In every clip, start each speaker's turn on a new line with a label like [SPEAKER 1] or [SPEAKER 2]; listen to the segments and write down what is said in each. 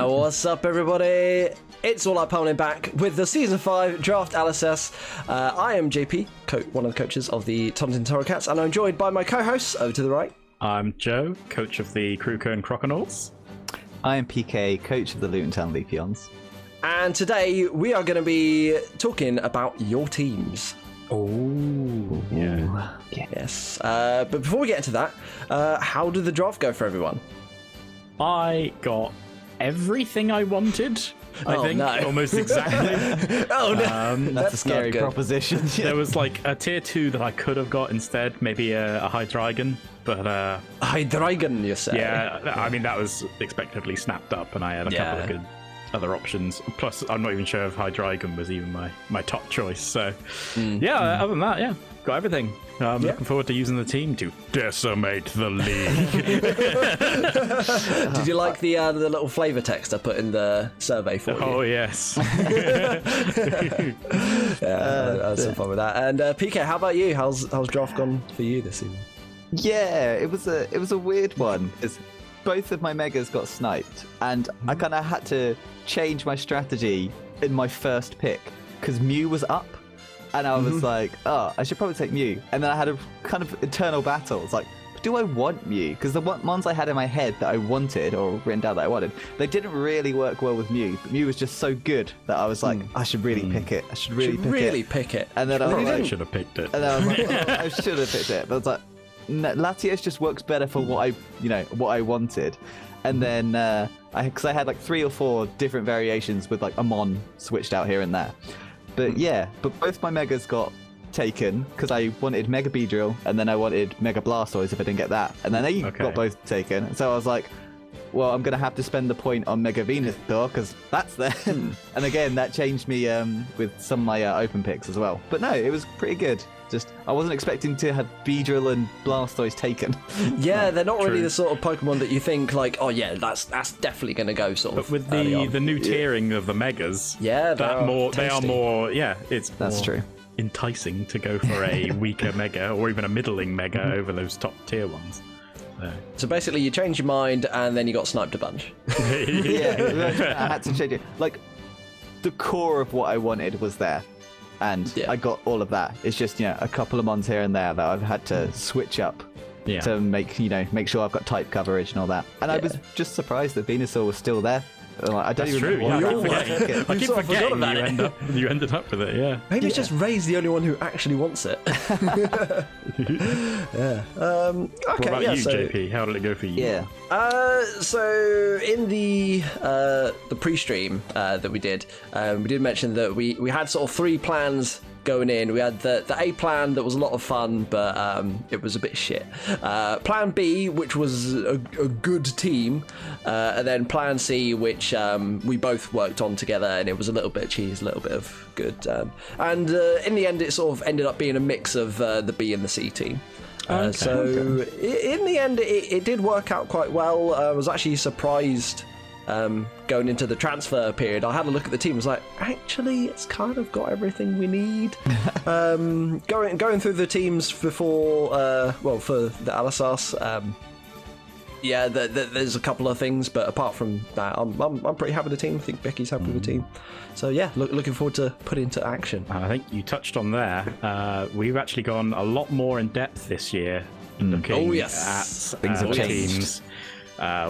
[SPEAKER 1] What's up, everybody? It's All Out Pummeling back with the Season 5 Draft Aalysahs. I am JP, one of the coaches of the Toddington Torracats, and I'm joined by my co-hosts over to the right.
[SPEAKER 2] I'm Joe, coach of the Crewkerne Croconaws.
[SPEAKER 3] I am PK, coach of the Luton Town Leafeons.
[SPEAKER 1] And today we are going to be talking about your teams.
[SPEAKER 2] Oh, yeah.
[SPEAKER 1] Yes. But before we get into that, how did the draft go for everyone?
[SPEAKER 2] I got everything I wanted. I think
[SPEAKER 1] no.
[SPEAKER 2] almost exactly.
[SPEAKER 1] Oh no,
[SPEAKER 3] That's a scary proposition.
[SPEAKER 2] There was like a tier 2 that I could have got instead, maybe a Hydreigon, but
[SPEAKER 1] Hydreigon, you say?
[SPEAKER 2] Yeah, I mean that was expectedly snapped up, and I had a couple of good other options. Plus, I'm not even sure if Hydreigon was even my top choice. So, other than that, got everything. I'm looking forward to using the team to decimate the league.
[SPEAKER 1] Did you like the little flavour text I put in the survey for you?
[SPEAKER 2] Oh, yes.
[SPEAKER 1] I had some fun with that. And PK, how about you? How's draft gone for you this season?
[SPEAKER 3] Yeah, it was a weird one. Both of my megas got sniped, and I kind of had to change my strategy in my first pick because Mew was up. And I was like, oh, I should probably take Mew. And then I had a kind of internal battle. It's like, do I want Mew? Because the ones I had in my head that I wanted, or written down that I wanted, they didn't really work well with Mew. But Mew was just so good that I was like, I should really pick it. I should really pick it. And then
[SPEAKER 2] I should have picked it.
[SPEAKER 3] And then I was like, oh, I should have picked it. But I was like, no, Latios just works better for what I wanted. And then, because I had like 3 or 4 different variations with like a Mon switched out here and there. But both my megas got taken because I wanted Mega Beedrill and then I wanted Mega Blastoise if I didn't get that. And then they got both taken. So I was like, well, I'm going to have to spend the point on Mega Venusaur because that's there. And again, that changed me with some of my open picks as well. But no, it was pretty good. Just, I wasn't expecting to have Beedrill and Blastoise taken.
[SPEAKER 1] Yeah, they're not really the sort of Pokemon that you think like, oh yeah, that's definitely going to go sort of.
[SPEAKER 2] But with the new tiering of the megas, they are more. Yeah, that's
[SPEAKER 3] true.
[SPEAKER 2] Enticing to go for a weaker mega or even a middling mega over those top tier ones.
[SPEAKER 1] So basically, you changed your mind and then you got sniped a bunch.
[SPEAKER 3] Yeah, I had to change it. Like the core of what I wanted was there. And I got all of that. It's just, a couple of mons here and there that I've had to switch up to make sure I've got type coverage and all that. And I was just surprised that Venusaur was still there. I don't even remember why.
[SPEAKER 2] I keep forgetting you ended up with it, yeah.
[SPEAKER 1] Maybe it's just Ray's the only one who actually wants it. Yeah. Okay,
[SPEAKER 2] what about you, JP? How did it go for you?
[SPEAKER 3] Yeah.
[SPEAKER 1] So in the pre-stream that we did mention that we had sort of 3 plans going in. We had the A plan that was a lot of fun, but it was a bit shit. Plan B, which was a good team, and then Plan C, which we both worked on together, and it was a little bit of cheese, a little bit of good. And in the end, it sort of ended up being a mix of the B and the C team. In the end, it did work out quite well. I was actually surprised going into the transfer period. I had a look at the team. I was like, actually, it's kind of got everything we need. Going through the teams before, for the Aalysahs, there's a couple of things, but apart from that, I'm pretty happy with the team. I think Becky's happy with the team. So yeah, looking forward to putting into action.
[SPEAKER 2] I think you touched on there. We've actually gone a lot more in depth this year looking at
[SPEAKER 3] things have changed.
[SPEAKER 2] Teams.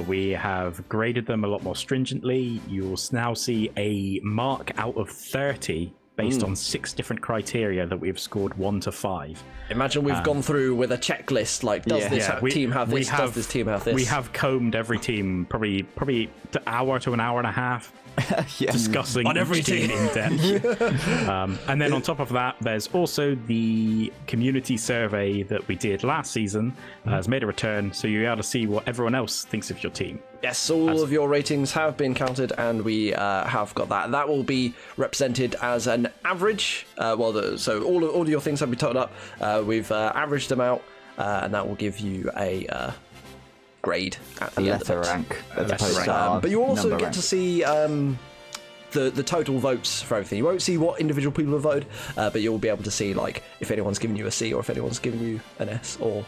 [SPEAKER 2] We have graded them a lot more stringently. You'll now see a mark out of 30 based on 6 different criteria that we've scored 1 to 5.
[SPEAKER 1] Imagine we've gone through with a checklist, like, does this team have this, does this team have this?
[SPEAKER 2] We have combed every team, probably an hour to an hour and a half, discussing on every team in depth. And then on top of that, there's also the community survey that we did last season has made a return, so you're able to see what everyone else thinks of your team.
[SPEAKER 1] Yes, all of your ratings have been counted, and we have got that. That will be represented as an average. So all of your things have been totaled up. We've averaged them out, and that will give you a grade at the end of it.
[SPEAKER 3] Rank.
[SPEAKER 1] But you also get to see the total votes for everything. You won't see what individual people have voted, but you'll be able to see like if anyone's given you a C or if anyone's given you an S or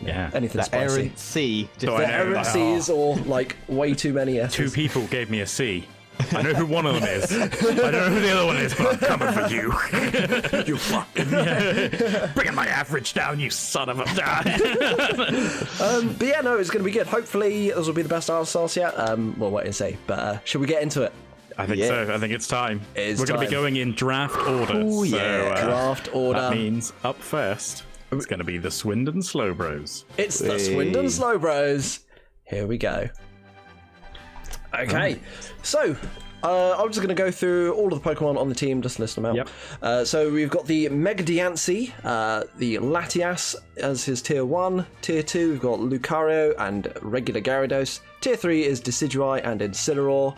[SPEAKER 2] Yeah.
[SPEAKER 1] Anything
[SPEAKER 3] That
[SPEAKER 1] spicy.
[SPEAKER 3] errant C.
[SPEAKER 2] So
[SPEAKER 1] The
[SPEAKER 2] I know,
[SPEAKER 1] errant
[SPEAKER 2] like,
[SPEAKER 1] C's or like way too many S's.
[SPEAKER 2] 2 people gave me a C. I know who one of them is. I don't know who the other one is, but I'm coming for you. You fucking... Bringing my average down, you son of a...
[SPEAKER 1] But yeah, no, it's going to be good. Hopefully, this will be the best Aalysahs yet. We'll wait and see. But should we get into it?
[SPEAKER 2] I think so. I think it's time.
[SPEAKER 1] It is
[SPEAKER 2] We're going to be
[SPEAKER 1] time.
[SPEAKER 2] going in draft order.
[SPEAKER 1] Oh, yeah. Draft order.
[SPEAKER 2] That means up first, it's going to be the Swindon Slowbros.
[SPEAKER 1] It's the Swindon Slowbros. Here we go. Okay, so I'm just going to go through all of the Pokemon on the team, just list them out.
[SPEAKER 2] Yep.
[SPEAKER 1] So we've got the Megadiancy, the Latias as his tier 1. Tier 2, we've got Lucario and regular Gyarados. Tier 3 is Decidueye and Incineroar.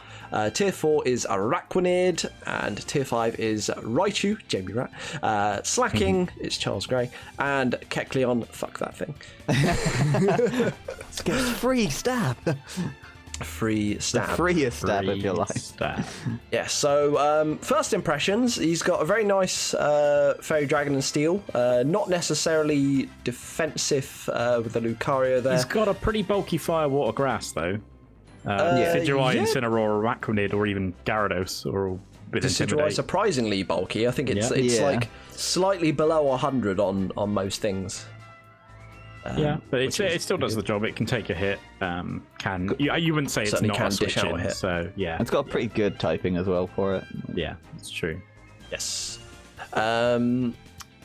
[SPEAKER 1] Tier 4 is Araquanid. And Tier 5 is Raichu, Jamie Rat. Slacking, it's Charles Grey. And Kecleon, fuck that thing.
[SPEAKER 3] Let's get free stab.
[SPEAKER 1] Free stab.
[SPEAKER 3] The freest stab of your life.
[SPEAKER 2] Stab.
[SPEAKER 1] Yeah, so first impressions, he's got a very nice Fairy Dragon and Steel. Not necessarily defensive with the Lucario there.
[SPEAKER 2] He's got a pretty bulky fire water grass, though. Decidueye,
[SPEAKER 1] yeah.
[SPEAKER 2] Incineroar, Araquanid, or even Gyarados, or a bit
[SPEAKER 1] Decidueye
[SPEAKER 2] Intimidate.
[SPEAKER 1] surprisingly bulky. I think it's
[SPEAKER 3] Yeah.
[SPEAKER 1] like slightly below 100 on most things.
[SPEAKER 2] Yeah, but it still does the job. It can take a hit. You wouldn't say it's
[SPEAKER 1] Certainly
[SPEAKER 2] not
[SPEAKER 1] can
[SPEAKER 2] a
[SPEAKER 1] dish
[SPEAKER 2] switch
[SPEAKER 1] out a
[SPEAKER 2] in,
[SPEAKER 1] hit.
[SPEAKER 2] so yeah.
[SPEAKER 3] It's got a pretty good typing as well for it.
[SPEAKER 2] Yeah, it's true.
[SPEAKER 1] Yes. Yeah,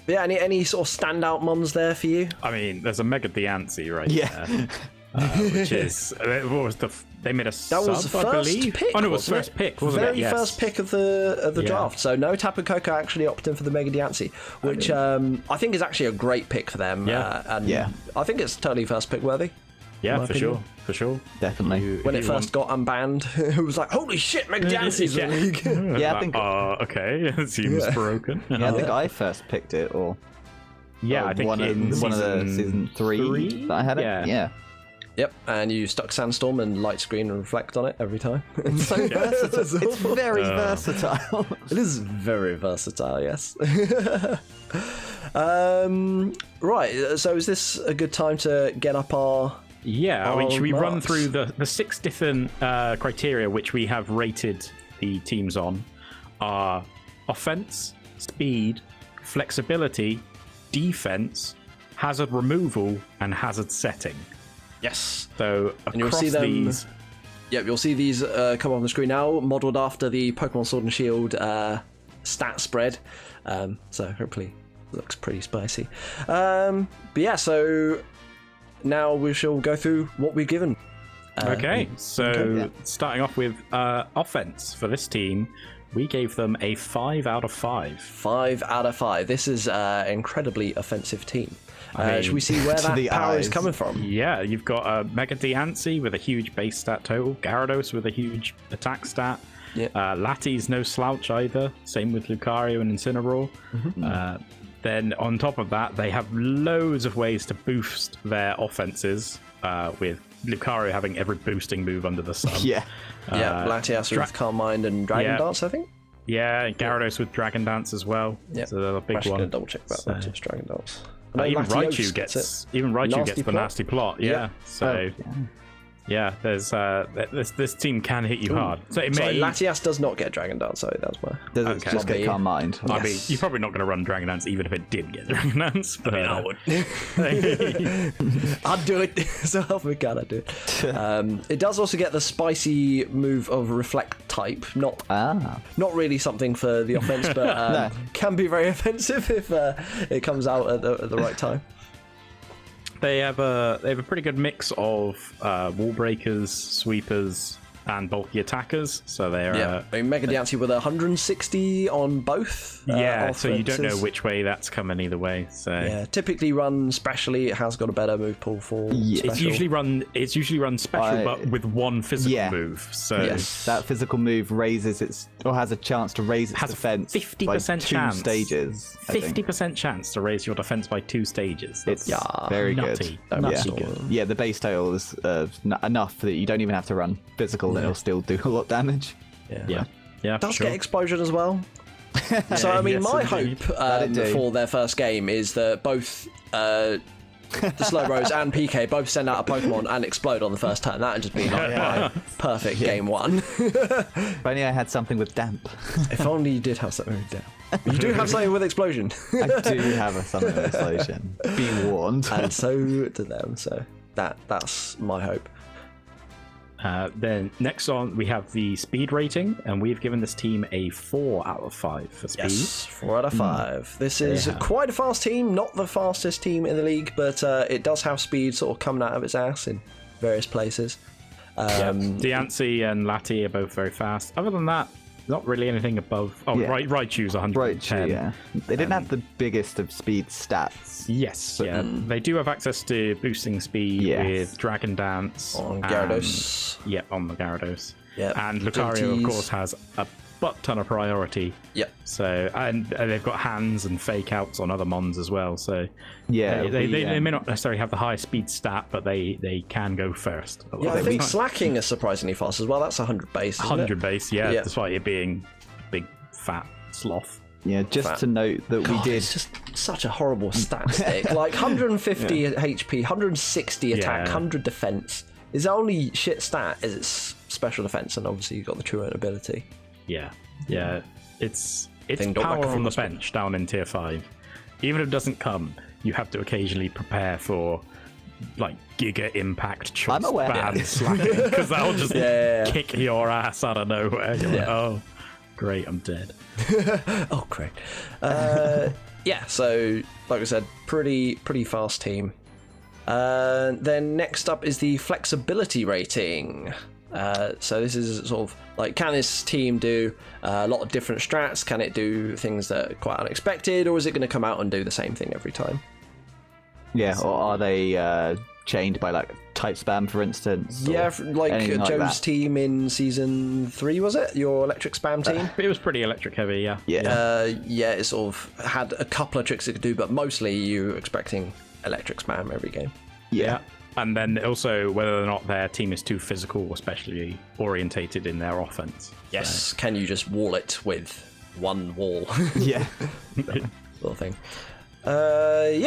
[SPEAKER 1] any sort of standout mons there for you?
[SPEAKER 2] I mean, there's a Mega Diancie right
[SPEAKER 3] Yeah.
[SPEAKER 2] there. Which is what was they made a
[SPEAKER 1] That
[SPEAKER 2] sub,
[SPEAKER 1] was the
[SPEAKER 2] I
[SPEAKER 1] first
[SPEAKER 2] believe.
[SPEAKER 1] pick.
[SPEAKER 2] Oh no, it was
[SPEAKER 1] wasn't
[SPEAKER 2] first pick, wasn't
[SPEAKER 1] Very
[SPEAKER 2] it? Yes.
[SPEAKER 1] first pick of the
[SPEAKER 2] Yeah.
[SPEAKER 1] draft. So no Tapu Koko actually opted in for the Mega Diancie, which I think is actually a great pick for them.
[SPEAKER 2] Yeah.
[SPEAKER 1] And
[SPEAKER 3] Yeah.
[SPEAKER 1] I think it's totally first pick worthy.
[SPEAKER 2] Yeah,
[SPEAKER 1] my
[SPEAKER 2] for
[SPEAKER 1] opinion.
[SPEAKER 2] sure, for sure.
[SPEAKER 3] Definitely.
[SPEAKER 1] When it first got unbanned, it was like, holy shit, Mega Diancie's in the league.
[SPEAKER 3] Yeah, I think.
[SPEAKER 2] Okay, it seems broken.
[SPEAKER 3] Yeah, I think I first picked it, or
[SPEAKER 2] I think
[SPEAKER 3] one of
[SPEAKER 2] in
[SPEAKER 3] the season three that I had it. Yeah.
[SPEAKER 1] Yep, and you stuck Sandstorm and Light Screen and Reflect on it every time.
[SPEAKER 3] It's so versatile. It's very versatile.
[SPEAKER 1] It is very versatile, yes. Right, so is this a good time to get up our...
[SPEAKER 2] Yeah, I mean, should we run
[SPEAKER 1] marks?
[SPEAKER 2] through the 6 different criteria which we have rated the teams on? Are offense, speed, flexibility, defense, hazard removal, and hazard setting.
[SPEAKER 1] Yes.
[SPEAKER 2] So
[SPEAKER 1] And you'll
[SPEAKER 2] across
[SPEAKER 1] see them...
[SPEAKER 2] these,
[SPEAKER 1] Yep, you'll see these come on the screen now, modelled after the Pokemon Sword and Shield stat spread. So hopefully it looks pretty spicy. But yeah, so now we shall go through what we've given.
[SPEAKER 2] okay, so
[SPEAKER 3] yeah.
[SPEAKER 2] starting off with offense for this team, we gave them a 5 out of 5.
[SPEAKER 1] 5 out of 5. This is an incredibly offensive team.
[SPEAKER 2] mean,
[SPEAKER 1] Should we see where
[SPEAKER 3] to the
[SPEAKER 1] that power is
[SPEAKER 3] eyes.
[SPEAKER 1] coming from?
[SPEAKER 2] Yeah, you've got a Mega Diancie with a huge base stat total, Gyarados with a huge attack stat.
[SPEAKER 1] Yeah.
[SPEAKER 2] Lati's no slouch either. Same with Lucario and Incineroar. Then on top of that, they have loads of ways to boost their offenses, with Lucario having every boosting move under the sun.
[SPEAKER 3] Yeah.
[SPEAKER 1] Yeah, Latias with Calm Mind and Dragon
[SPEAKER 2] yeah.
[SPEAKER 1] Dance, I think.
[SPEAKER 2] Yeah, Gyarados with Dragon Dance as well.
[SPEAKER 1] Yeah.
[SPEAKER 2] So they're a big
[SPEAKER 1] I'm
[SPEAKER 2] one.
[SPEAKER 1] going to double check about Latias Dragon Dance.
[SPEAKER 2] Even
[SPEAKER 1] Latios
[SPEAKER 2] Raichu
[SPEAKER 1] gets
[SPEAKER 2] gets
[SPEAKER 1] it.
[SPEAKER 2] Raichu
[SPEAKER 1] Nasty
[SPEAKER 2] gets the
[SPEAKER 1] plot?
[SPEAKER 2] nasty plot. Yeah.
[SPEAKER 1] Yeah.
[SPEAKER 2] So yeah, there's this team can hit you hard. So it
[SPEAKER 1] Sorry,
[SPEAKER 2] may.
[SPEAKER 1] Latias does not get Dragon Dance, sorry, that's why.
[SPEAKER 3] Does
[SPEAKER 2] Okay.
[SPEAKER 3] just get
[SPEAKER 1] Lobby.
[SPEAKER 3] calm mind.
[SPEAKER 2] I mean,
[SPEAKER 1] Yes.
[SPEAKER 2] you're probably not going to run Dragon Dance even if it did get Dragon Dance. But,
[SPEAKER 1] I would. I'd do it. So help me God, I'd do it. It does also get the spicy move of Reflect type. Not really something for the offense, but can be very offensive if it comes out at the right time.
[SPEAKER 2] They have a pretty good mix of wall breakers, sweepers, and bulky attackers. So they're
[SPEAKER 1] I mean, Mega Diancie with 160 on both.
[SPEAKER 2] so you don't know
[SPEAKER 1] offenses.
[SPEAKER 2] which way that's coming either way. So
[SPEAKER 1] Yeah, typically run specially. It has got a better move pool for
[SPEAKER 3] Yeah.
[SPEAKER 2] it's
[SPEAKER 1] special.
[SPEAKER 2] usually run special, but with one physical move. So
[SPEAKER 1] Yes.
[SPEAKER 3] That physical move raises its, or has a chance to raise its
[SPEAKER 2] Has a
[SPEAKER 3] defense
[SPEAKER 2] 50%
[SPEAKER 3] by 2
[SPEAKER 2] chance.
[SPEAKER 3] stages. I think.
[SPEAKER 2] 50% chance to raise your defense by 2 stages.
[SPEAKER 3] It's
[SPEAKER 2] That's
[SPEAKER 3] very
[SPEAKER 2] nutty.
[SPEAKER 3] good.
[SPEAKER 2] Nutty
[SPEAKER 3] yeah.
[SPEAKER 2] good.
[SPEAKER 3] Yeah, the base tail is enough that you don't even have to run physical, and it'll still do a lot of damage.
[SPEAKER 2] Yeah.
[SPEAKER 1] It does
[SPEAKER 2] for sure.
[SPEAKER 1] get explosion as well. So I mean,
[SPEAKER 2] yes,
[SPEAKER 1] my
[SPEAKER 2] indeed.
[SPEAKER 1] hope
[SPEAKER 3] That'd do.
[SPEAKER 1] for their first game is that both the Slowbros and PK both send out a Pokemon and explode on the first turn. That would just be like my perfect game one.
[SPEAKER 3] If only I had something with damp.
[SPEAKER 1] If only you did have something with damp. You do have something with explosion.
[SPEAKER 3] I do have something with explosion. Be warned.
[SPEAKER 1] And so do them. So that's my hope.
[SPEAKER 2] Then next on, we have the speed rating, and we've given this team a 4 out of 5 for speed.
[SPEAKER 1] Yes, 4 out of 5. This is quite a fast team, not the fastest team in the league, but it does have speed sort of coming out of its ass in various places.
[SPEAKER 2] Diancie and Lati are both very fast. Other than that, not really anything above. Raichu's 110.
[SPEAKER 3] Raichu, yeah. They didn't have the biggest of speed stats.
[SPEAKER 2] Yes, they do have access to boosting speed with Dragon Dance
[SPEAKER 1] on Gyarados.
[SPEAKER 2] On the Gyarados.
[SPEAKER 1] Yep.
[SPEAKER 2] And Lucario, of course, has a butt ton of priority.
[SPEAKER 1] Yep.
[SPEAKER 2] So and they've got hands and fake outs on other mons as well. So
[SPEAKER 3] they
[SPEAKER 2] may not necessarily have the highest speed stat, but they can go first.
[SPEAKER 1] Yeah, I think Slacking is surprisingly fast as well. That's 100 base.
[SPEAKER 2] 100 base, despite it being a big fat sloth.
[SPEAKER 3] Yeah, just to note that we did.
[SPEAKER 1] It's just such a horrible statistic. Like 150 HP, 160 attack, 100 defense. His only shit stat is its special defense, and obviously you've got the truant ability.
[SPEAKER 2] Yeah, it's
[SPEAKER 1] Thing
[SPEAKER 2] power on the bench down in tier 5. Even if it doesn't come, you have to occasionally prepare for like Giga Impact choice ban Slacking, because that'll just kick your ass out of nowhere. You're like, oh, great, I'm dead.
[SPEAKER 1] Oh, great. So like I said, pretty fast team. Then next up is the flexibility rating. So this is sort of like, can this team do a lot of different strats? Can it do things that are quite unexpected, or is it going to come out and do the same thing every time?
[SPEAKER 3] Yeah, or are they chained by like type spam, for instance?
[SPEAKER 1] Yeah, like Joe's team in season 3, was it? Your electric spam team?
[SPEAKER 2] It was pretty electric heavy, yeah.
[SPEAKER 1] It sort of had a couple of tricks it could do, but mostly you were expecting electric spam every game.
[SPEAKER 2] Yeah. And then also whether or not their team is too physical or specially orientated in their offense.
[SPEAKER 1] Yes, so. Can you just wall it with one wall?
[SPEAKER 3] Yeah.
[SPEAKER 1] Sort of thing.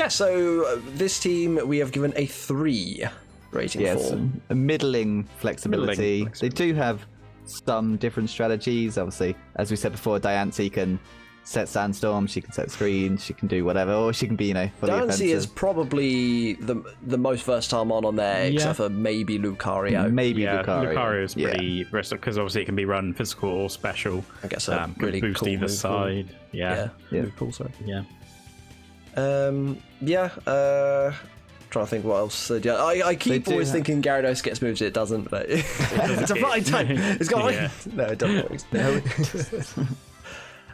[SPEAKER 1] So this team we have given a 3 rating for.
[SPEAKER 3] A middling flexibility. They do have some different strategies. Obviously, as we said before, Diancie can set Sandstorm, she can set screens, she can do whatever, or she can be, fully offensive.
[SPEAKER 1] Diancie is probably the most versatile mon on there, except for maybe Lucario.
[SPEAKER 2] Lucario is pretty versatile, because obviously it can be run physical or special.
[SPEAKER 1] I guess a really
[SPEAKER 2] boost
[SPEAKER 1] cool
[SPEAKER 2] either side.
[SPEAKER 1] Really cool, sorry.
[SPEAKER 2] Yeah.
[SPEAKER 1] Trying to think what else. I keep always thinking Gyarados gets moves, it doesn't, but it's a flying type. It's got no, it doesn't.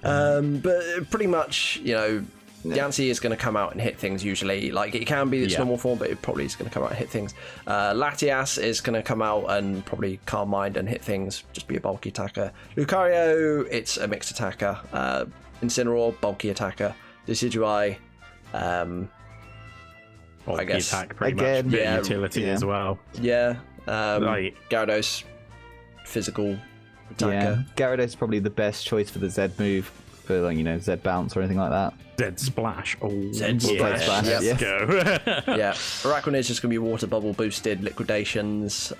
[SPEAKER 1] But pretty much, Diancie is going to come out and hit things usually. Like, it can be its normal form, but it probably is going to come out and hit things. Latias is going to come out and probably Calm Mind and hit things, just be a bulky attacker. Lucario, it's a mixed attacker. Incineroar, bulky attacker. Decidueye, I guess
[SPEAKER 2] attack pretty much, utility as well.
[SPEAKER 1] Yeah, Gyarados, physical attacker.
[SPEAKER 3] Yeah, Gyarados is probably the best choice for the Z move, for Z bounce or anything like that.
[SPEAKER 2] Z splash. Oh,
[SPEAKER 1] Z splash.
[SPEAKER 2] Let's go.
[SPEAKER 1] Yeah, Araquanid is just going to be water bubble boosted liquidations.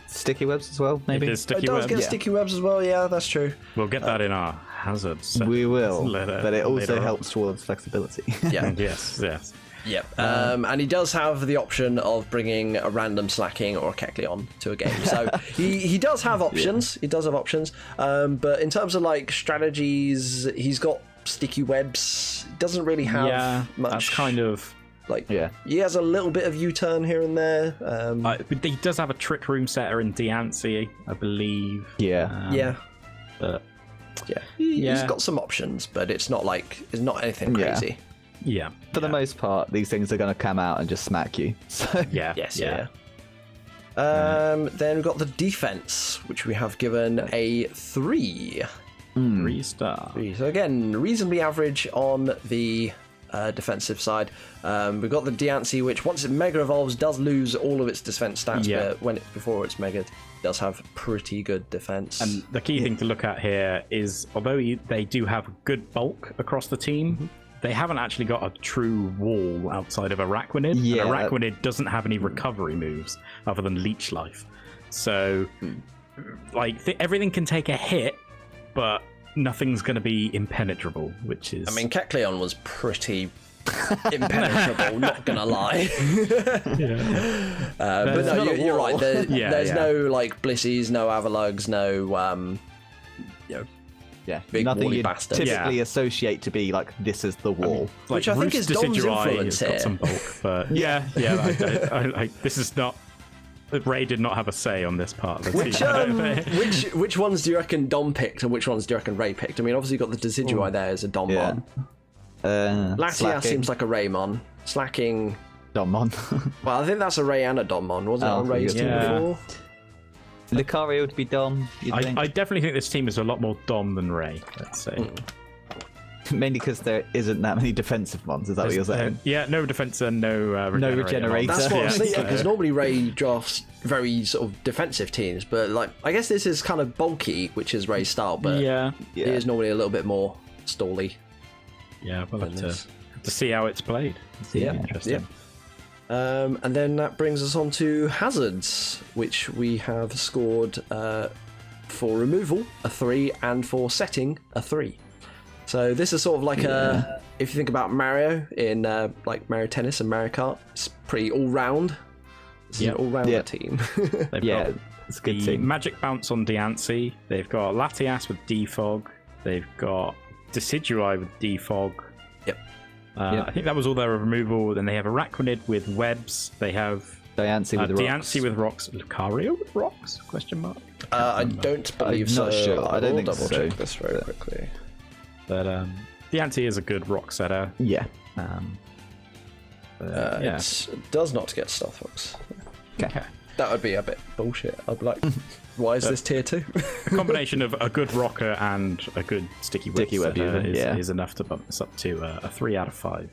[SPEAKER 3] Sticky webs as well, maybe.
[SPEAKER 1] It does get sticky webs as well. Yeah, that's true.
[SPEAKER 2] We'll get that in our hazard set.
[SPEAKER 3] We will, but it also helps towards flexibility.
[SPEAKER 1] Yeah.
[SPEAKER 2] Yes.
[SPEAKER 1] Yep. And he does have the option of bringing a random Slacking or a Kecleon to a game. So he does have options. He does have options. But in terms of like strategies, he's got sticky webs. He doesn't really have much.
[SPEAKER 2] That's kind of
[SPEAKER 1] he has a little bit of U-turn here and there.
[SPEAKER 2] But he does have a Trick Room setter in Diancie, I believe.
[SPEAKER 1] But he's got some options, but it's not anything crazy.
[SPEAKER 2] Yeah.
[SPEAKER 3] For the most part, these things are going to come out and just smack you. So.
[SPEAKER 1] Yeah. Then we've got the defense, which we have given a 3.
[SPEAKER 2] 3-star.
[SPEAKER 1] So again, reasonably average on the defensive side. We've got the Diancie, which once it Mega Evolves does lose all of its defense stats, but before it's Mega, does have pretty good defense.
[SPEAKER 2] And the key thing to look at here is, although they do have good bulk across the team, they haven't actually got a true wall outside of Araquanid.
[SPEAKER 3] Yeah.
[SPEAKER 2] And Araquanid doesn't have any recovery moves other than Leech Life. So, like, everything can take a hit, but nothing's going to be impenetrable, which is...
[SPEAKER 1] I mean, Kecleon was pretty impenetrable, not gonna lie. But no, you're right. There's no like Blissies, no Avalugs, no big
[SPEAKER 3] nothing
[SPEAKER 1] wally
[SPEAKER 3] you
[SPEAKER 1] bastards.
[SPEAKER 3] typically associate to be like this is the wall.
[SPEAKER 1] Which I think is Dom's influence
[SPEAKER 2] has got
[SPEAKER 1] here.
[SPEAKER 2] some bulk, but this is not. Ray did not have a say on this part of the team.
[SPEAKER 1] Which ones do you reckon Dom picked, and which ones do you reckon Ray picked? I mean, obviously you've got the Decidueye there as a Dommon. Latias seems like a Raymon. Slacking.
[SPEAKER 3] Dommon.
[SPEAKER 1] Well, I think that's a Ray and a Dommon, wasn't it on Ray's team before?
[SPEAKER 3] Lucario would be Dom,
[SPEAKER 2] I definitely think this team is a lot more Dom than Ray, let's say.
[SPEAKER 3] Mainly because there isn't that many defensive ones, is that what you're saying?
[SPEAKER 2] Yeah, no defense and no regenerator.
[SPEAKER 1] That's what I was thinking, because normally Ray drafts very sort of defensive teams, but like I guess this is kind of bulky, which is Ray's style, but it is normally a little bit more stally.
[SPEAKER 2] Yeah, we'll have to see how it's played. Interesting.
[SPEAKER 1] And then that brings us on to hazards, which we have scored for removal a 3 and for setting a 3. So this is sort of like if you think about Mario in like Mario Tennis and Mario Kart, it's pretty all round. It's an all rounder team.
[SPEAKER 2] They've got
[SPEAKER 3] it's a good
[SPEAKER 2] the
[SPEAKER 3] team.
[SPEAKER 2] Magic Bounce on Diancie. They've got Latias with Defog. They've got Decidueye with Defog. I think that was all their removal. Then they have Araquanid with webs. They have
[SPEAKER 3] Diancie with rocks.
[SPEAKER 2] Diancie with rocks. Lucario with rocks? Question mark.
[SPEAKER 1] I don't believe
[SPEAKER 3] I'm
[SPEAKER 1] so.
[SPEAKER 3] not sure. I don't think
[SPEAKER 1] double
[SPEAKER 3] so.
[SPEAKER 1] check this very quickly.
[SPEAKER 2] But Diancie is a good rock setter.
[SPEAKER 3] Yeah.
[SPEAKER 1] It does not get Stealth Rocks.
[SPEAKER 2] Okay.
[SPEAKER 1] That would be a bit bullshit. I'd be like, why is this tier 2?
[SPEAKER 2] A combination of a good rocker and a good sticky web is enough to bump this up to a 3 out of 5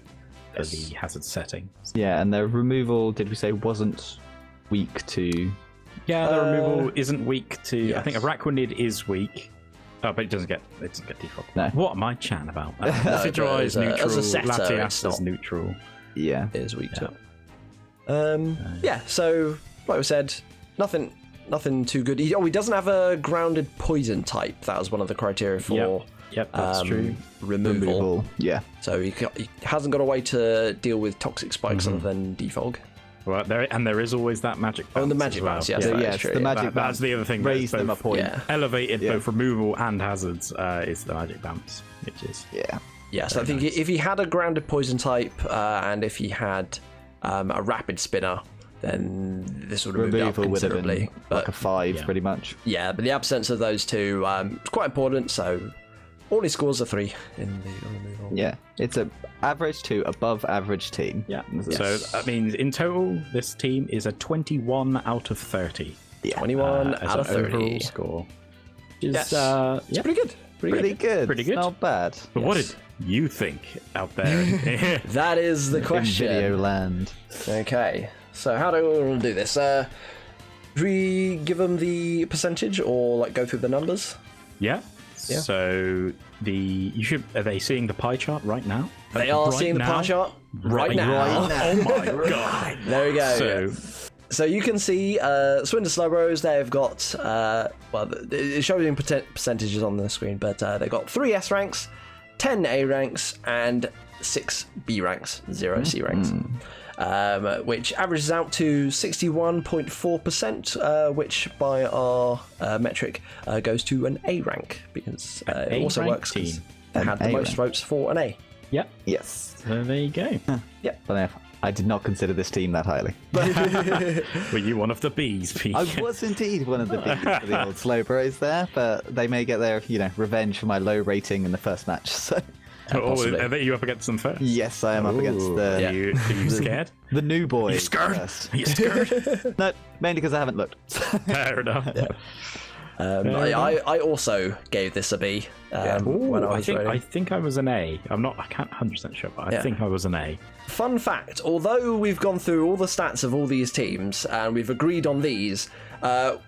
[SPEAKER 2] for the hazard setting.
[SPEAKER 3] Yeah, and their removal, did we say, wasn't weak to...
[SPEAKER 2] Yeah, the removal isn't weak to... Yes. I think Araquanid is weak. Oh, but it doesn't get defog.
[SPEAKER 3] No.
[SPEAKER 2] What am I chatting about? Decidueye is neutral. Latias is neutral.
[SPEAKER 3] Yeah.
[SPEAKER 1] It is weak to it. So, like we said, nothing too good. He doesn't have a grounded poison type. That was one of the criteria for
[SPEAKER 2] that's true.
[SPEAKER 1] Removal.
[SPEAKER 3] Yeah.
[SPEAKER 1] So he hasn't got a way to deal with toxic spikes other than defog.
[SPEAKER 2] Well, there is always that magic bounce.
[SPEAKER 1] Oh, and the magic bounce, yes.
[SPEAKER 3] The magic bounce.
[SPEAKER 2] That's the other thing.
[SPEAKER 3] Raise them a point.
[SPEAKER 1] Yeah.
[SPEAKER 2] Elevated both removal and hazards is the magic bounce, which is...
[SPEAKER 1] Yeah, so I think if he had a grounded poison type and if he had a rapid spinner, then this would have moved up considerably.
[SPEAKER 3] Like a 5, pretty much.
[SPEAKER 1] Yeah, but the absence of those two is quite important, so all he scores a 3 in the removal.
[SPEAKER 3] Yeah, it's a average to above average team.
[SPEAKER 2] Yeah, so that means in total, this team is a 21 out of 30.
[SPEAKER 1] Yeah. 21 out of 30.
[SPEAKER 2] Overall score.
[SPEAKER 1] It's pretty good.
[SPEAKER 3] Pretty good.
[SPEAKER 2] Pretty good.
[SPEAKER 3] Not bad.
[SPEAKER 2] But what did you think out there?
[SPEAKER 1] That is the question.
[SPEAKER 3] In video land.
[SPEAKER 1] Okay, so how do we want to do this? Do we give them the percentage or like go through the numbers?
[SPEAKER 2] Yeah. So are they seeing the pie chart right now?
[SPEAKER 1] They are seeing the pie chart right now.
[SPEAKER 2] Oh my god!
[SPEAKER 1] There we go. So you can see Swindon Slowbros. They've got it shows in percentages on the screen, but they've got 3 S ranks, 10 A ranks, and 6 B ranks, 0 C ranks. Which averages out to 61.4%, which by our metric goes to an A rank, because it also works because they had the most votes for an A.
[SPEAKER 2] Yep.
[SPEAKER 3] Yes.
[SPEAKER 2] So there you go.
[SPEAKER 1] Yep.
[SPEAKER 3] But I did not consider this team that highly.
[SPEAKER 2] Were you one of the bees, Pete?
[SPEAKER 3] I was indeed one of the bees for the old Slowbros there, but they may get their revenge for my low rating in the first match. So.
[SPEAKER 2] Are you up against them first?
[SPEAKER 3] Yes, I am up against the...
[SPEAKER 2] Are you scared?
[SPEAKER 3] The new boy.
[SPEAKER 2] Are you scared?
[SPEAKER 3] First.
[SPEAKER 2] Are you scared?
[SPEAKER 3] No, mainly because I haven't looked.
[SPEAKER 2] Fair enough.
[SPEAKER 1] I also gave this a B when I was
[SPEAKER 2] I think I was an A. I can't 100% sure, but I think I was an A.
[SPEAKER 1] Fun fact, although we've gone through all the stats of all these teams and we've agreed on these,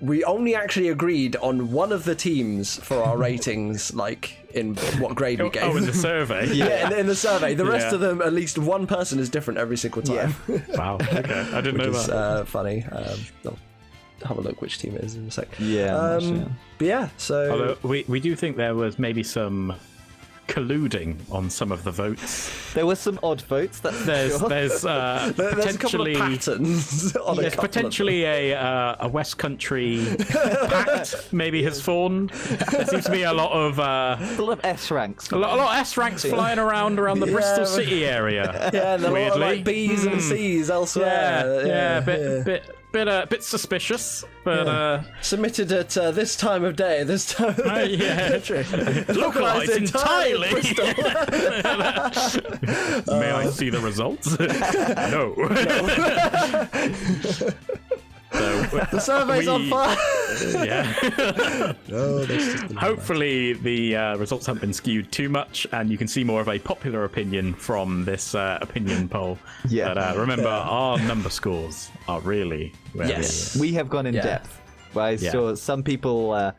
[SPEAKER 1] we only actually agreed on one of the teams for our ratings, like in what grade we gave.
[SPEAKER 2] Oh, in the survey?
[SPEAKER 1] Yeah, in the survey. The rest of them, at least one person is different every single time.
[SPEAKER 2] Yeah. Wow, okay. I didn't know that.
[SPEAKER 1] Funny. I'll have a look which team it is in a sec.
[SPEAKER 3] Yeah.
[SPEAKER 1] But yeah, so...
[SPEAKER 2] Although we do think there was maybe some colluding on some of the votes.
[SPEAKER 3] There were some odd votes.
[SPEAKER 2] There's
[SPEAKER 1] there's a couple of patterns on
[SPEAKER 2] there's potentially a West Country pact maybe has formed. There seems to be a lot of
[SPEAKER 3] S ranks.
[SPEAKER 2] A lot of S ranks flying around the Bristol City area.
[SPEAKER 1] Yeah, and
[SPEAKER 2] weirdly,
[SPEAKER 1] a lot of, like, B's and C's elsewhere.
[SPEAKER 2] Yeah, bit suspicious, but
[SPEAKER 1] submitted at this time of day, this time.
[SPEAKER 2] Localized entirely. May I see the results? No.
[SPEAKER 1] The survey's on fire.
[SPEAKER 2] Yeah. Hopefully the results haven't been skewed too much, and you can see more of a popular opinion from this opinion poll.
[SPEAKER 3] Yeah.
[SPEAKER 2] But remember, our number scores are really
[SPEAKER 3] we have gone in depth. But I saw some people.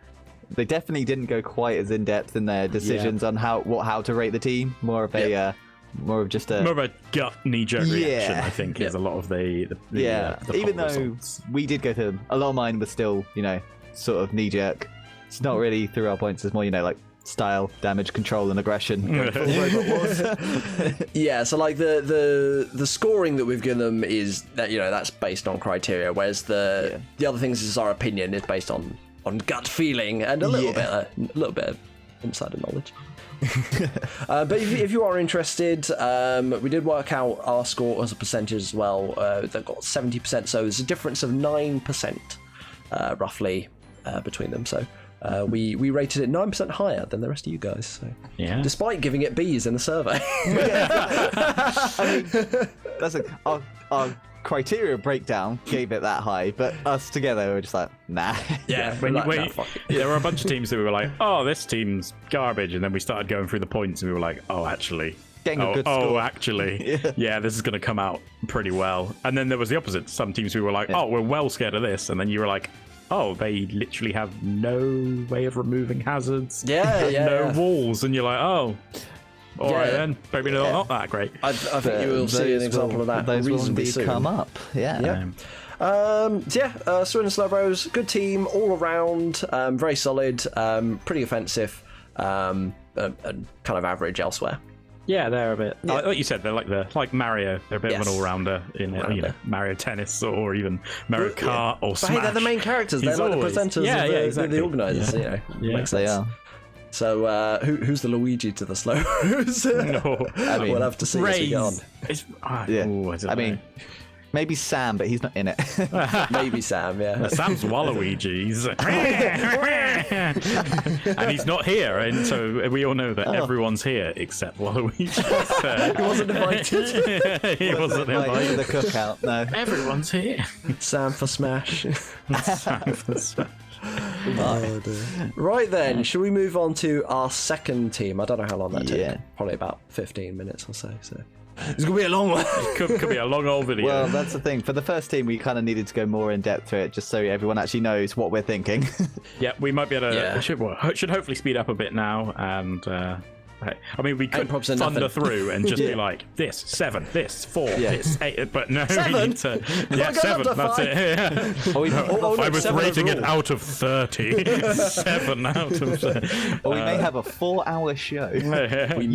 [SPEAKER 3] They definitely didn't go quite as in depth in their decisions on how to rate the team. More of a more of a
[SPEAKER 2] gut knee-jerk reaction. I think is a lot of the
[SPEAKER 3] even though
[SPEAKER 2] results.
[SPEAKER 3] we did go to a lot of mine was still sort of knee-jerk. It's not really through our points. It's more like style, damage, control, and aggression.
[SPEAKER 1] Yeah, so like the scoring that we've given them is that that's based on criteria, whereas the other things is our opinion is based on gut feeling and a little bit of insider knowledge. But if you are interested, we did work out our score as a percentage as well. They've got 70%, so there's a difference of 9% roughly between them. So we rated it 9% higher than the rest of you guys. So.
[SPEAKER 2] Yeah.
[SPEAKER 1] Despite giving it B's in the survey.
[SPEAKER 3] I mean, that's our criteria breakdown gave it that high, but us together were just like, nah.
[SPEAKER 2] Yeah, there were a bunch of teams that we were like, oh, this team's garbage, and then we started going through the points and we were like, oh, actually,
[SPEAKER 3] getting a good score.
[SPEAKER 2] Actually, yeah, this is going to come out pretty well. And then there was the opposite. Some teams we were like, oh, we're well scared of this, and then you were like, oh, they literally have no way of removing hazards, no walls, and you're like, oh. All right then, maybe not that great.
[SPEAKER 1] I think you will see an example of that reasonably soon.
[SPEAKER 3] Come up,
[SPEAKER 1] Swindon Slowbros, good team all around, very solid, pretty offensive, and kind of average elsewhere.
[SPEAKER 2] Yeah, they're a bit. Like you said, they're like Mario. They're a bit of an all-rounder in Mario Tennis or even Mario Kart or Smash.
[SPEAKER 1] But hey, they're the main characters. They're like the presenters,
[SPEAKER 2] exactly.
[SPEAKER 1] the organisers. Makes sense.
[SPEAKER 3] They are.
[SPEAKER 1] So who's the Luigi to the Slowbros? We'll have to see as we get on.
[SPEAKER 2] I mean,
[SPEAKER 3] maybe Sam, but he's not in it.
[SPEAKER 1] Maybe Sam,
[SPEAKER 2] Sam's Waluigi's. And he's not here, and so we all know that everyone's here except Waluigi.
[SPEAKER 1] He wasn't invited.
[SPEAKER 2] He wasn't invited
[SPEAKER 3] to the cookout, no.
[SPEAKER 2] Everyone's here.
[SPEAKER 1] Sam for Smash.
[SPEAKER 2] Sam for Smash.
[SPEAKER 1] Right then, shall we move on to our second team? I don't know how long that took. Probably about 15 minutes or so. It's gonna be a long one.
[SPEAKER 2] Could be a long old video.
[SPEAKER 3] Well, that's the thing. For the first team, we kind of needed to go more in depth to it, just so everyone actually knows what we're thinking.
[SPEAKER 2] Yeah, we might be able to. Should hopefully speed up a bit now, and I mean, we could thunder through and just be like, this 7, this 4, this 8, but no,
[SPEAKER 1] 7?
[SPEAKER 2] we need to. Yeah, 7. That's it. I was rating it out of 30. 7 out of 30.
[SPEAKER 3] Or we may have a 4-hour show. You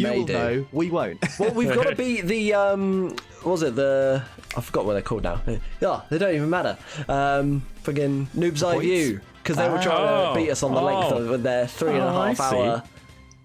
[SPEAKER 3] will know. We won't.
[SPEAKER 1] Well, we've got to beat the what was it? I forgot what they're called now. Yeah, they don't even matter. Friggin' Noob's Eye View, because they were trying to beat us on the length with their 3.5 hour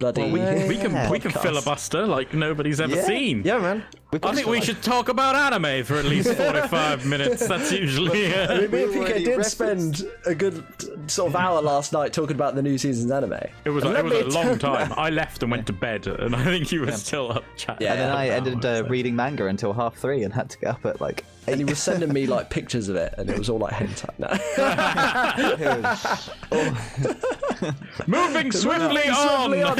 [SPEAKER 1] bloody.
[SPEAKER 2] We can filibuster like nobody's ever seen.
[SPEAKER 1] Yeah, man.
[SPEAKER 2] I think we should talk about anime for at least 45 minutes. That's usually.
[SPEAKER 1] I mean, me and PK did spend a good sort of hour last night talking about the new season's anime.
[SPEAKER 2] It was a long time. I left and went to bed, and I think you were still up chatting.
[SPEAKER 3] And then I ended reading manga until 3:30 and had to get up at like 8.
[SPEAKER 1] And he was sending me like pictures of it, and it was all like hentai. No.
[SPEAKER 2] Moving swiftly on.
[SPEAKER 1] We got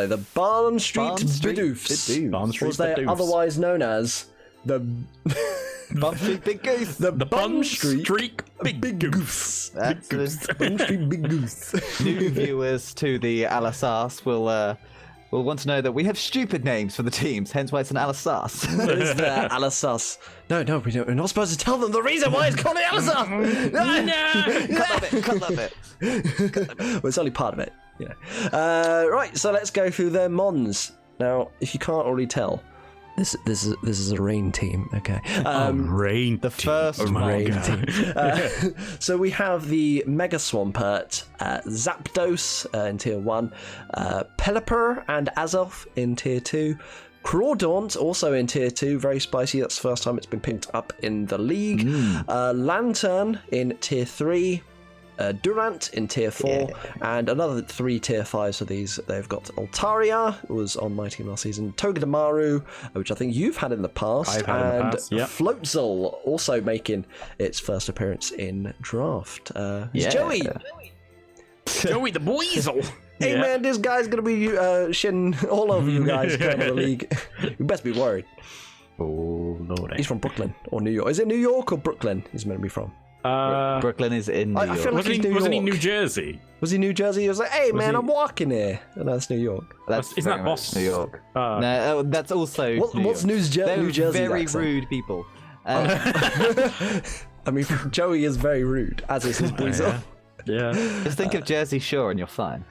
[SPEAKER 1] the Barn Street Bidoofs.
[SPEAKER 2] Barn Street
[SPEAKER 1] Was they
[SPEAKER 2] Bidoofs.
[SPEAKER 1] otherwise known as the
[SPEAKER 3] Bum Street Big Goose.
[SPEAKER 1] the
[SPEAKER 2] Bum
[SPEAKER 1] Street
[SPEAKER 2] Streak Big Goose.
[SPEAKER 3] That's
[SPEAKER 1] Bum Street Big Goose.
[SPEAKER 3] New viewers to the Aalysahs will want to know that we have stupid names for the teams, hence why it's an Aalysahs.
[SPEAKER 1] What is the Aalysahs? No, we don't. We're not supposed to tell them the reason why it's called the Aalysahs.
[SPEAKER 3] Cut that bit.
[SPEAKER 1] Well, it's only part of it. You know. Right, so let's go through their mons. Now, if you can't already tell, this is a rain team. Okay.
[SPEAKER 2] Rain.
[SPEAKER 3] The first
[SPEAKER 1] Rain team. So we have the Mega Swampert, Zapdos in Tier 1, Pelipper and Azelf in Tier 2, Crawdaunt also in Tier 2, very spicy, that's the first time it's been picked up in the league, Lantern in Tier 3, Durant in Tier 4, and another 3 Tier 5s of these. They've got Altaria, who was on my team last season, Togedemaru, which I think you've had in the past,
[SPEAKER 2] I've had in the past, yep.
[SPEAKER 1] Floatzel also making its first appearance in Draft. Joey!
[SPEAKER 2] Joey the Weasel.
[SPEAKER 1] Hey man, this guy's gonna be shitting all over you guys going to the league. You best be worried.
[SPEAKER 2] Oh, Lord.
[SPEAKER 1] He's from Brooklyn or New York. Is it New York or Brooklyn he's meant to be from?
[SPEAKER 3] Brooklyn is in New York.
[SPEAKER 1] I feel like
[SPEAKER 2] Wasn't he New Jersey?
[SPEAKER 1] Was he New Jersey? He was like, hey man, I'm walking here. And that's New York.
[SPEAKER 2] Isn't that Boston?
[SPEAKER 3] New York. No, that's also
[SPEAKER 1] What's New Jersey
[SPEAKER 3] They're very
[SPEAKER 1] accent?
[SPEAKER 3] Rude people.
[SPEAKER 1] I mean, Joey is very rude, as is his weasel.
[SPEAKER 2] Yeah.
[SPEAKER 3] Just think of Jersey Shore and you're fine.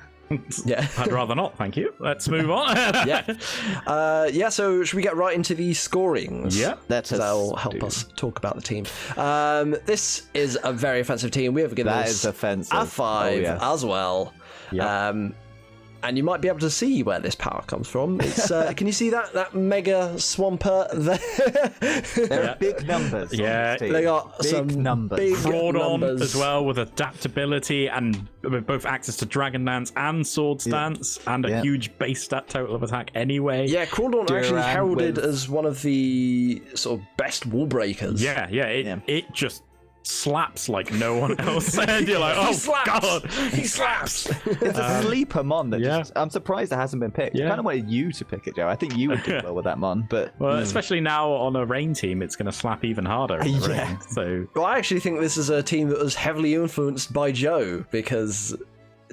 [SPEAKER 1] Yeah.
[SPEAKER 2] I'd rather not, thank you. Let's move on.
[SPEAKER 1] So should we get right into the scorings?
[SPEAKER 2] Yeah.
[SPEAKER 1] That'll help us talk about the team. This is a very offensive team. We have given
[SPEAKER 3] That
[SPEAKER 1] this
[SPEAKER 3] is offensive.
[SPEAKER 1] a 5 as well.
[SPEAKER 2] Yeah.
[SPEAKER 1] And you might be able to see where this power comes from. It's can you see that mega Swampert there?
[SPEAKER 3] There are big numbers.
[SPEAKER 2] Yeah,
[SPEAKER 1] They got
[SPEAKER 3] big
[SPEAKER 1] some
[SPEAKER 3] numbers.
[SPEAKER 1] big
[SPEAKER 2] Crawdaunt
[SPEAKER 1] numbers
[SPEAKER 2] as well, with adaptability and both access to Dragon Dance and Sword Stance, and a huge base stat total of attack anyway.
[SPEAKER 1] Yeah, Crawdaunt actually
[SPEAKER 3] Durant
[SPEAKER 1] heralded
[SPEAKER 3] with-
[SPEAKER 1] as one of the sort of best wall breakers.
[SPEAKER 2] Yeah, it just slaps like no one else. And you're like, oh god,
[SPEAKER 1] he slaps.
[SPEAKER 3] It's a sleeper mon that
[SPEAKER 2] yeah.
[SPEAKER 3] I'm surprised it hasn't been picked. I
[SPEAKER 2] Yeah.
[SPEAKER 3] kind of wanted you to pick it, Joe. I think you would do well with that mon, but
[SPEAKER 2] well, especially now on a rain team, it's going to slap even harder in the rain. So
[SPEAKER 1] Well, I actually think this is a team that was heavily influenced by Joe, because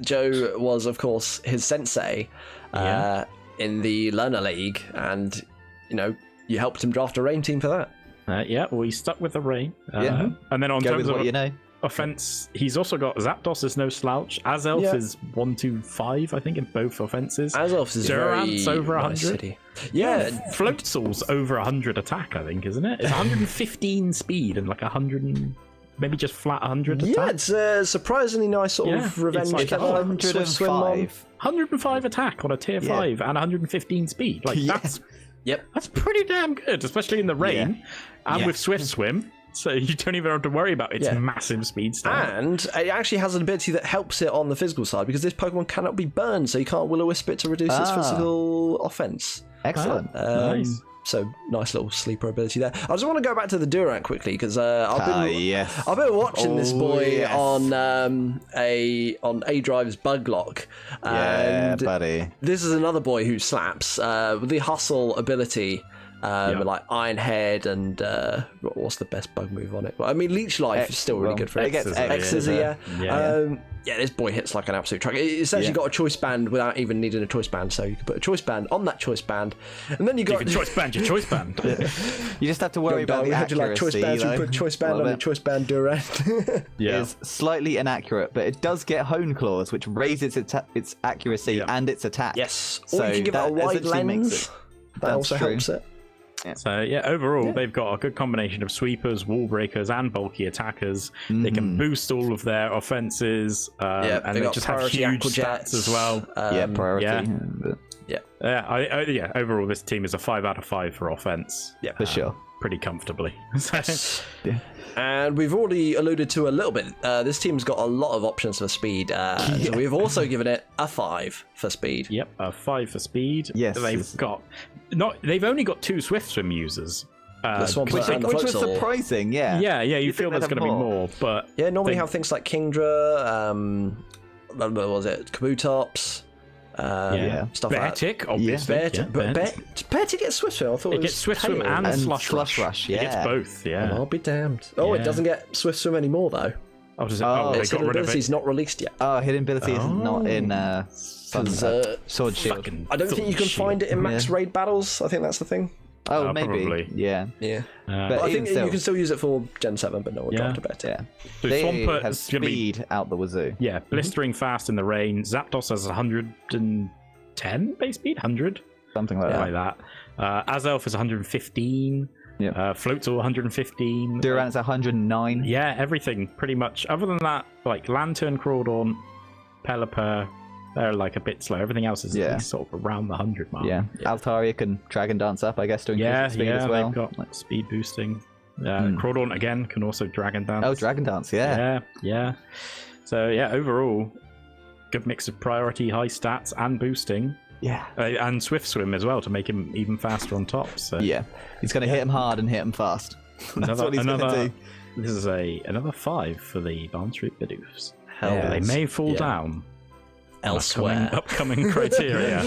[SPEAKER 1] Joe was, of course, his sensei in the Learner League, and you helped him draft a rain team for that.
[SPEAKER 2] well, he's stuck with the rain.
[SPEAKER 3] Yeah.
[SPEAKER 2] And then on
[SPEAKER 3] go
[SPEAKER 2] terms
[SPEAKER 3] with
[SPEAKER 2] of
[SPEAKER 3] what you know.
[SPEAKER 2] offense, he's also got Zapdos is no slouch. Azelf is 125, I think, in both offenses.
[SPEAKER 1] Azelf is
[SPEAKER 2] Durant's
[SPEAKER 1] very
[SPEAKER 2] over 100.
[SPEAKER 1] city. Yeah,
[SPEAKER 2] Floatzel's over 100 attack, I think, isn't it? It's 115 speed and like 100 and maybe just flat 100 attack.
[SPEAKER 1] yeah, it's a surprisingly nice sort of revenge
[SPEAKER 2] it's like
[SPEAKER 1] killer, swift swim mon.
[SPEAKER 3] 105.
[SPEAKER 2] 105 attack on a tier 5 and 115 speed. Like that's pretty damn good, especially in the rain and with swift swim. So you don't even have to worry about its massive speed stat.
[SPEAKER 1] And it actually has an ability that helps it on the physical side, because this Pokemon cannot be burned, so you can't Will-O-Wisp it to reduce its physical offense.
[SPEAKER 3] Excellent.
[SPEAKER 2] Nice.
[SPEAKER 1] So nice little sleeper ability there. I just want to go back to the Durant quickly, because I've been watching this boy on A Drive's Bug Lock.
[SPEAKER 3] Yeah,
[SPEAKER 1] And
[SPEAKER 3] buddy.
[SPEAKER 1] this is another boy who slaps with the hustle ability. Like Iron Head and what's the best bug move on it? Well, I mean, Leech Life is still really good for it.
[SPEAKER 3] It gets
[SPEAKER 1] X-Scissor, this boy hits like an absolute truck. It's actually got a choice band without even needing a choice band, so you can put a choice band on that choice band, and then you got
[SPEAKER 2] You can choice band your choice band.
[SPEAKER 3] You just have to worry about the accuracy.
[SPEAKER 1] Like choice bands, you put choice band on your choice band Durant.
[SPEAKER 3] Is slightly inaccurate, but it does get Hone Claws, which raises its accuracy and its attack.
[SPEAKER 1] Yes,
[SPEAKER 3] So
[SPEAKER 1] or you can give it a
[SPEAKER 3] that
[SPEAKER 1] wide
[SPEAKER 3] essentially makes
[SPEAKER 1] lens.
[SPEAKER 3] it-
[SPEAKER 1] That also helps it.
[SPEAKER 2] So overall, they've got a good combination of sweepers, wall breakers, and bulky attackers. They can boost all of their offenses, and they just have huge stats as well.
[SPEAKER 3] Priority.
[SPEAKER 2] Overall, this team is a 5 out of 5 for offense.
[SPEAKER 3] Yeah, for sure.
[SPEAKER 2] Pretty comfortably.
[SPEAKER 1] And we've already alluded to a little bit. This team's got a lot of options for speed. So we've also given it a 5 for speed.
[SPEAKER 2] Yep, a 5 for speed.
[SPEAKER 3] Yes,
[SPEAKER 2] they've only got 2 Swift Swim users.
[SPEAKER 1] Which
[SPEAKER 3] was surprising.
[SPEAKER 2] You feel there's going to be more, but
[SPEAKER 1] normally have things like Kingdra. What was it? Kabutops. Stuff
[SPEAKER 2] Beartic,
[SPEAKER 1] like
[SPEAKER 2] obviously.
[SPEAKER 1] Beartic gets Swift Swim. I thought
[SPEAKER 2] it gets Swift Swim and Slush Rush.
[SPEAKER 3] Yeah.
[SPEAKER 2] It gets both,
[SPEAKER 1] I'll be damned. It doesn't get Swift Swim anymore, though.
[SPEAKER 2] They
[SPEAKER 1] its
[SPEAKER 2] got
[SPEAKER 1] hidden
[SPEAKER 2] rid of
[SPEAKER 1] ability's
[SPEAKER 2] it.
[SPEAKER 1] not released yet.
[SPEAKER 3] Hidden ability is not in Sword Shield.
[SPEAKER 1] I don't think you can find it in max raid battles. I think that's the thing.
[SPEAKER 3] Oh, maybe.
[SPEAKER 2] Probably.
[SPEAKER 3] Yeah.
[SPEAKER 1] But I think you can still use it for Gen 7, but no one dropped a bet.
[SPEAKER 3] Yeah.
[SPEAKER 2] So
[SPEAKER 3] They
[SPEAKER 2] Swampert
[SPEAKER 3] have
[SPEAKER 2] is gonna be-
[SPEAKER 3] speed out the wazoo.
[SPEAKER 2] Yeah, blistering fast in the rain. Zapdos has 110 base speed, 100,
[SPEAKER 3] Something like that.
[SPEAKER 2] Azelf is 115.
[SPEAKER 3] Yeah.
[SPEAKER 2] Float's all 115.
[SPEAKER 3] Durant's 109.
[SPEAKER 2] Yeah, everything pretty much. Other than that, like Lantern, Crawdaunt, Pelipper, they're like a bit slow. Everything else is at least sort of around the 100 mark.
[SPEAKER 3] Yeah. Altaria can Dragon Dance up, I guess, to increase speed as well.
[SPEAKER 2] They've got like speed boosting. Crawdaunt again can also Dragon Dance.
[SPEAKER 3] Oh, Dragon Dance,
[SPEAKER 2] Yeah. So overall, good mix of priority, high stats, and boosting.
[SPEAKER 3] Yeah.
[SPEAKER 2] And Swift Swim as well to make him even faster on top. So
[SPEAKER 3] yeah, he's going to hit him hard and hit him fast. That's what he's going to do.
[SPEAKER 2] This is another 5 for the Barn Street Bidoofs.
[SPEAKER 3] Yeah.
[SPEAKER 2] They may fall down
[SPEAKER 1] elsewhere.
[SPEAKER 2] Upcoming criteria.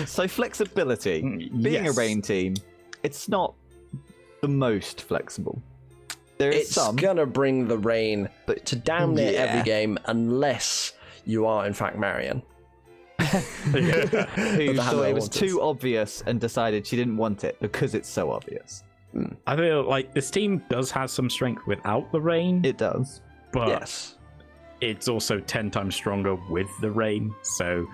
[SPEAKER 3] So flexibility. Being a rain team, it's not the most flexible.
[SPEAKER 1] It's gonna bring the rain to damn near every game, unless you are in fact Marion.
[SPEAKER 3] Who thought it was too obvious and decided she didn't want it because it's so obvious.
[SPEAKER 2] I feel like this team does have some strength without the rain.
[SPEAKER 3] It does.
[SPEAKER 2] But it's also 10 times stronger with the rain. So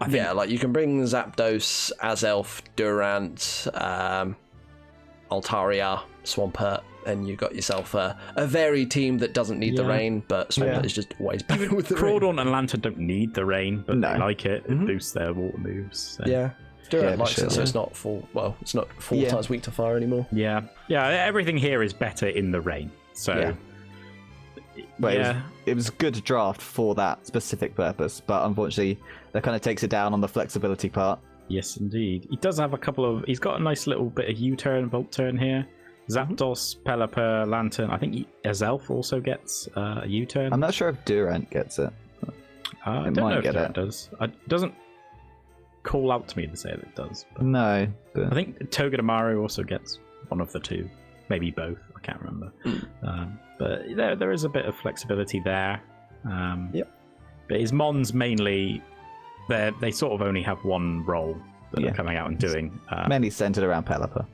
[SPEAKER 2] I think
[SPEAKER 1] like you can bring Zapdos, Azelf, Durant, Altaria, Swampert, and you've got yourself a varied team that doesn't need the rain, but Swampert is just always better with the rain.
[SPEAKER 2] Crawdaunt and Lantern don't need the rain, but they like it. It boosts their water moves. So.
[SPEAKER 1] Durant likes it, so it's not it's not 4 times weak to fire anymore.
[SPEAKER 2] Yeah, everything here is better in the rain. So
[SPEAKER 3] But it was a good draft for that specific purpose, but unfortunately that kind of takes it down on the flexibility part.
[SPEAKER 2] Yes, indeed. He does have he's got a nice little bit of U-turn, Volt turn here. Zapdos, Pelipper, Lantern. I think Azelf also gets a U-turn.
[SPEAKER 3] I'm not sure if Durant gets it.
[SPEAKER 2] I don't know if Durant does. It doesn't call out to me to say that it does. But
[SPEAKER 3] no. But...
[SPEAKER 2] I think Togedemaru also gets one of the two. Maybe both. I can't remember. But there is a bit of flexibility there. But his Mons mainly, they sort of only have one role that they're coming out and doing.
[SPEAKER 3] Mainly centered around Pelipper.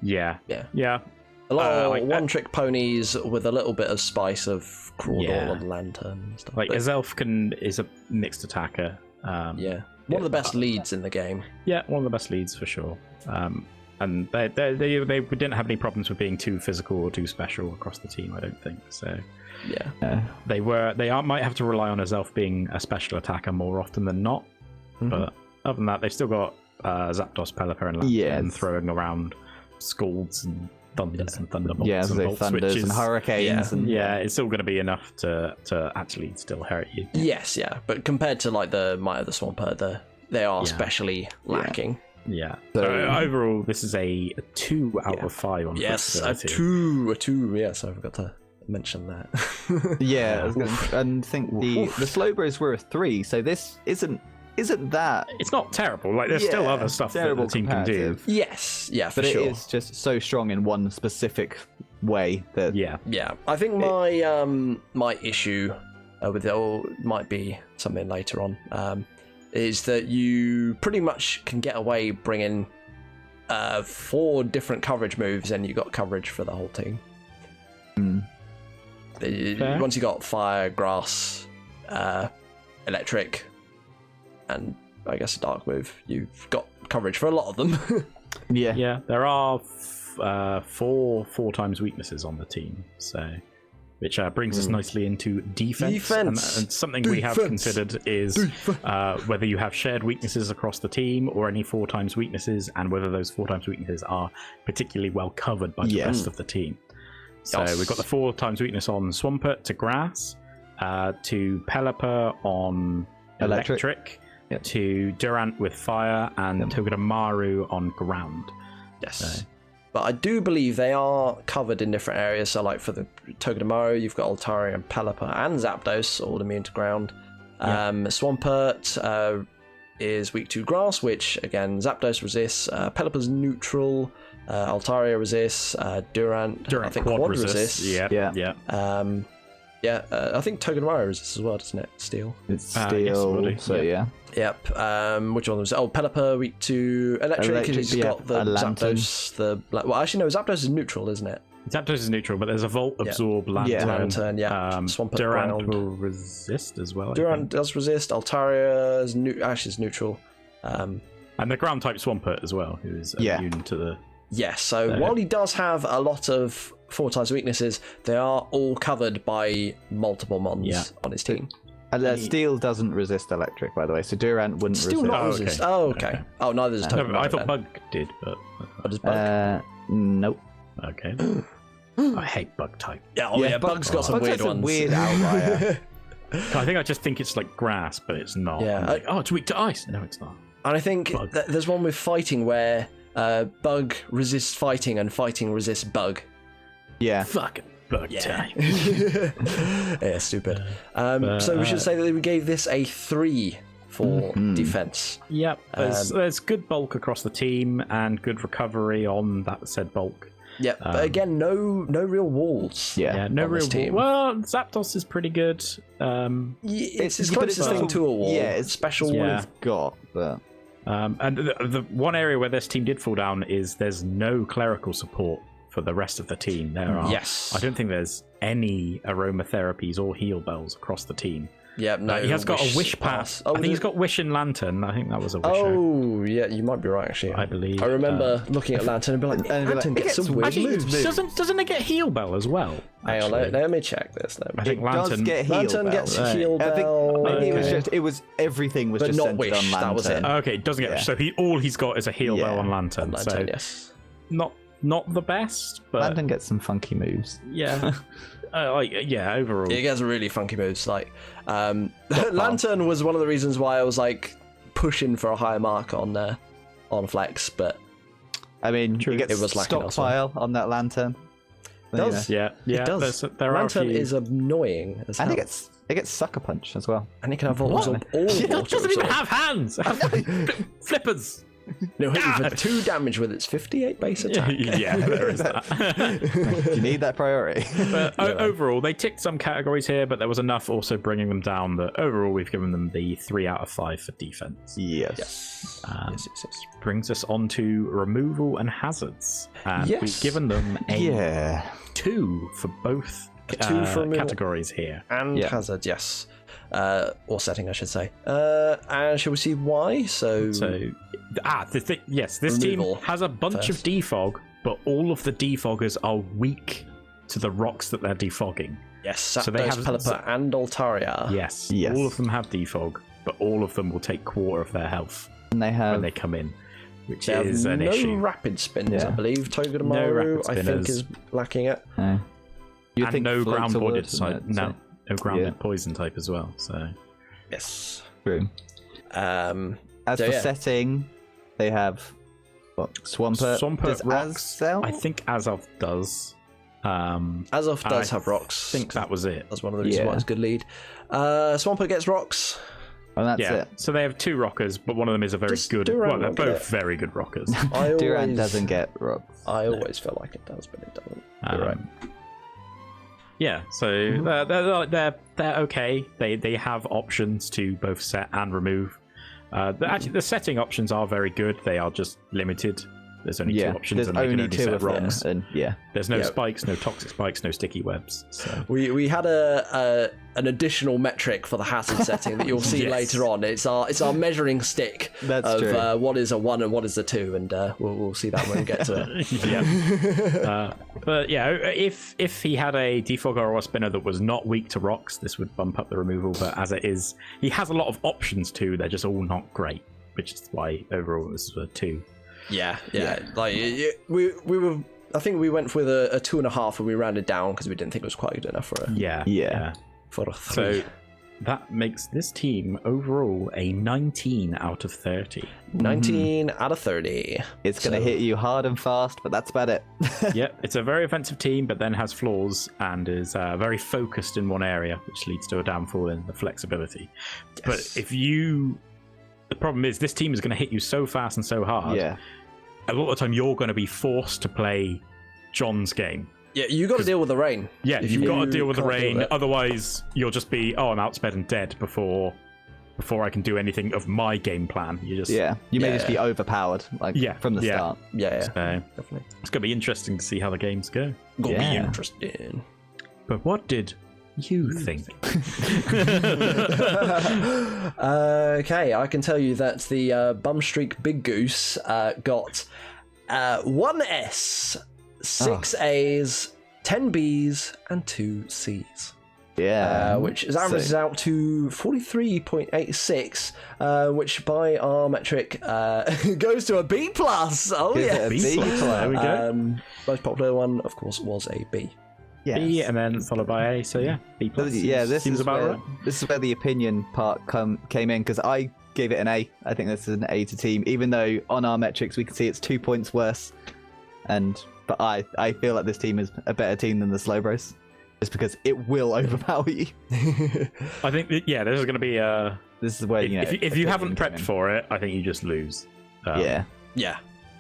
[SPEAKER 2] Yeah.
[SPEAKER 1] A lot of one-trick ponies with a little bit of spice of Crawdaunt and Lantern and stuff.
[SPEAKER 2] Like Azelf is a mixed attacker.
[SPEAKER 1] One of the best leads in the game. Yeah,
[SPEAKER 2] one of the best leads for sure. And they didn't have any problems with being too physical or too special across the team, I don't think. So they might have to rely on Azelf being a special attacker more often than not. But other than that, they've still got Zapdos, Pelipper, and Lantern throwing around Scalds and Thunders and Thunderbolts and Volt
[SPEAKER 3] Thunders
[SPEAKER 2] Switches
[SPEAKER 3] and Hurricanes.
[SPEAKER 2] It's still going to be enough to actually still hurt you.
[SPEAKER 1] Yes, but compared to like the Might of the Swampert, they are especially lacking.
[SPEAKER 2] Yeah. So overall, this is a 2 out of 5 on flexibility.
[SPEAKER 1] A 2. Yes, I forgot to mention that.
[SPEAKER 3] And think the Slowbros were a 3, so this isn't that.
[SPEAKER 2] It's not terrible. Like there's still other stuff that the team can do.
[SPEAKER 1] Yes, for
[SPEAKER 3] but
[SPEAKER 1] sure.
[SPEAKER 3] It is just so strong in one specific way that.
[SPEAKER 1] I think my issue with it all might be something later on. Is that you pretty much can get away bringing 4 different coverage moves and you got coverage for the whole team. Once you got fire, grass, electric, and I guess a dark move, you've got coverage for a lot of them.
[SPEAKER 2] Yeah, there are four times weaknesses on the team, so which brings us nicely into defense. And something we have considered is whether you have shared weaknesses across the team or any 4 times weaknesses, and whether those 4 times weaknesses are particularly well covered by the rest of the team. So we've got the 4 times weakness on Swampert to grass, to Pelipper on electric.
[SPEAKER 3] Yep.
[SPEAKER 2] To Durant with fire, and Togedemaru on ground.
[SPEAKER 1] Yes.
[SPEAKER 2] So.
[SPEAKER 1] But I do believe they are covered in different areas. So, like for the Togedemaru, you've got Altaria and Pelipper and Zapdos, all immune to ground. Swampert is weak to grass, which again Zapdos resists. Pelipper's neutral. Altaria resists. Durant I think quad resists.
[SPEAKER 2] Yeah.
[SPEAKER 1] I think Togedemaru resists as well, doesn't it? Steel.
[SPEAKER 3] It's steel.
[SPEAKER 2] Yes,
[SPEAKER 3] so yeah.
[SPEAKER 1] Yep. Which one was it? Oh, Pelipper weak to electric. He's got the Zapdos. Well, actually no, Zapdos is neutral, isn't it?
[SPEAKER 2] Zapdos is neutral, but there's a Volt Absorb Lantern.
[SPEAKER 1] Lantern, Swampert
[SPEAKER 2] Durant
[SPEAKER 1] ground.
[SPEAKER 2] will resist as well.
[SPEAKER 1] Durant does resist. Altaria is neutral.
[SPEAKER 2] And the ground type Swampert as well, who is immune to the.
[SPEAKER 1] Yes, so while he does have a lot of 4 times weaknesses, they are all covered by multiple mons on his team.
[SPEAKER 3] And Steel doesn't resist electric, by the way, so Durant wouldn't
[SPEAKER 1] Still
[SPEAKER 3] resist.
[SPEAKER 1] not resist. Oh, okay. Oh, neither does Togedemaru.
[SPEAKER 2] No, I thought Bug did, but.
[SPEAKER 1] What does Bug?
[SPEAKER 3] Nope.
[SPEAKER 2] Okay. I hate Bug type.
[SPEAKER 1] Bug's got some weird ones.
[SPEAKER 3] Weird outlier.
[SPEAKER 2] I think I just think it's like grass, but it's not.
[SPEAKER 1] Yeah.
[SPEAKER 2] Like, it's weak to ice. No, it's not.
[SPEAKER 1] And I think there's one with fighting where Bug resists fighting and fighting resists Bug.
[SPEAKER 3] Yeah.
[SPEAKER 2] Fucking Bug type.
[SPEAKER 1] Yeah, stupid. So we should say that we gave this a 3 for defense.
[SPEAKER 2] Yep. There's good bulk across the team and good recovery on that said bulk.
[SPEAKER 1] Yeah, but again, no real walls.
[SPEAKER 2] Yeah, no real
[SPEAKER 1] team.
[SPEAKER 2] Well, Zapdos is pretty good.
[SPEAKER 1] It's closest thing to a wall.
[SPEAKER 3] Yeah, it's
[SPEAKER 1] special.
[SPEAKER 3] we've got, but.
[SPEAKER 2] And the one area where this team did fall down is there's no clerical support for the rest of the team.
[SPEAKER 1] Yes.
[SPEAKER 2] I don't think there's any aromatherapies or heal bells across the team.
[SPEAKER 1] Yeah, no.
[SPEAKER 2] He has got a wish pass. I think he's got wish and lantern. I think that was a wish.
[SPEAKER 1] Oh, yeah, you might be right actually.
[SPEAKER 2] I believe.
[SPEAKER 1] I remember looking at lantern and be like, lantern gets some weird moves.
[SPEAKER 2] Doesn't it get heal bell as well?
[SPEAKER 1] Hang on, let me check this.
[SPEAKER 2] I think
[SPEAKER 3] lantern gets heal bell. I think it was everything was just centered on lantern.
[SPEAKER 1] That was it.
[SPEAKER 2] Okay, it doesn't get. So all he's got is a heal bell on lantern. So
[SPEAKER 1] yes.
[SPEAKER 2] Not the best, but
[SPEAKER 3] lantern gets some funky moves.
[SPEAKER 2] Yeah. Overall.
[SPEAKER 1] It gets really funky moves. Like, Lantern was one of the reasons why I was like pushing for a higher mark on Flex, but
[SPEAKER 3] I mean, it
[SPEAKER 1] was
[SPEAKER 3] stockpile on that Lantern.
[SPEAKER 2] Yeah,
[SPEAKER 1] it does. Lantern is annoying as hell.
[SPEAKER 3] And it gets Sucker Punch as well.
[SPEAKER 1] And it can have all
[SPEAKER 2] it doesn't even have hands. Flippers.
[SPEAKER 1] No, hit you for 2 damage with its 58 base attack.
[SPEAKER 2] Yeah, there is that.
[SPEAKER 3] You need that priority.
[SPEAKER 2] But overall, they ticked some categories here, but there was enough also bringing them down that overall we've given them the 3 out of 5 for defense.
[SPEAKER 1] Yes.
[SPEAKER 2] Yes. Brings us on to removal and hazards. And we've given them a 2 for both categories here.
[SPEAKER 1] And hazard, yes. Or setting, I should say. And shall we see why?
[SPEAKER 2] This team has a bunch of defog, but all of the defoggers are weak to the rocks that they're defogging.
[SPEAKER 1] Yes, so they have Pelipper and Altaria.
[SPEAKER 2] Yes, all of them have defog, but all of them will take quarter of their health when they come in, which is an issue.
[SPEAKER 1] No rapid spins, I believe. Togedemaru, I think, is lacking it.
[SPEAKER 2] And no ground-boarded type. No grounded poison type as well. So
[SPEAKER 1] yes,
[SPEAKER 3] true. As for setting, they have Swampert
[SPEAKER 2] rocks. I think Azov does.
[SPEAKER 1] Azov does have rocks.
[SPEAKER 2] I think that was it.
[SPEAKER 1] That's one of the reasons why it's a good lead. Swampert gets rocks.
[SPEAKER 3] And that's it.
[SPEAKER 2] So they have 2 rockers, but one of them is a very good. They're both very good rockers.
[SPEAKER 3] Durant doesn't get rocks.
[SPEAKER 1] I always feel like it does, but it doesn't. You're right.
[SPEAKER 2] Yeah, so they're okay. They have options to both set and remove. Actually, the setting options are very good. They are just limited. There's only two options,
[SPEAKER 3] there's
[SPEAKER 2] and they can
[SPEAKER 3] only two
[SPEAKER 2] set
[SPEAKER 3] of them,
[SPEAKER 2] rocks.
[SPEAKER 3] and
[SPEAKER 2] There's no spikes, no toxic spikes, no sticky webs. So.
[SPEAKER 1] We had an additional metric for the hazard setting that you'll see later on. It's our measuring stick of what is a 1 and what is a 2, and we'll see that when we get to it.
[SPEAKER 2] But yeah, if he had a defogger or a spinner that was not weak to rocks, this would bump up the removal. But as it is, he has a lot of options too. They're just all not great, which is why overall this is a 2.
[SPEAKER 1] Yeah. Like we were. I think we went with a 2.5 when we rounded down because we didn't think it was quite good enough for a for a 3.
[SPEAKER 2] So that makes this team overall a 19 out of 30.
[SPEAKER 1] 19 out of 30.
[SPEAKER 3] It's going to hit you hard and fast, but that's about it.
[SPEAKER 2] It's a very offensive team, but then has flaws and is very focused in one area, which leads to a downfall in the flexibility. Yes. But the problem is this team is going to hit you so fast and so hard.
[SPEAKER 3] Yeah.
[SPEAKER 2] A lot of the time you're going to be forced to play John's game.
[SPEAKER 1] Yeah, you got to deal with the rain.
[SPEAKER 2] Yeah, you've got to deal with the rain. Otherwise, you'll just be, I'm outsped and dead before I can do anything of my game plan. You may just be overpowered from the start.
[SPEAKER 1] Yeah,
[SPEAKER 2] so,
[SPEAKER 1] definitely.
[SPEAKER 2] It's going to be interesting to see how the games go.
[SPEAKER 1] Gonna be interesting.
[SPEAKER 2] But what did you think?
[SPEAKER 1] Okay, I can tell you that the Bum Streak Big Goose got 1 S, 6 A's, 10 B's, and 2 C's.
[SPEAKER 3] Yeah.
[SPEAKER 1] Which averages out to 43.86, which by our metric goes to a B+. Oh, yeah.
[SPEAKER 3] B+.
[SPEAKER 2] There we go.
[SPEAKER 1] Most popular one, of course, was a B.
[SPEAKER 3] Yes.
[SPEAKER 2] B and then followed by A, so B+.
[SPEAKER 3] This
[SPEAKER 2] seems about right.
[SPEAKER 3] This is where the opinion part came in, because I gave it an A. I think this is an A to team, even though on our metrics we can see it's 2 points worse. But I feel like this team is a better team than the Slowbros, just because it will overpower you.
[SPEAKER 2] I think this is going to be
[SPEAKER 3] this is where
[SPEAKER 2] if you haven't prepped for it, I think you just lose.
[SPEAKER 1] Yeah.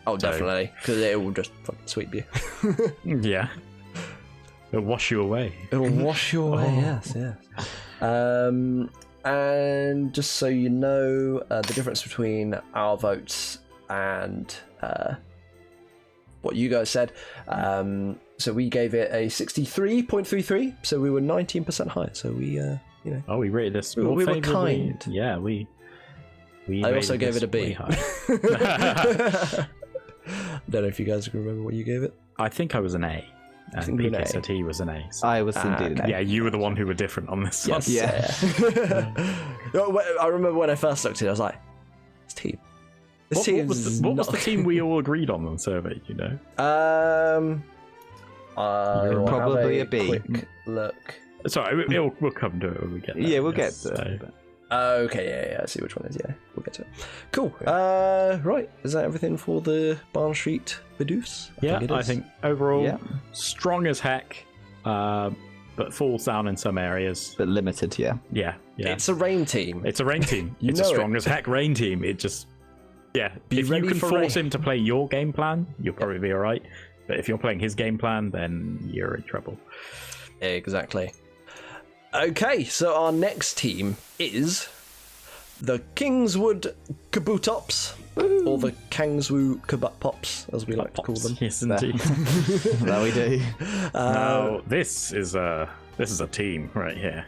[SPEAKER 1] Oh, definitely, because it will just fucking sweep you.
[SPEAKER 2] Yeah. It'll wash you away.
[SPEAKER 1] It'll wash you away. Yes. And just so you know, the difference between our votes and what you guys said. So we gave it a 63.33. So we were 19% higher. So we,
[SPEAKER 2] Oh, we rated this.
[SPEAKER 1] We were kind.
[SPEAKER 2] Yeah, we.
[SPEAKER 1] I also gave it a B. I don't know if you guys can remember what you gave it.
[SPEAKER 2] I think I was an A. I think PK said he was an A. So.
[SPEAKER 3] I was indeed an A.
[SPEAKER 2] Yeah, you were the one who were different on this one.
[SPEAKER 1] Yes, yeah. I remember when I first looked at it, I was like, this team.
[SPEAKER 2] What was the team we all agreed on the survey, you know?
[SPEAKER 3] Probably a B.
[SPEAKER 1] Quick look.
[SPEAKER 2] Sorry, we'll come to it when we get there.
[SPEAKER 3] Yeah, we'll get to it.
[SPEAKER 1] Okay, yeah, I see which one it is. Yeah, we'll get to it. Cool. Right, is that everything for the Barn Street Bidoofs?
[SPEAKER 2] I think overall, strong as heck, but falls down in some areas.
[SPEAKER 3] But limited, yeah.
[SPEAKER 2] Yeah.
[SPEAKER 1] It's a rain team.
[SPEAKER 2] It's a strong as heck rain team. It just, if you can force him to play your game plan, you'll probably be all right. But if you're playing his game plan, then you're in trouble.
[SPEAKER 1] Exactly. Okay, so our next team is the Kingswood Kabutops, or the Kingswood Kabutops, as we like to call them.
[SPEAKER 2] Yes, indeed.
[SPEAKER 3] That we do.
[SPEAKER 2] Now, this is a team right here.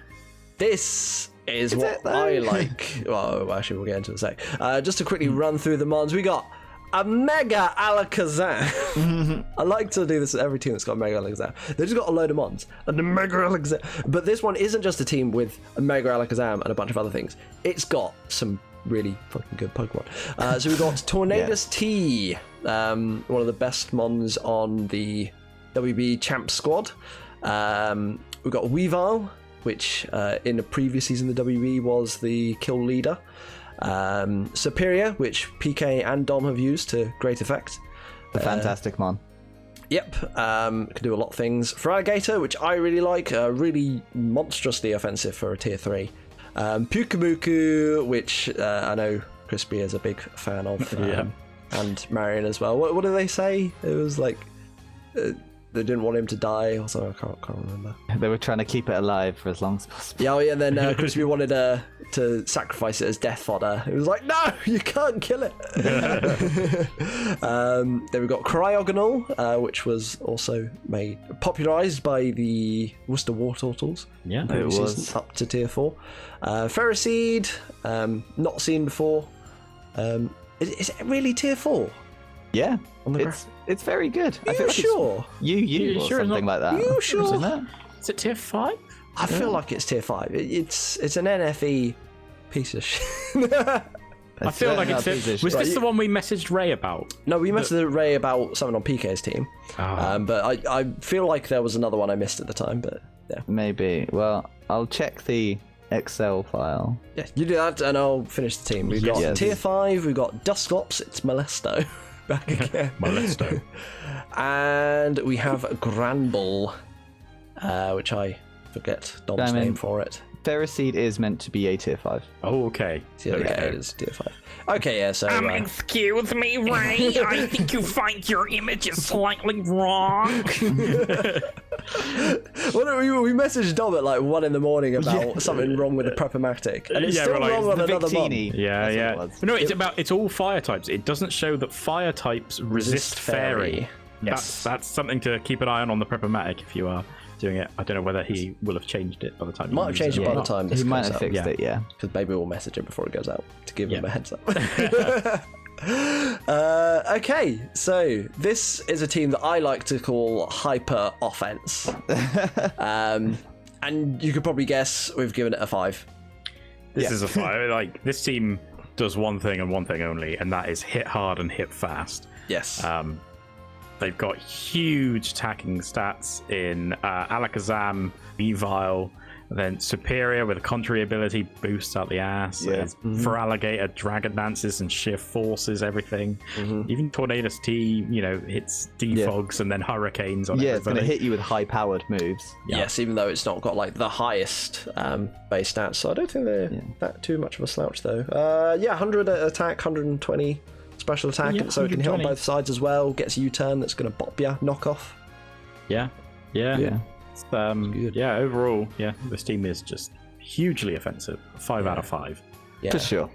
[SPEAKER 1] This is what I like. Well, actually, we'll get into it in a sec. Just to quickly run through the mons, we got a Mega Alakazam. I like to do this with every team that's got a Mega Alakazam. They've just got a load of mons. And a Mega Alakazam. But this one isn't just a team with a Mega Alakazam and a bunch of other things. It's got some really fucking good Pokemon. So we've got Tornadus T, one of the best mons on the WB Champ squad. We've got Weavile, which in the previous season the WB was the kill leader. Superior, which PK and Dom have used to great effect.
[SPEAKER 3] The fantastic mon.
[SPEAKER 1] Yep, can do a lot of things. Feraligatr, which I really like, really monstrously offensive for a tier 3. Pukamuku, which I know Crispy is a big fan of, and Marion as well. What do they say? It was like they didn't want him to die or something. I can't remember.
[SPEAKER 3] They were trying to keep it alive for as long as possible.
[SPEAKER 1] Yeah, and then Crispy wanted to sacrifice it as death fodder. It was like, no, you can't kill it. Then we've got Cryogonal, which was also popularised by the Worcester War Turtles.
[SPEAKER 2] Yeah,
[SPEAKER 3] it was.
[SPEAKER 1] Up to tier 4. Ferroseed, not seen before. Is it really tier 4?
[SPEAKER 3] Yeah,
[SPEAKER 1] the
[SPEAKER 3] it's very good.
[SPEAKER 1] Are you sure?
[SPEAKER 3] You or
[SPEAKER 2] sure
[SPEAKER 3] something like that.
[SPEAKER 1] Are you sure?
[SPEAKER 3] Isn't it?
[SPEAKER 2] Is it tier 5?
[SPEAKER 1] I feel like it's tier 5. It's an NFE piece of shit.
[SPEAKER 2] I feel like it's it. Was this the one we messaged Ray about?
[SPEAKER 1] No, we messaged Ray about something on PK's team. But I feel like there was another one I missed at the time, but yeah.
[SPEAKER 3] Maybe. Well, I'll check the Excel file.
[SPEAKER 1] Yeah, you do that and I'll finish the team. We've got tier 5, we've got Dusclops, it's Molesto. Back again.
[SPEAKER 2] Molesto.
[SPEAKER 1] And we have Granbull, which I forget Dom's name for it.
[SPEAKER 3] Ferroseed is meant to be a tier 5.
[SPEAKER 2] Oh, okay.
[SPEAKER 1] It is tier 5. Okay, yeah, so...
[SPEAKER 4] excuse me, Ray. I think you find your image is slightly wrong.
[SPEAKER 1] We messaged Dom at like 1 a.m. about something wrong with the Prepamatic. And it's still wrong on another mod.
[SPEAKER 2] Yeah. No, it's all fire types. It doesn't show that fire types resist fairy.
[SPEAKER 1] Yes.
[SPEAKER 2] That's something to keep an eye on the Prepamatic if you are doing it. I don't know whether he will have changed it by the time.
[SPEAKER 1] Might have changed it by the time this
[SPEAKER 3] He might
[SPEAKER 1] goes
[SPEAKER 3] have
[SPEAKER 1] out.
[SPEAKER 3] fixed it, yeah.
[SPEAKER 1] Because maybe we'll message him before it goes out to give him a heads up. Okay, so this is a team that I like to call hyper offense. And you could probably guess we've given it a 5.
[SPEAKER 2] This is a 5. Like, this team does one thing and one thing only, and that is hit hard and hit fast.
[SPEAKER 1] Yes.
[SPEAKER 2] They've got huge attacking stats in Alakazam, Weavile, then Superior with a contrary ability boosts out the ass.
[SPEAKER 3] Yeah.
[SPEAKER 2] For Alligator, Dragon Dances and Sheer Forces, everything. Even Tornadus T, hits Defogs and then Hurricanes on
[SPEAKER 3] everybody. It's going to hit you with high-powered moves.
[SPEAKER 1] Yes, even though it's not got like the highest base stats, so I don't think they're that too much of a slouch though. 100 attack, 120 special attack, so it can hit on both sides as well. Gets a U-turn that's going to bop ya, knock off.
[SPEAKER 2] Yeah. It's,
[SPEAKER 1] good.
[SPEAKER 2] Yeah, overall, this team is just hugely offensive. 5 out of 5.
[SPEAKER 1] Yeah.
[SPEAKER 3] For sure.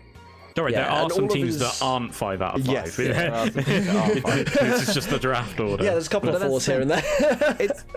[SPEAKER 2] Don't worry, there are some teams that aren't 5 out of 5.
[SPEAKER 3] Yes, there are some teams that are 5.
[SPEAKER 2] This is just the draft order.
[SPEAKER 1] Yeah, there's a couple of 4s here and there.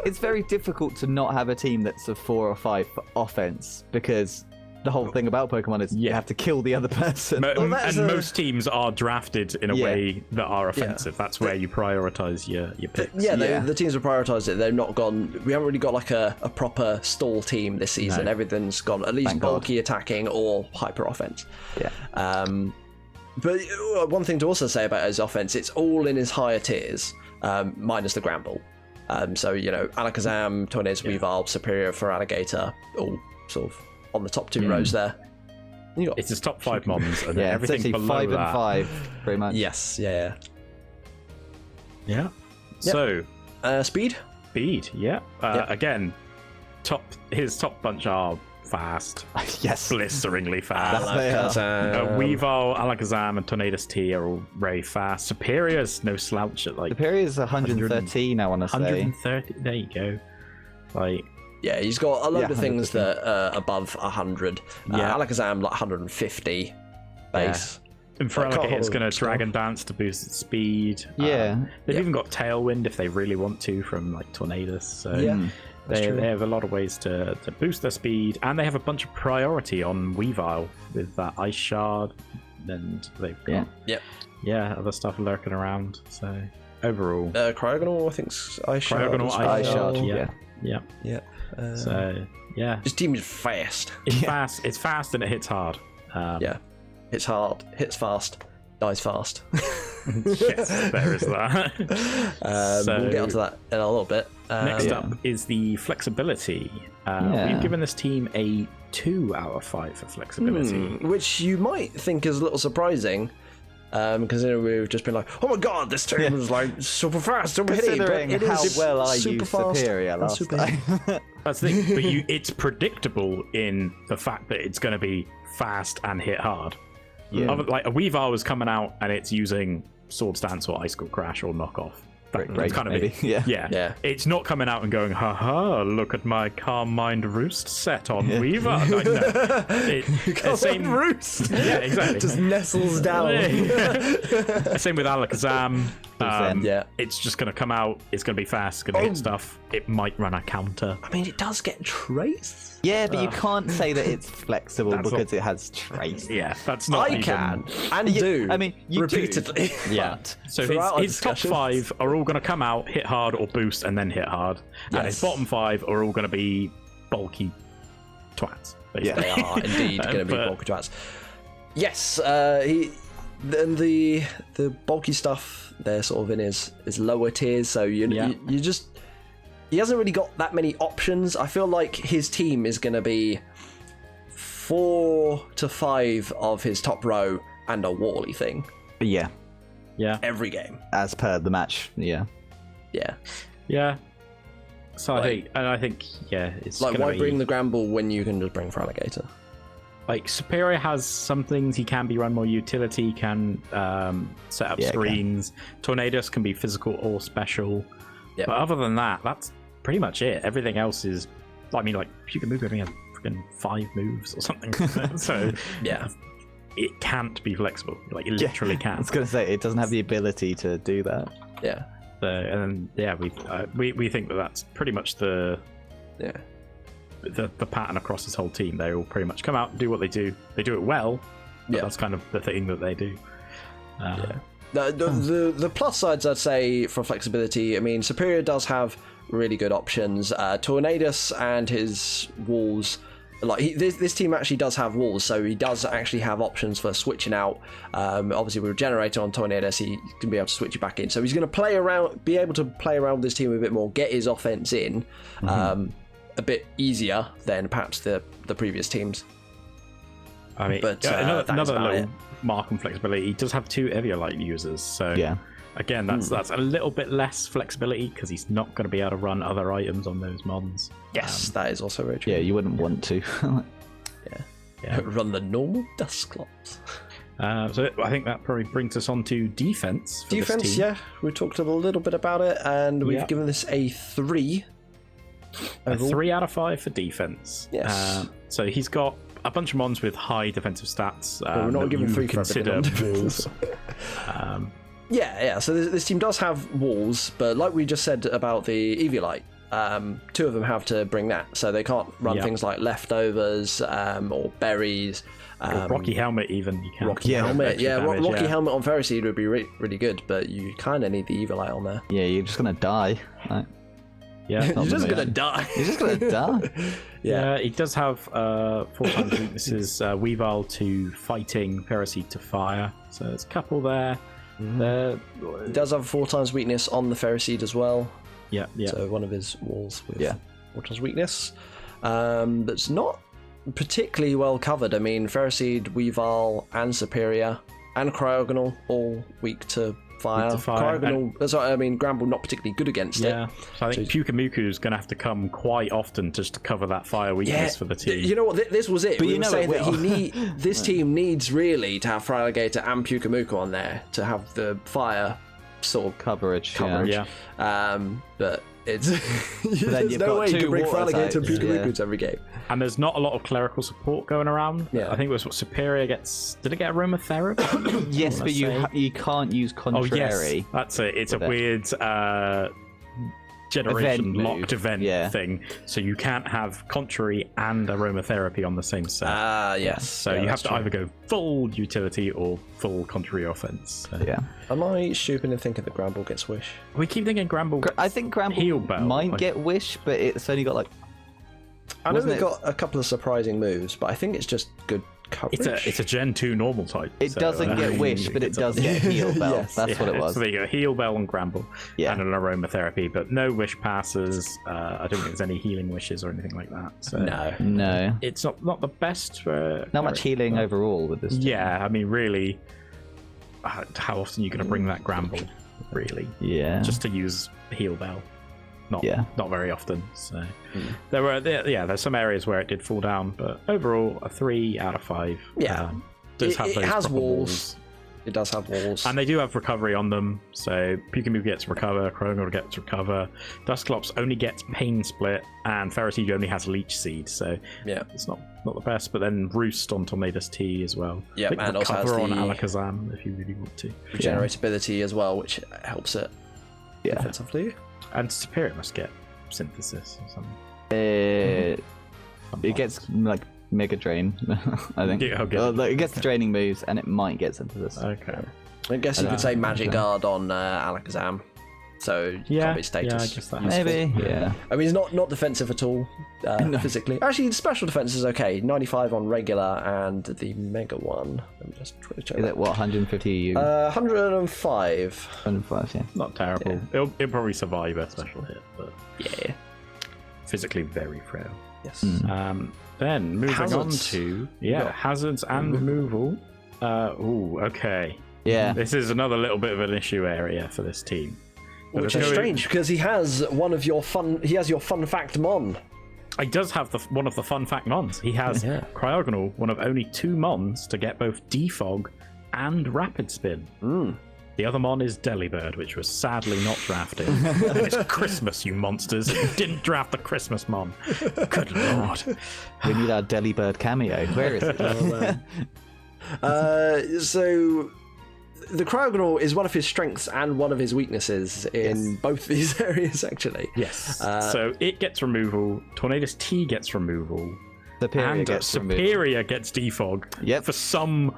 [SPEAKER 3] It's very difficult to not have a team that's a 4 or 5 for offense, because the whole thing about Pokemon is you have to kill the other person.
[SPEAKER 2] Most teams are drafted in a way that are offensive. That's where you prioritize your picks.
[SPEAKER 1] The teams have prioritized it. They've not gone. We haven't really got like a proper stall team this season. No. Everything's gone at least bulky attacking or hyper offense.
[SPEAKER 3] Yeah.
[SPEAKER 1] But one thing to also say about his offense, it's all in his higher tiers, minus the Granbull. So Alakazam, Tornadus, Weavile, Superior for Alligator, all sort of on the top 2 rows there.
[SPEAKER 2] It's his top 5 mons, and everything below
[SPEAKER 3] 5
[SPEAKER 2] that.
[SPEAKER 3] and 5, pretty much.
[SPEAKER 1] Yes,
[SPEAKER 2] Yeah. So,
[SPEAKER 1] speed.
[SPEAKER 2] Yeah. Again, his top bunch are fast.
[SPEAKER 3] Yes.
[SPEAKER 2] Blisteringly fast.
[SPEAKER 1] Weavile,
[SPEAKER 2] Alakazam, and Tornadus T are all very fast. Superior's no slouch at like.
[SPEAKER 3] Superior's 113, I want to say.
[SPEAKER 2] 130. There you go. Like.
[SPEAKER 1] Yeah, he's got a load of things that are above 100. Alakazam, like 150 base.
[SPEAKER 2] And for Alligator, it's going to Dragon Dance to boost its speed. They've even got Tailwind if they really want to from like Tornadus. So they have a lot of ways to boost their speed. And they have a bunch of priority on Weavile with that Ice Shard. And they've got other stuff lurking around. So overall.
[SPEAKER 1] Cryogonal, I think, Ice Shard.
[SPEAKER 2] Cryogonal, Ice Shard. Yeah.
[SPEAKER 1] This team is fast.
[SPEAKER 2] It's fast and it hits hard.
[SPEAKER 1] Hits hard, hits fast, dies fast.
[SPEAKER 2] Yes, there is that.
[SPEAKER 1] We'll get onto that in a little bit.
[SPEAKER 2] Next up is the flexibility. We've given this team a 2 out of 5 for flexibility,
[SPEAKER 1] which you might think is a little surprising. Because we've just been like, oh my god, this team is like super fast, super hitty.
[SPEAKER 3] Considering
[SPEAKER 1] but
[SPEAKER 3] how well I used
[SPEAKER 1] fast
[SPEAKER 3] Superior last time.
[SPEAKER 2] That's the thing, but it's predictable in the fact that it's going to be fast and hit hard. Like a Weavile was coming out and it's using Swords Dance or Icicle Crash or Knockoff.
[SPEAKER 3] brick break,
[SPEAKER 2] kind of
[SPEAKER 3] maybe.
[SPEAKER 2] it.
[SPEAKER 3] Yeah.
[SPEAKER 2] Yeah. It's not coming out and going, haha, look at my Calm Mind Roost set on Weaver. Like, no. Same
[SPEAKER 1] Roost.
[SPEAKER 2] Yeah, exactly.
[SPEAKER 1] Just nestles down.
[SPEAKER 2] Same with Alakazam.
[SPEAKER 1] Yeah.
[SPEAKER 2] It's just going to come out. It's going to be fast. It's going to hit stuff. It might run a counter.
[SPEAKER 1] I mean, it does get trace.
[SPEAKER 3] Yeah, but you can't say that it's flexible because it has trace.
[SPEAKER 2] Yeah, that's not.
[SPEAKER 1] I can and do.
[SPEAKER 3] I mean, you
[SPEAKER 1] repeatedly.
[SPEAKER 2] Yeah. So his top 5 are all going to come out, hit hard or boost, and then hit hard. And his bottom 5 are all going to be bulky twats. Basically.
[SPEAKER 1] They are indeed going to be bulky twats. Yes, the bulky stuff, they're sort of in his lower tiers, so you just, he hasn't really got that many options. I feel like his team is going to be 4 to 5 of his top row and a Wally thing.
[SPEAKER 3] Yeah.
[SPEAKER 1] Every game.
[SPEAKER 3] As per the match, yeah.
[SPEAKER 2] So I think, it's
[SPEAKER 1] like, why
[SPEAKER 2] be...
[SPEAKER 1] bring the Gramble when you can just bring Fraligator?
[SPEAKER 2] Like, Superior has some things. He can be run more utility, can set up screens. Tornadus can be physical or special. But other than that, that's pretty much it. Everything else is, I mean, like, Pukamuka only has freaking 5 moves or something. So, it can't be flexible. Like, it literally can't.
[SPEAKER 3] I was going to say, it doesn't have the ability to do that.
[SPEAKER 1] Yeah.
[SPEAKER 2] So, and we think that that's pretty much the pattern across this whole team. They all pretty much come out and do what they do. They do it well, but that's kind of the thing that they do.
[SPEAKER 1] The plus sides, I'd say, for flexibility, I mean, Superior does have really good options. Tornadus and his walls, like, this team actually does have walls, so he does actually have options for switching out. Obviously, with Regenerator on Tornadus, he can be able to switch it back in. So he's going to be able to play around with this team a bit more, get his offense in a bit easier than perhaps the previous teams.
[SPEAKER 2] I mean, but another little mark on flexibility, he does have 2 Eviolite users, so again, that's a little bit less flexibility because he's not going to be able to run other items on those mons.
[SPEAKER 1] Yes, that is also very true.
[SPEAKER 3] Yeah, you wouldn't want to.
[SPEAKER 1] Run the normal Dusclops.
[SPEAKER 2] So I think that probably brings us on to defense.
[SPEAKER 1] Defense, we talked a little bit about it, and we've given this a 3.
[SPEAKER 2] A 3 out of 5 for defense.
[SPEAKER 1] Yes.
[SPEAKER 2] So he's got a bunch of mons with high defensive stats.
[SPEAKER 1] We're not giving 3
[SPEAKER 2] consider walls.
[SPEAKER 1] So this team does have walls, but like we just said about the Eviolite, 2 of them have to bring that, so they can't run things like leftovers or berries.
[SPEAKER 2] Or Rocky Helmet, even. You can.
[SPEAKER 1] Rocky Helmet, Rocky Helmet on Ferroseed would be really good, but you kind of need the Eviolite on there.
[SPEAKER 3] Yeah, you're just going to die. Right?
[SPEAKER 1] Yeah, you're just going to die.
[SPEAKER 3] You're just going to die.
[SPEAKER 2] Yeah, he does have 4 times weaknesses. Weavile to fighting, Ferroseed to fire. So there's a couple there.
[SPEAKER 1] He does have 4 times weakness on the Ferroseed as well.
[SPEAKER 2] Yeah.
[SPEAKER 1] So one of his walls with 4 times weakness. That's not particularly well covered. I mean, Ferroseed, Weavile, and Superior, and Cryogonal all weak to fire. Cryogonal, Gramble not particularly good against it.
[SPEAKER 2] Yeah, so I think Pukamuku is going to have to come quite often just to cover that fire weakness for the team.
[SPEAKER 1] You know what? This was it. But we were saying that this team needs really to have Fraligator and Pukamuku on there to have the fire sort of
[SPEAKER 3] coverage.
[SPEAKER 1] Yeah. But it's there's no way you can bring Fraligator and Pukamuku to every game.
[SPEAKER 2] And there's not a lot of clerical support going around. Yeah. I think it was what Superior gets. Did it get aromatherapy?
[SPEAKER 3] Yes, but you can't use Contrary.
[SPEAKER 2] Oh, yes. That's it. It's a weird generation locked event thing. So you can't have Contrary and aromatherapy on the same set.
[SPEAKER 1] Yes.
[SPEAKER 2] So you have to either go full utility or full Contrary offense. So.
[SPEAKER 3] Yeah.
[SPEAKER 1] Am I stupid in thinking that Gramble gets Wish?
[SPEAKER 2] We keep thinking Gramble.
[SPEAKER 3] I think Gramble might get Wish, but it's only got like.
[SPEAKER 1] I know they've got a couple of surprising moves, but I think it's just good coverage.
[SPEAKER 2] It's a Gen 2 normal type.
[SPEAKER 3] It doesn't get Wish, but it does get Heal Bell. Yes. That's what it was.
[SPEAKER 2] So there you go, Heal Bell and Gramble, and an aromatherapy, but no Wish passes. I don't think there's any healing wishes or anything like that. So
[SPEAKER 3] no.
[SPEAKER 2] It's not the best for...
[SPEAKER 3] Not much healing overall with this team.
[SPEAKER 2] Yeah, I mean, really, how often are you going to bring that Gramble, really?
[SPEAKER 3] Yeah.
[SPEAKER 2] Just to use Heal Bell. Not very often. So there's some areas where it did fall down, but overall a 3 out of 5.
[SPEAKER 1] Yeah,
[SPEAKER 2] does have those
[SPEAKER 1] it has walls. It does have walls.
[SPEAKER 2] And they do have recovery on them. So Pukamuka gets recover, Croconaw gets recover, Dusclops only gets Pain Split, and Ferroseed only has Leech Seed. So
[SPEAKER 1] yeah,
[SPEAKER 2] it's not the best. But then Roost on Tornadus T as well.
[SPEAKER 1] Yeah, and also has
[SPEAKER 2] recover
[SPEAKER 1] the
[SPEAKER 2] on Alakazam if you really want to.
[SPEAKER 1] Regenerate ability as well, which helps it defensively.
[SPEAKER 2] And Superior must get Synthesis or something.
[SPEAKER 3] It gets like Mega Drain, I think.
[SPEAKER 2] Yeah, okay.
[SPEAKER 3] It gets the draining moves, and it might get Synthesis.
[SPEAKER 2] Okay.
[SPEAKER 1] I guess you could say Magic Guard on Alakazam. So combat status.
[SPEAKER 2] Yeah, I guess that
[SPEAKER 3] Maybe. Yeah.
[SPEAKER 1] I mean, it's not defensive at all physically. Actually, the special defense is okay. 95 on regular and the Mega one. Let me just try to check.
[SPEAKER 3] Is it what 150?
[SPEAKER 1] 105.
[SPEAKER 3] 105. Yeah.
[SPEAKER 2] Not terrible.
[SPEAKER 1] Yeah.
[SPEAKER 2] It'll probably survive a special hit, but
[SPEAKER 1] Yeah.
[SPEAKER 2] physically very frail.
[SPEAKER 1] Yes.
[SPEAKER 2] Then moving
[SPEAKER 1] Hazards.
[SPEAKER 2] on to hazards and removal. Okay.
[SPEAKER 3] Yeah.
[SPEAKER 2] This is another little bit of an issue area for this team. But
[SPEAKER 1] Which
[SPEAKER 2] let's
[SPEAKER 1] is
[SPEAKER 2] go-
[SPEAKER 1] strange because he has one of your fun. He has your fun fact mon.
[SPEAKER 2] He does have one of the fun fact mons. He has Cryogonal, one of only 2 mons to get both Defog and Rapid Spin. The other mon is Delibird, which was sadly not drafted. It's Christmas, you monsters. You didn't draft the Christmas mon. Good lord.
[SPEAKER 3] We need our Delibird cameo. Where is it?
[SPEAKER 1] So the Cryogonal is one of his strengths and one of his weaknesses in both these areas, actually.
[SPEAKER 2] Yes. So it gets removal. Tornadus T gets removal.
[SPEAKER 3] Superior
[SPEAKER 2] And
[SPEAKER 3] gets
[SPEAKER 2] Superior gets Defog.
[SPEAKER 3] Yep.
[SPEAKER 2] For some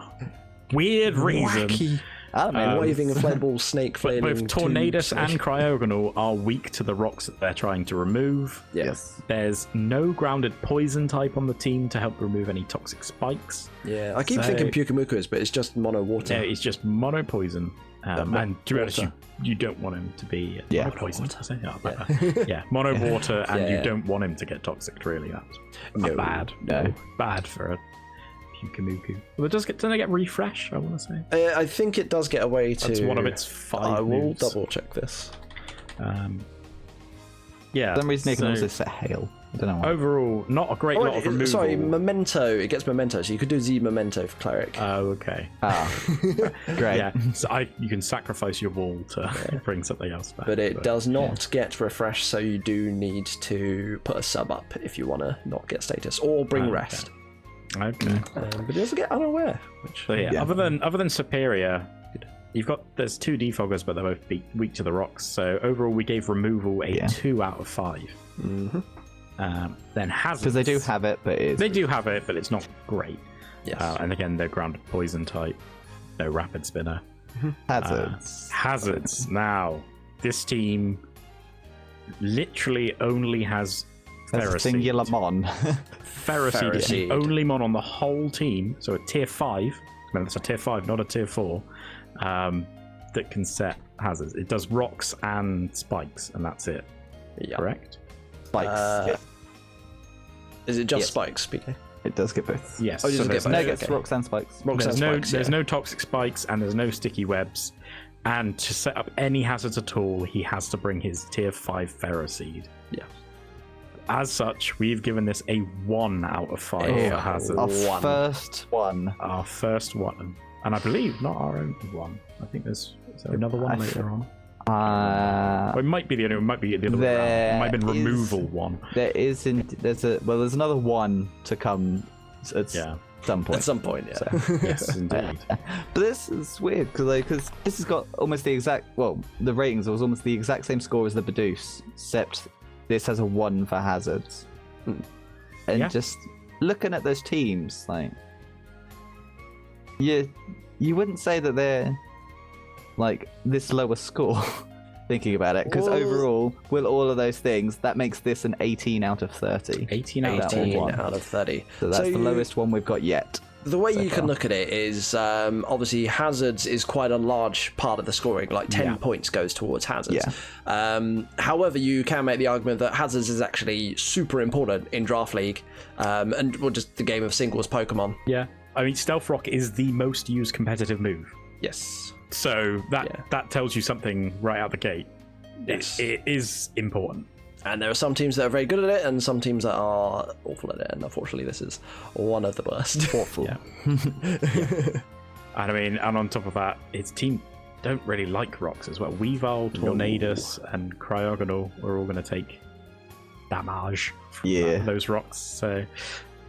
[SPEAKER 2] weird reason.
[SPEAKER 1] Wacky.
[SPEAKER 3] I don't know.
[SPEAKER 1] Waving inflatable snake flailing.
[SPEAKER 2] Both Tornadus and Cryogonal are weak to the rocks that they're trying to remove.
[SPEAKER 3] Yes.
[SPEAKER 2] There's no grounded poison type on the team to help remove any toxic spikes.
[SPEAKER 1] Yeah, I keep
[SPEAKER 2] So-
[SPEAKER 1] thinking Pukamukas, but it's just mono water.
[SPEAKER 2] Yeah, it's just mono poison. And to be honest, you don't want him to be mono poison. Mono water, and you don't want him to get toxic. Really, that's bad for a Pukamuku. Well, it doesn't it get refresh? I want to say.
[SPEAKER 1] I think it does get away to.
[SPEAKER 2] That's one of its 5
[SPEAKER 1] I will
[SPEAKER 2] moves.
[SPEAKER 1] double check this.
[SPEAKER 2] Yeah.
[SPEAKER 3] For some reason, it can also set hail. I don't know why.
[SPEAKER 2] Overall, not a great lot of removal.
[SPEAKER 1] Sorry, Memento. It gets Memento, so you could do Z Memento for Cleric.
[SPEAKER 2] Oh, okay.
[SPEAKER 3] Great.
[SPEAKER 2] Yeah, so you can sacrifice your wall to bring something else back.
[SPEAKER 1] but it does not get refresh, so you do need to put a sub up if you want to not get status, or bring rest.
[SPEAKER 2] Okay.
[SPEAKER 1] But it doesn't get unaware. Which,
[SPEAKER 2] So other than Superior, there's 2 defoggers, but they're both weak to the rocks. So overall, we gave removal a 2 out of 5.
[SPEAKER 1] Mm-hmm.
[SPEAKER 2] Then hazards,
[SPEAKER 3] Because they do have it, but
[SPEAKER 2] they do have it, but it's not great.
[SPEAKER 1] Yes.
[SPEAKER 2] And again, they're grounded poison type. No rapid spinner.
[SPEAKER 3] hazards.
[SPEAKER 2] Hazards. Now, this team literally only has
[SPEAKER 3] That's a
[SPEAKER 2] Ferroseed.
[SPEAKER 3] singular mon.
[SPEAKER 2] Ferroseed is the
[SPEAKER 1] Ferroseed.
[SPEAKER 2] only mon on the whole team, so a tier 5, remember it's a tier 5, not a tier 4, that can set hazards. It does rocks and spikes, and that's it.
[SPEAKER 1] Yeah.
[SPEAKER 2] Correct?
[SPEAKER 3] Spikes.
[SPEAKER 1] Is it just
[SPEAKER 3] Yes.
[SPEAKER 1] spikes, PK?
[SPEAKER 3] It does get both.
[SPEAKER 2] Yes.
[SPEAKER 1] Oh, you
[SPEAKER 2] so
[SPEAKER 1] just
[SPEAKER 2] there's
[SPEAKER 1] get
[SPEAKER 3] No,
[SPEAKER 1] both.
[SPEAKER 3] it gets
[SPEAKER 1] Okay.
[SPEAKER 3] rocks and spikes.
[SPEAKER 1] Rocks and spikes,
[SPEAKER 2] there's no toxic spikes, and there's no sticky webs. And to set up any hazards at all, he has to bring his tier 5 Ferroseed.
[SPEAKER 1] Yeah.
[SPEAKER 2] As such, we've given this a 1 out of 5 for hazards.
[SPEAKER 3] Our
[SPEAKER 1] One.
[SPEAKER 3] first one.
[SPEAKER 2] Our first one, and I believe not our only one. I think is there another one later on? Or it might be the only. It might be the other way around. It might have been
[SPEAKER 3] There
[SPEAKER 2] removal one.
[SPEAKER 3] There's there's another one to come at some point.
[SPEAKER 1] At some point, yeah.
[SPEAKER 2] Yes, indeed.
[SPEAKER 3] But this is weird because this has got almost the exact the ratings was almost the exact same score as the Bidoofs, except this has a 1 for hazards. And just looking at those teams, like you wouldn't say that they're like this lower score. Thinking about it, because overall, with all of those things, that makes this an 18 out of 30.
[SPEAKER 2] 18 out of
[SPEAKER 1] 18
[SPEAKER 2] 1.
[SPEAKER 1] out of 30.
[SPEAKER 3] So that's the lowest one we've got yet.
[SPEAKER 1] The way
[SPEAKER 3] so
[SPEAKER 1] you can look at it is obviously hazards is quite a large part of the scoring, like 10 points goes towards hazards. However, you can make the argument that hazards is actually super important in Draft League and just the game of singles Pokemon.
[SPEAKER 2] Yeah, I mean, Stealth Rock is the most used competitive move.
[SPEAKER 1] Yes.
[SPEAKER 2] So that tells you something right out the gate.
[SPEAKER 1] Yes.
[SPEAKER 2] It is important.
[SPEAKER 1] And there are some teams that are very good at it and some teams that are awful at it. And unfortunately, this is one of the worst.
[SPEAKER 3] Awful.
[SPEAKER 2] And I mean, and on top of that, his team don't really like rocks as well. Weavile, Tornadus, and Cryogonal are all going to take damage from those rocks. So,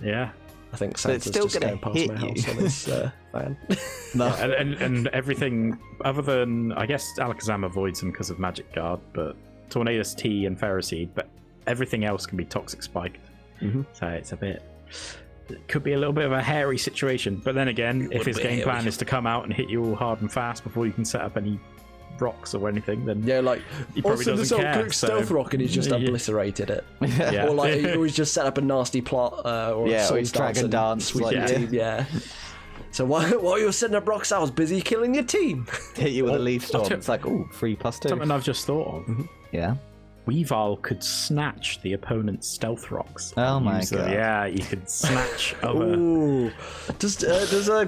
[SPEAKER 2] yeah.
[SPEAKER 1] I think Santa's
[SPEAKER 3] still
[SPEAKER 1] just going past my house on his fan.
[SPEAKER 2] No. And everything other than, I guess, Alakazam avoids them because of Magic Guard, but Tornadus, T, and Ferroseed, but everything else can be Toxic Spiked. So it's a bit... It could be a little bit of a hairy situation. But then again, if his game plan is to come out and hit you all hard and fast before you can set up any rocks or anything, then he probably doesn't care.
[SPEAKER 1] Stealth Rock and he's just obliterated it. Or like he's just set up a nasty plot or
[SPEAKER 3] he's Dragon Dance.
[SPEAKER 1] So while you're setting up rocks, I was busy killing your team.
[SPEAKER 3] Hit you with a Leaf Storm. It's like, 3+2.
[SPEAKER 2] Something I've just thought of.
[SPEAKER 3] Yeah.
[SPEAKER 2] Weavile could snatch the opponent's stealth rocks.
[SPEAKER 3] Oh my god!
[SPEAKER 2] Yeah, you could snatch other.
[SPEAKER 1] Ooh. Does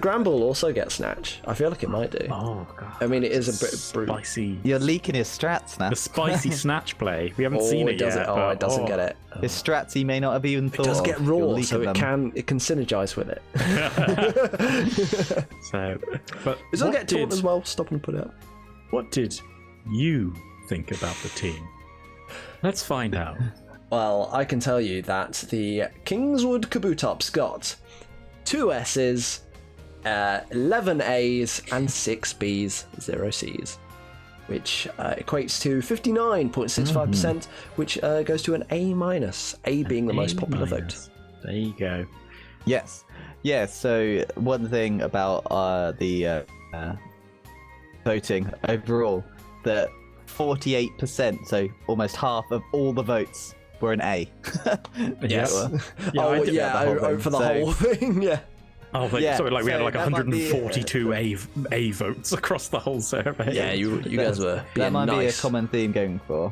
[SPEAKER 1] Gramble also get snatch? I feel like it might do.
[SPEAKER 2] Oh god!
[SPEAKER 1] I mean, it is a bit
[SPEAKER 2] spicy.
[SPEAKER 3] You're leaking his strats now.
[SPEAKER 2] The spicy snatch play. We haven't seen it yet.
[SPEAKER 1] It doesn't get it.
[SPEAKER 3] His strats he may not have even thought.
[SPEAKER 1] It does get raw, so
[SPEAKER 3] it
[SPEAKER 1] can synergize with it.
[SPEAKER 2] So, but
[SPEAKER 1] does it get taunt as well? Stop and put it up.
[SPEAKER 2] What did you think about the team? Let's find out.
[SPEAKER 1] Well, I can tell you that the Kingswood Kabutops got 2 S's, 11 A's, and 6 B's, 0 C's, which equates to 59.65%, which goes to an A-, A being the most popular vote.
[SPEAKER 2] There you go.
[SPEAKER 3] Yes. Yeah, so one thing about the voting overall, that 48%, so almost half of all the votes were an A.
[SPEAKER 1] Yes. For the whole thing, yeah.
[SPEAKER 2] Oh, we had like 142 A votes across the whole survey.
[SPEAKER 1] Yeah, you guys were being
[SPEAKER 3] That might be a
[SPEAKER 1] nice.
[SPEAKER 3] common theme going for.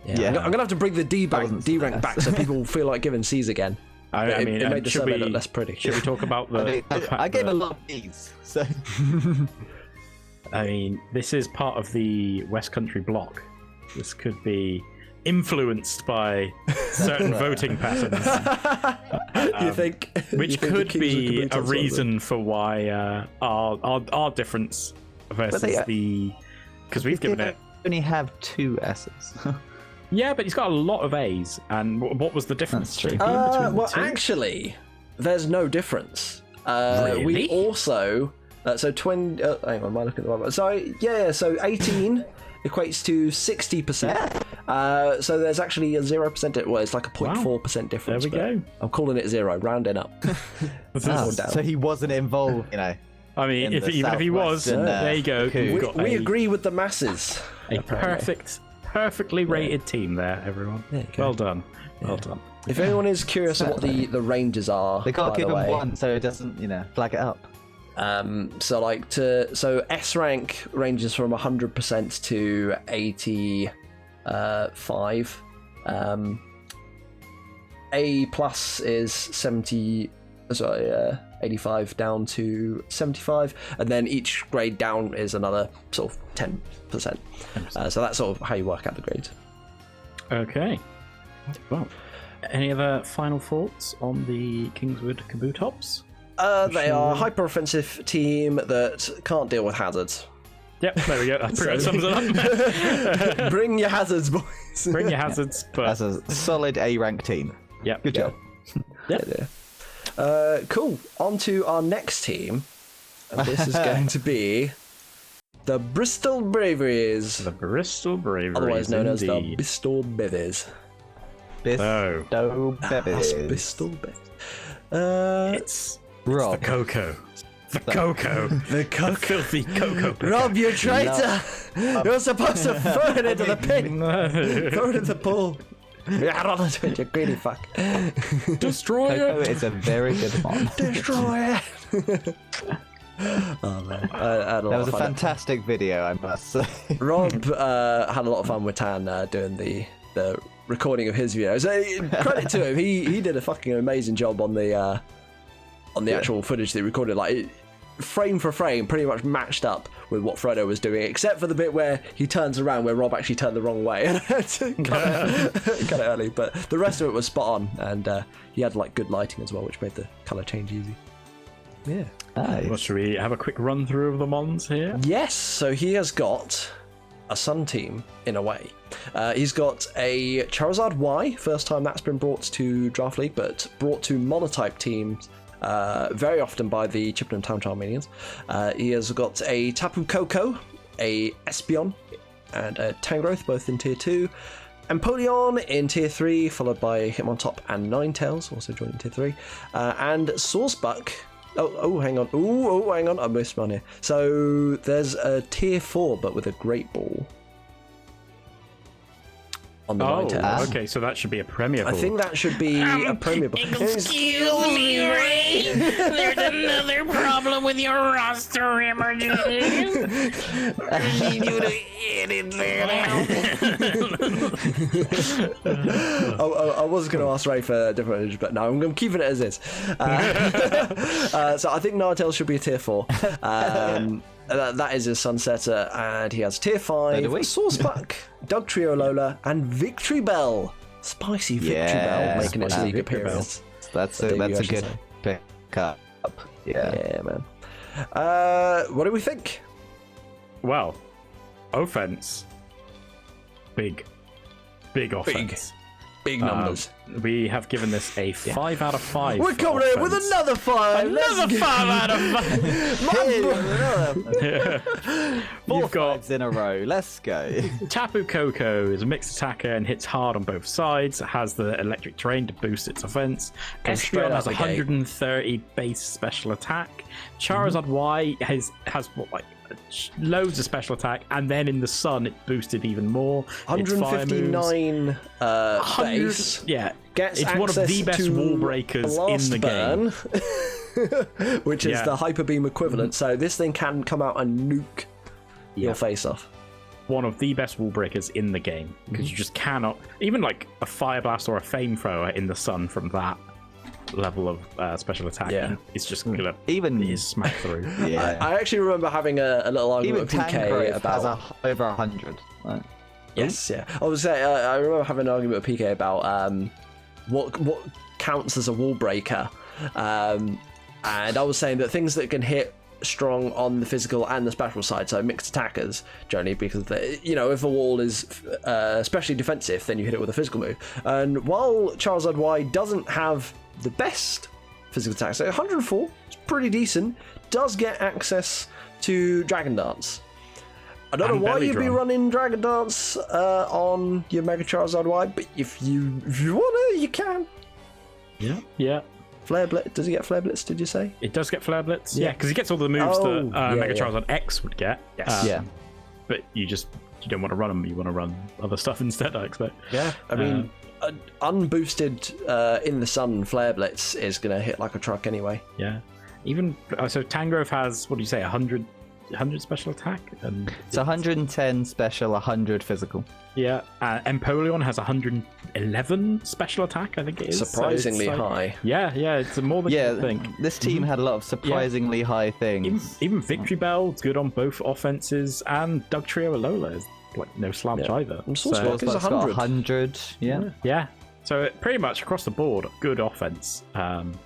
[SPEAKER 1] Yeah. I'm going to have to bring the D rank back so people feel like giving C's again.
[SPEAKER 2] I mean,
[SPEAKER 1] it made the survey look less pretty.
[SPEAKER 2] Should we talk about the...
[SPEAKER 3] I gave a lot of B's, so...
[SPEAKER 2] I mean, this is part of the West Country block. This could be influenced by certain voting patterns.
[SPEAKER 1] You think?
[SPEAKER 2] Which could be a reason for why our difference versus the... Because we've given it...
[SPEAKER 3] only have 2 S's.
[SPEAKER 2] Yeah, but he's got a lot of A's. And what was the difference?
[SPEAKER 3] That's true.
[SPEAKER 2] between the two?
[SPEAKER 1] Actually, there's no difference.
[SPEAKER 2] Really?
[SPEAKER 1] We also... so 20... hang on, am I looking at the right one? Sorry, so 18 equates to 60%. So there's actually a 0%... Well, it's like a 0.4% difference.
[SPEAKER 2] There we go.
[SPEAKER 1] I'm calling it 0, rounding up.
[SPEAKER 3] So he wasn't involved, I
[SPEAKER 2] mean, even if he was, there you go.
[SPEAKER 1] We agree with the masses.
[SPEAKER 2] A perfectly rated team there, everyone. Well done. Well done.
[SPEAKER 1] If anyone is curious on what the ranges are,
[SPEAKER 3] they can't give him 1 so it doesn't, flag it up.
[SPEAKER 1] So S rank ranges from 100% to 85. A plus is 85 down to 75, and then each grade down is another sort of 10%. So that's sort of how you work out the grades.
[SPEAKER 2] Okay. Well, any other final thoughts on the Kingswood Kabutops?
[SPEAKER 1] They are a hyper-offensive team that can't deal with hazards.
[SPEAKER 2] Yep, there we go. That pretty much sums it up.
[SPEAKER 1] Bring your hazards, boys.
[SPEAKER 2] Bring your hazards. But...
[SPEAKER 3] That's a solid A-rank team.
[SPEAKER 2] Yep.
[SPEAKER 3] Good job.
[SPEAKER 1] Yeah. Cool. On to our next team. And this is going to be the Bristol Braviariers.
[SPEAKER 2] The Bristol Braviariers.
[SPEAKER 1] Otherwise known as the Bristol Bevies.
[SPEAKER 3] Bristol Bevies.
[SPEAKER 1] Bristol Bevies.
[SPEAKER 2] It's the cocoa. The cocoa.
[SPEAKER 1] The cocoa.
[SPEAKER 2] The filthy cocoa.
[SPEAKER 1] Rob, you traitor! You're supposed to throw it into the pit. Throw it in the pool. Yeah, run into it, you greedy fuck.
[SPEAKER 2] Destroy
[SPEAKER 3] Cocoa
[SPEAKER 2] it.
[SPEAKER 3] is a very good one.
[SPEAKER 1] Destroy it. Oh man, that
[SPEAKER 3] was a fantastic video, I must say.
[SPEAKER 1] Rob had a lot of fun with Tan doing the recording of his videos. Credit to him, he did a fucking amazing job on the actual footage that he recorded. Like frame for frame, pretty much matched up with what Frodo was doing, except for the bit where he turns around, where Rob actually turned the wrong way and had to cut it early. But the rest of it was spot on, and he had like good lighting as well, which made the color change easy. Yeah.
[SPEAKER 2] Well, should we have a quick run through of the Mons here?
[SPEAKER 1] Yes, so he has got a Sun team in a way. He's got a Charizard Y, first time that's been brought to Draft League, but brought to monotype teams very often by the Chippenham Town Charmeleons. He has got a Tapu Koko, a Espeon, and a Tangrowth, both in Tier 2. Empoleon in Tier 3, followed by Hitmontop and Ninetales, also joining Tier 3. And Sawsbuck. Hang on. Hang on. I missed one here. So there's a Tier 4, but with a Great Ball. On the Ninetales.
[SPEAKER 2] Okay, so that should be a Premier Ball.
[SPEAKER 1] I think that should be a Premier Ball.
[SPEAKER 4] Excuse me, Ray. There's another problem with your roster images. I need you to edit that out.
[SPEAKER 1] I was going to ask Ray for a different image, but no, I'm keeping it as is. So I think Ninetales should be a Tier 4. That is his Sunsetter, and he has Tier 5, Sawsbuck, Dugtrio Alola, and Victory Bell. Spicy Victory Bell making its league appearance.
[SPEAKER 3] That's a good pick up.
[SPEAKER 1] Yeah, man. What do we think?
[SPEAKER 2] Well, offense. Big offense.
[SPEAKER 1] Big numbers.
[SPEAKER 2] We have given this a 5 out of 5.
[SPEAKER 1] We're coming in with another 5.
[SPEAKER 2] Another 5 out of 5.
[SPEAKER 3] Four fives in a row. Let's go.
[SPEAKER 2] Tapu Koko is a mixed attacker and hits hard on both sides. It has the electric terrain to boost its offense. Espeon has 130 base special attack. Charizard Y has loads of special attack, and then in the sun it boosted even more.
[SPEAKER 1] 159 base.
[SPEAKER 2] Yeah,
[SPEAKER 1] Gets
[SPEAKER 2] it's one of the best wall breakers in the game,
[SPEAKER 1] which is the Hyper Beam equivalent. So this thing can come out and nuke your face off.
[SPEAKER 2] One of the best wall breakers in the game, because you just cannot, even like a Fire Blast or a Flame Thrower in the sun from that level of special attack, it's just gonna smack through.
[SPEAKER 1] I actually remember having a little argument with PK about
[SPEAKER 3] has over 100. Right?
[SPEAKER 1] Yes, I was saying I remember having an argument with PK about what counts as a wall breaker, and I was saying that things that can hit strong on the physical and the special side, so mixed attackers generally, because if a wall is especially defensive, then you hit it with a physical move. And while Charizard Y doesn't have the best physical attack, so 104, it's pretty decent, does get access to Dragon Dance. I don't know why you'd be running Dragon Dance on your Mega Charizard Y, but if you want to, you can.
[SPEAKER 2] Yeah.
[SPEAKER 1] Flare Blitz, does he get Flare Blitz, did you say?
[SPEAKER 2] It does get Flare Blitz, because he gets all the moves that Mega Charizard X would get.
[SPEAKER 1] Yes.
[SPEAKER 2] But you don't want to run them, you want to run other stuff instead, I expect.
[SPEAKER 1] Yeah, I mean, unboosted in the sun Flare Blitz is going to hit like a truck anyway.
[SPEAKER 2] Yeah. Even, so Tangrowth has, what do you say, 100 special attack? And
[SPEAKER 3] it's 110 special, 100 physical.
[SPEAKER 2] Yeah, Empoleon has 111 special attack, I think it is.
[SPEAKER 1] Surprisingly high.
[SPEAKER 2] Yeah, it's more than you think.
[SPEAKER 3] This team had a lot of surprisingly high things.
[SPEAKER 2] Even Victory Bell, good on both offenses, and Dugtrio Alola is like no slouch either.
[SPEAKER 1] And Sawsbuck is 100.
[SPEAKER 2] Yeah. So pretty much across the board, good offense.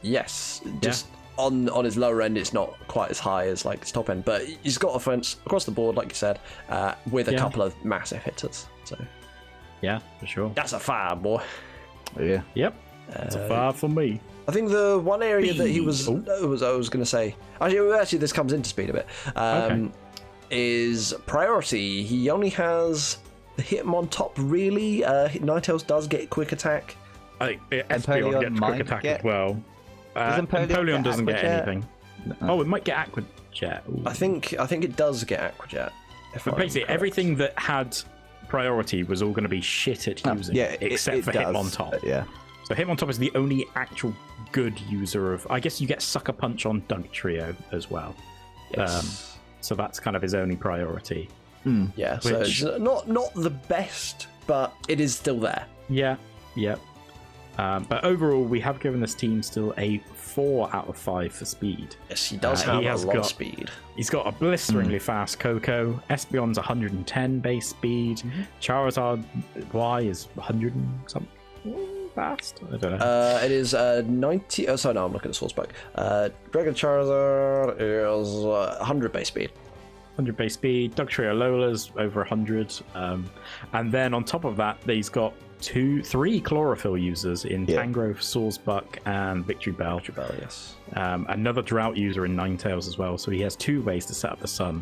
[SPEAKER 1] Yes, just on his lower end, it's not quite as high as like his top end, but he's got offense across the board, like you said, with a couple of massive hitters. So
[SPEAKER 2] yeah, for sure.
[SPEAKER 1] That's a 5, boy.
[SPEAKER 3] Yeah.
[SPEAKER 2] Yep. It's a 5 for me.
[SPEAKER 1] I think the one area that he was I was going to say, actually this comes into speed a bit, is priority. He only has the Hitmontop, really. Ninetales does get quick attack.
[SPEAKER 2] I think Espeon gets quick attack as well. Empoleon doesn't get anything. No. It might get Aqua Jet. Ooh.
[SPEAKER 1] I think it does get Aqua Jet.
[SPEAKER 2] But basically, everything that had priority was all going to be shit at using, except for Hitmontop. So Hitmontop is the only actual good user of. I guess you get Sucker Punch on Dugtrio as well.
[SPEAKER 1] Yes.
[SPEAKER 2] So that's kind of his only priority.
[SPEAKER 1] Yeah. So it's not the best, but it is still there.
[SPEAKER 2] Yeah. Yep. But overall, we have given this team still a 4 out of 5 for speed.
[SPEAKER 1] Yes, he does have a lot of speed.
[SPEAKER 2] He's got a blisteringly fast Koko. Espeon's 110 base speed. Charizard Y is 100 and something. fast? I don't know.
[SPEAKER 1] It is 90. Oh, sorry, no, I'm looking at Sourcebook. Dragon Charizard is 100 base speed.
[SPEAKER 2] 100 base speed. Dugtrio Lola's over 100. And then on top of that, he's got 3 chlorophyll users in Tangrowth, Sawsbuck, and Victory Bell.
[SPEAKER 1] Victory Bell, yes.
[SPEAKER 2] Another drought user in Ninetales as well. So he has 2 ways to set up the sun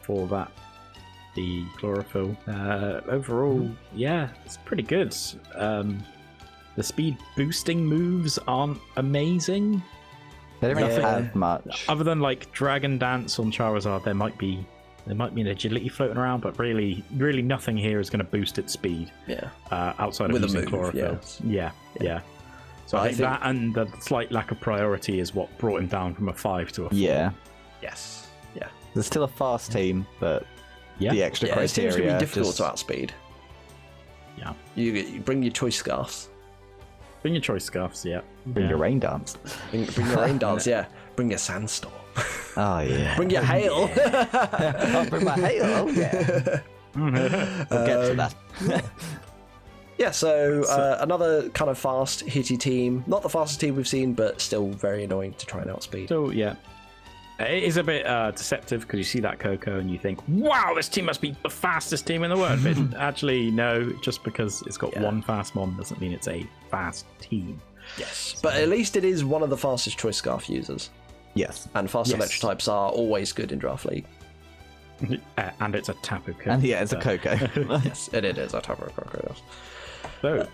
[SPEAKER 2] for that. The chlorophyll. Overall, yeah, it's pretty good. The speed boosting moves aren't amazing.
[SPEAKER 3] They don't really have much.
[SPEAKER 2] Other than like Dragon Dance on Charizard, there might be an agility floating around, but really nothing here is going to boost its speed.
[SPEAKER 1] Yeah.
[SPEAKER 2] Outside of using chlorophyll. Yeah. So I think that and the slight lack of priority is what brought him down from a 5 to a 4.
[SPEAKER 3] Yeah.
[SPEAKER 1] Yes. Yeah.
[SPEAKER 3] There's still a fast team, but the extra criteria.
[SPEAKER 1] It seems to be difficult to outspeed.
[SPEAKER 2] Yeah.
[SPEAKER 1] You bring your choice scarfs.
[SPEAKER 2] Bring your choice scarfs, yeah.
[SPEAKER 3] Bring your rain dance.
[SPEAKER 1] Bring your rain dance, yeah. Bring your sandstorm.
[SPEAKER 3] Oh, yeah.
[SPEAKER 1] Bring your hail.
[SPEAKER 3] I'll bring my hail, yeah. We'll get to that.
[SPEAKER 1] Yeah, so another kind of fast, hitty team. Not the fastest team we've seen, but still very annoying to try and outspeed.
[SPEAKER 2] So, yeah. It is a bit deceptive because you see that Coco and you think, wow, this team must be the fastest team in the world. But actually, no, just because it's got one fast mon doesn't mean it's a fast team.
[SPEAKER 1] Yes, but at least it is one of the fastest choice scarf users.
[SPEAKER 3] Yes.
[SPEAKER 1] And fast electro types are always good in Draft League.
[SPEAKER 2] And it's a Tapu Koko.
[SPEAKER 3] And it's a Coco.
[SPEAKER 1] Yes, it is a Tapu Koko.
[SPEAKER 2] So,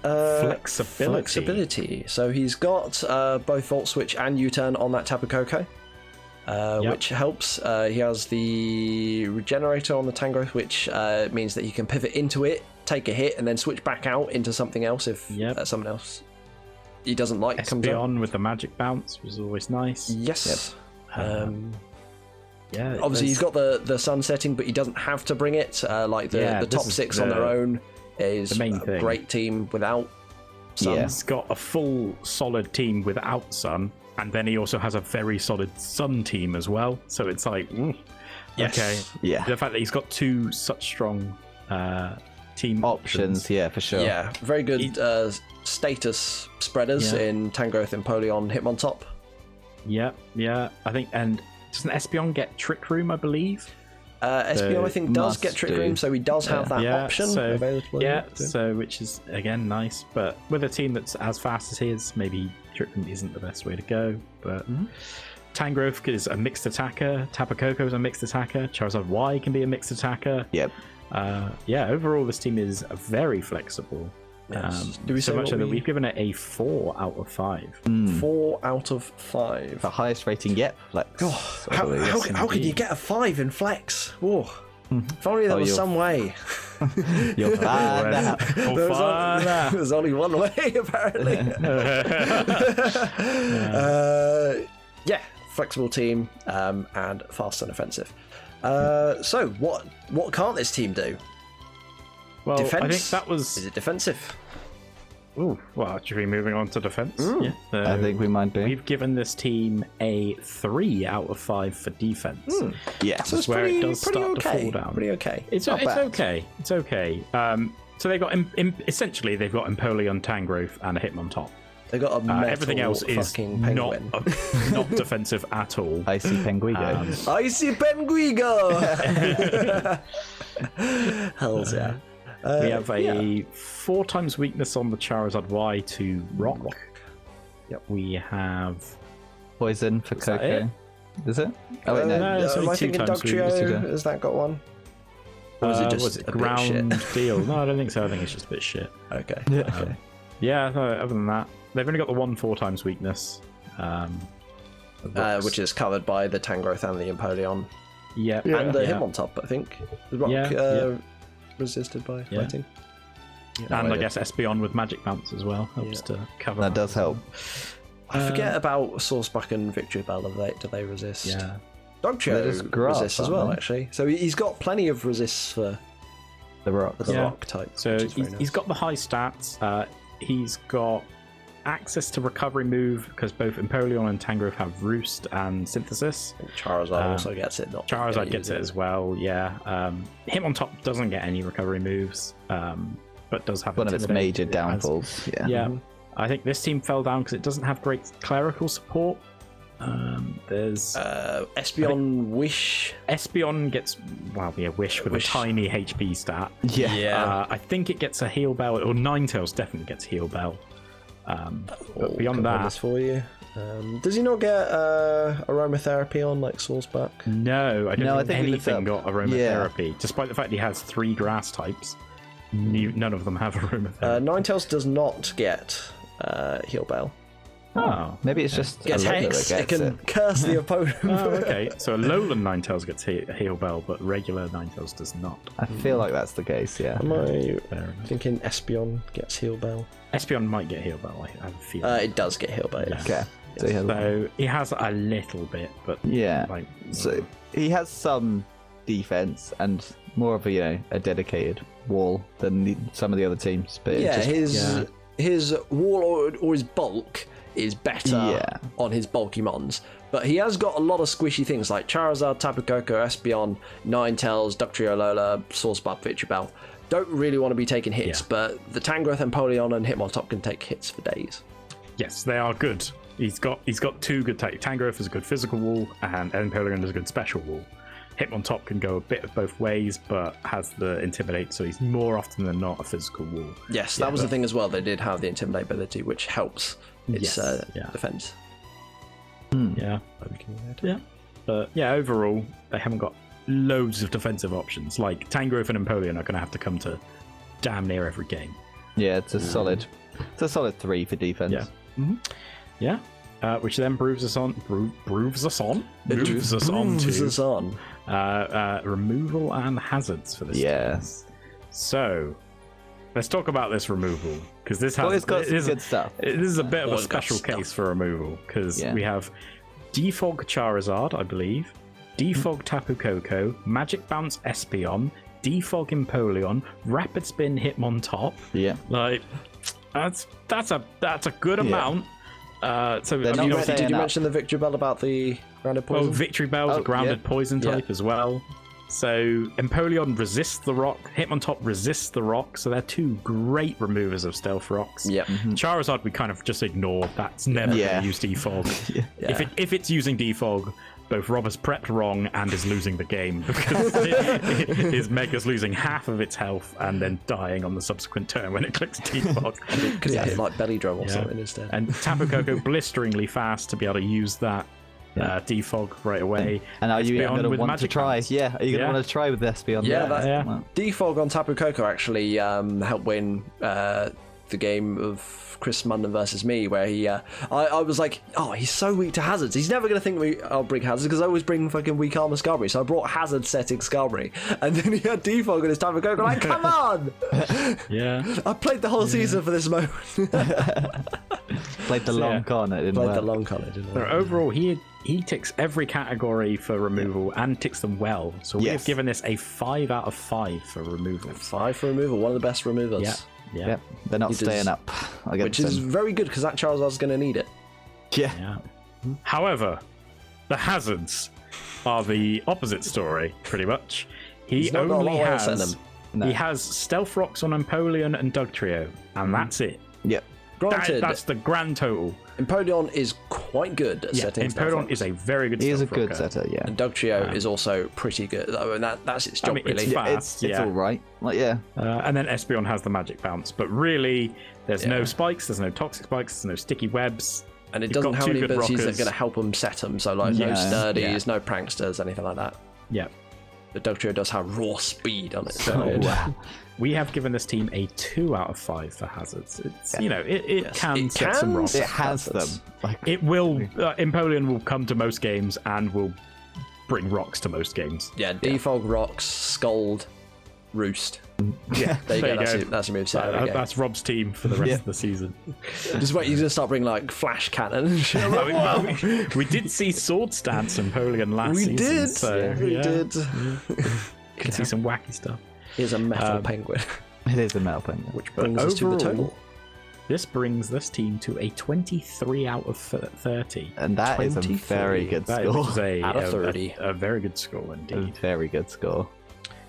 [SPEAKER 1] flexibility. So he's got both Volt Switch and U-Turn on that Tapu Koko. Which helps. He has the Regenerator on the Tangrowth, which means that he can pivot into it, take a hit, and then switch back out into something else if someone else he doesn't like comes out.
[SPEAKER 2] Espeon with the Magic Bounce, which is always nice.
[SPEAKER 1] Yes.
[SPEAKER 2] Yeah.
[SPEAKER 1] Obviously, he's got the sun setting, but he doesn't have to bring it. The top 6 on their own is
[SPEAKER 2] the main thing.
[SPEAKER 1] Great team without sun.
[SPEAKER 2] Yeah. He's got a full solid team without sun. And then he also has a very solid sun team as well. So it's like,
[SPEAKER 1] yes.
[SPEAKER 2] Okay.
[SPEAKER 3] Yeah.
[SPEAKER 2] The fact that he's got 2 such strong team options.
[SPEAKER 3] Yeah, for sure.
[SPEAKER 1] Yeah, very good status spreaders in Tangrowth, Empoleon, Hitmontop.
[SPEAKER 2] Yeah. I think, and doesn't Espeon get Trick Room, I believe?
[SPEAKER 1] Espeon, I think, does get Trick Room, so he does have that option available.
[SPEAKER 2] Yeah, so which is, again, nice. But with a team that's as fast as his, maybe Trick Room isn't the best way to go. But Tangrowth is a mixed attacker. Tapu Koko is a mixed attacker. Charizard Y can be a mixed attacker.
[SPEAKER 3] Yep.
[SPEAKER 2] Overall, this team is very flexible.
[SPEAKER 1] Yes. Do we
[SPEAKER 2] so
[SPEAKER 1] say
[SPEAKER 2] much so that we've given it a 4 out of 5.
[SPEAKER 1] 4 out of 5.
[SPEAKER 3] The highest rating yet, Flex.
[SPEAKER 1] How could you get a 5 in Flex? Whoa. If only there was some way.
[SPEAKER 3] You'll find out.
[SPEAKER 1] There's only one way, apparently. Flexible team and fast and offensive. So what can't this team do?
[SPEAKER 2] Well,
[SPEAKER 1] Defense?
[SPEAKER 2] I think that was...
[SPEAKER 1] Is it defensive?
[SPEAKER 2] Ooh, well, should we be moving on to defense?
[SPEAKER 3] Yeah. I think we might be.
[SPEAKER 2] We've given this team a 3 out of 5 for defense.
[SPEAKER 3] Yeah.
[SPEAKER 1] So it's
[SPEAKER 2] where
[SPEAKER 1] pretty,
[SPEAKER 2] it does
[SPEAKER 1] pretty
[SPEAKER 2] start
[SPEAKER 1] okay.
[SPEAKER 2] to fall down.
[SPEAKER 1] Pretty okay.
[SPEAKER 2] It's okay. It's okay. So they've got essentially they've got Empoleon, Tangrowth, and a Hitmontop.
[SPEAKER 1] They got a metal
[SPEAKER 2] everything else is
[SPEAKER 1] penguin.
[SPEAKER 2] not defensive at all.
[SPEAKER 3] Icy Penguigo.
[SPEAKER 1] Icy Penguigo. Hells yeah.
[SPEAKER 2] We have a 4 times weakness on the Charizard Y to Rock.
[SPEAKER 1] Yep.
[SPEAKER 2] We have
[SPEAKER 3] Poison for Coco. Is it? Oh wait,
[SPEAKER 2] no, it's only
[SPEAKER 1] am I
[SPEAKER 2] 2
[SPEAKER 1] thinking
[SPEAKER 2] times
[SPEAKER 1] Dugtrio? Has that got one? Or was it just a
[SPEAKER 2] ground
[SPEAKER 1] bit shit?
[SPEAKER 2] deal? No, I don't think so. I think it's just a bit shit.
[SPEAKER 1] Okay.
[SPEAKER 2] Other than that, they've only got the 1 4 times weakness.
[SPEAKER 1] Which is covered by the Tangrowth and the Empoleon.
[SPEAKER 2] Yeah.
[SPEAKER 1] And the Hitmontop, I think. The Rock resisted by fighting.
[SPEAKER 2] And I guess Espeon with Magic Bounce as well helps to cover
[SPEAKER 3] that. Does help.
[SPEAKER 1] I forget about Sourcebuck and Victory Bell. Do they resist?
[SPEAKER 2] Yeah.
[SPEAKER 1] Dugtrio resists as well, actually. So he's got plenty of resists for
[SPEAKER 3] the rock
[SPEAKER 1] type.
[SPEAKER 2] So he's got the high stats. He's got access to recovery move because both Empoleon and Tangrowth have Roost and Synthesis.
[SPEAKER 1] And Charizard also gets it.
[SPEAKER 2] Charizard gets it as well, yeah. Hitmontop doesn't get any recovery moves. but does have
[SPEAKER 3] one of its
[SPEAKER 2] Intimidate.
[SPEAKER 3] major downfalls.
[SPEAKER 2] Yeah. I think this team fell down because it doesn't have great clerical support. There's
[SPEAKER 1] Espion Wish.
[SPEAKER 2] Espion gets Wish with a tiny HP stat.
[SPEAKER 3] Yeah.
[SPEAKER 2] I think it gets a heal bell, or Ninetales definitely gets a heal bell. But beyond that,
[SPEAKER 1] for you. Does he not get aromatherapy on like Source Buck?
[SPEAKER 2] no, I don't think
[SPEAKER 3] we looked
[SPEAKER 2] anything
[SPEAKER 3] up.
[SPEAKER 2] got aromatherapy. Despite the fact he has 3 grass types, none of them have aromatherapy.
[SPEAKER 1] Ninetales does not get heal bell.
[SPEAKER 2] Oh,
[SPEAKER 3] Maybe it's just
[SPEAKER 1] Gets
[SPEAKER 3] a Alola
[SPEAKER 1] Hex.
[SPEAKER 3] that
[SPEAKER 1] It
[SPEAKER 3] gets
[SPEAKER 1] can curse the opponent.
[SPEAKER 2] oh, okay. So a lowland Ninetales gets heal bell, but regular Ninetales does not.
[SPEAKER 3] I feel like that's the case, yeah.
[SPEAKER 1] Am I
[SPEAKER 2] Fair enough.
[SPEAKER 1] thinking Espion gets heal bell?
[SPEAKER 2] Espion might get heal bell. I have a feeling.
[SPEAKER 1] It does get heal bell. Yes.
[SPEAKER 3] Okay. So he has,
[SPEAKER 2] So he has a little bit, but
[SPEAKER 3] yeah.
[SPEAKER 2] like
[SPEAKER 3] So he has some defense and more of a a dedicated wall than some of the other teams. But it
[SPEAKER 1] Yeah,
[SPEAKER 3] just,
[SPEAKER 1] his wall or his bulk is better
[SPEAKER 3] Yeah.
[SPEAKER 1] on his bulky mons, but he has got a lot of squishy things like Charizard, Tapu Koko, Espion, Ninetales, Dugtrio, Alola, Sourcebuff, Victreebel. Don't really want to be taking hits, but the Tangrowth, Empoleon, and Hitmontop can take hits for days.
[SPEAKER 2] yes, they are good. He's got 2 good types. Tangrowth is a good physical wall, and Empoleon is a good special wall. Hitmontop can go a bit of both ways, but has the Intimidate, so he's more often than not a physical wall.
[SPEAKER 1] Yes, that was the thing as well. They did have the Intimidate ability, which helps its defense.
[SPEAKER 2] Yeah. Yeah. But yeah, overall, they haven't got loads of defensive options. Like Tangrowth and Empoleon are going to have to come to damn near every game.
[SPEAKER 3] yeah, it's a solid 3 for defense.
[SPEAKER 2] Yeah. Yeah. Which then moves us on to removal and hazards for this team.
[SPEAKER 3] Yes.
[SPEAKER 2] So let's talk about this removal, because this has
[SPEAKER 3] It's got some good stuff.
[SPEAKER 2] This is a bit of a
[SPEAKER 1] It's got
[SPEAKER 2] special
[SPEAKER 1] stuff.
[SPEAKER 2] case for removal, because we have Defog Charizard, I believe, Defog Tapu Koko, Magic Bounce Espion, Defog Empoleon, Rapid Spin Hitmontop.
[SPEAKER 3] Yeah.
[SPEAKER 2] Like that's a good amount. So I mean, obviously,
[SPEAKER 1] Did you mention the Victreebel about the grounded poison?
[SPEAKER 2] Victreebel's a grounded poison type as well. So Empoleon resists the rock, Hitmontop resists the rock, so they're 2 great removers of stealth rocks.
[SPEAKER 1] Yep.
[SPEAKER 2] Charizard we kind of just ignore. That's never going to use Defog. If it's using Defog, both Rob has prepped wrong and is losing the game, because his Mega's losing half of its health and then dying on the subsequent turn when it clicks Defog.
[SPEAKER 1] Because it has like belly drum or something instead.
[SPEAKER 2] And Tapu Koko blisteringly fast to be able to use that Defog right away.
[SPEAKER 3] And are you
[SPEAKER 2] Espion
[SPEAKER 3] going to
[SPEAKER 2] with
[SPEAKER 3] want to
[SPEAKER 2] Magic
[SPEAKER 3] try?
[SPEAKER 2] Bounce.
[SPEAKER 3] Yeah, are you going to want to try with Espion?
[SPEAKER 1] Defog on Tapu Koko actually helped win the game of Chris Munden versus me, where he I was like, oh, he's so weak to hazards, he's never going to think I'll bring hazards, because I always bring fucking weak armor Scarberry, so I brought hazard setting Scarberry, and then he had Defog on his Tapu Koko, like, come on. I played the whole season for this moment.
[SPEAKER 3] Played the long con, it didn't work.
[SPEAKER 1] The long con, it didn't work.
[SPEAKER 2] Overall, he ticks every category for removal and ticks them well, so we've given this a 5 out of 5 for removal.
[SPEAKER 1] 5 for removal, one of the best removers.
[SPEAKER 2] Yeah.
[SPEAKER 3] They're not staying up.
[SPEAKER 1] Which is very good, because that Charizard's going to need it.
[SPEAKER 3] Yeah.
[SPEAKER 2] However, the hazards are the opposite story, pretty much. He only has Stealth Rocks on Empoleon and Dugtrio, and that's it.
[SPEAKER 3] Yep.
[SPEAKER 1] Granted,
[SPEAKER 2] that's the grand total.
[SPEAKER 1] Empoleon is quite good at setting
[SPEAKER 2] Empoleon is a very good
[SPEAKER 3] He is a
[SPEAKER 2] Stealth
[SPEAKER 3] good
[SPEAKER 2] Rocker.
[SPEAKER 3] setter, yeah.
[SPEAKER 1] And Dugtrio is also pretty good. I mean, that's its job, really.
[SPEAKER 2] It's fast,
[SPEAKER 3] It's all right. Like,
[SPEAKER 2] and then Espion has the Magic Bounce, but really, there's no spikes, there's no toxic spikes, there's no sticky webs.
[SPEAKER 1] And it doesn't have any abilities that are going to help them set them, so like no sturdies, no pranksters, anything like that.
[SPEAKER 2] Yeah.
[SPEAKER 1] But Dugtrio does have raw speed on it.
[SPEAKER 2] We have given this team a 2 out of 5 for hazards. It's it can set some rocks.
[SPEAKER 3] it has them. Like,
[SPEAKER 2] It will. Empoleon will come to most games and will bring rocks to most games.
[SPEAKER 1] Yeah, Defog, Rocks, Scold, Roost. Yeah, there you go. That's your moveset.
[SPEAKER 2] That's Rob's team for the rest of the season.
[SPEAKER 1] Just wait, you're going to start bringing like Flash Cannon and shit.
[SPEAKER 2] we did see Sword Stance Empoleon last season.
[SPEAKER 1] We did.
[SPEAKER 2] Could see some wacky stuff.
[SPEAKER 1] Here's a metal penguin.
[SPEAKER 3] it is a metal penguin.
[SPEAKER 1] Which brings us to the total.
[SPEAKER 2] This brings this team to a 23 out of 30.
[SPEAKER 3] And that is a very good score.
[SPEAKER 1] Out of 30.
[SPEAKER 2] A very good score indeed.
[SPEAKER 3] A very good score.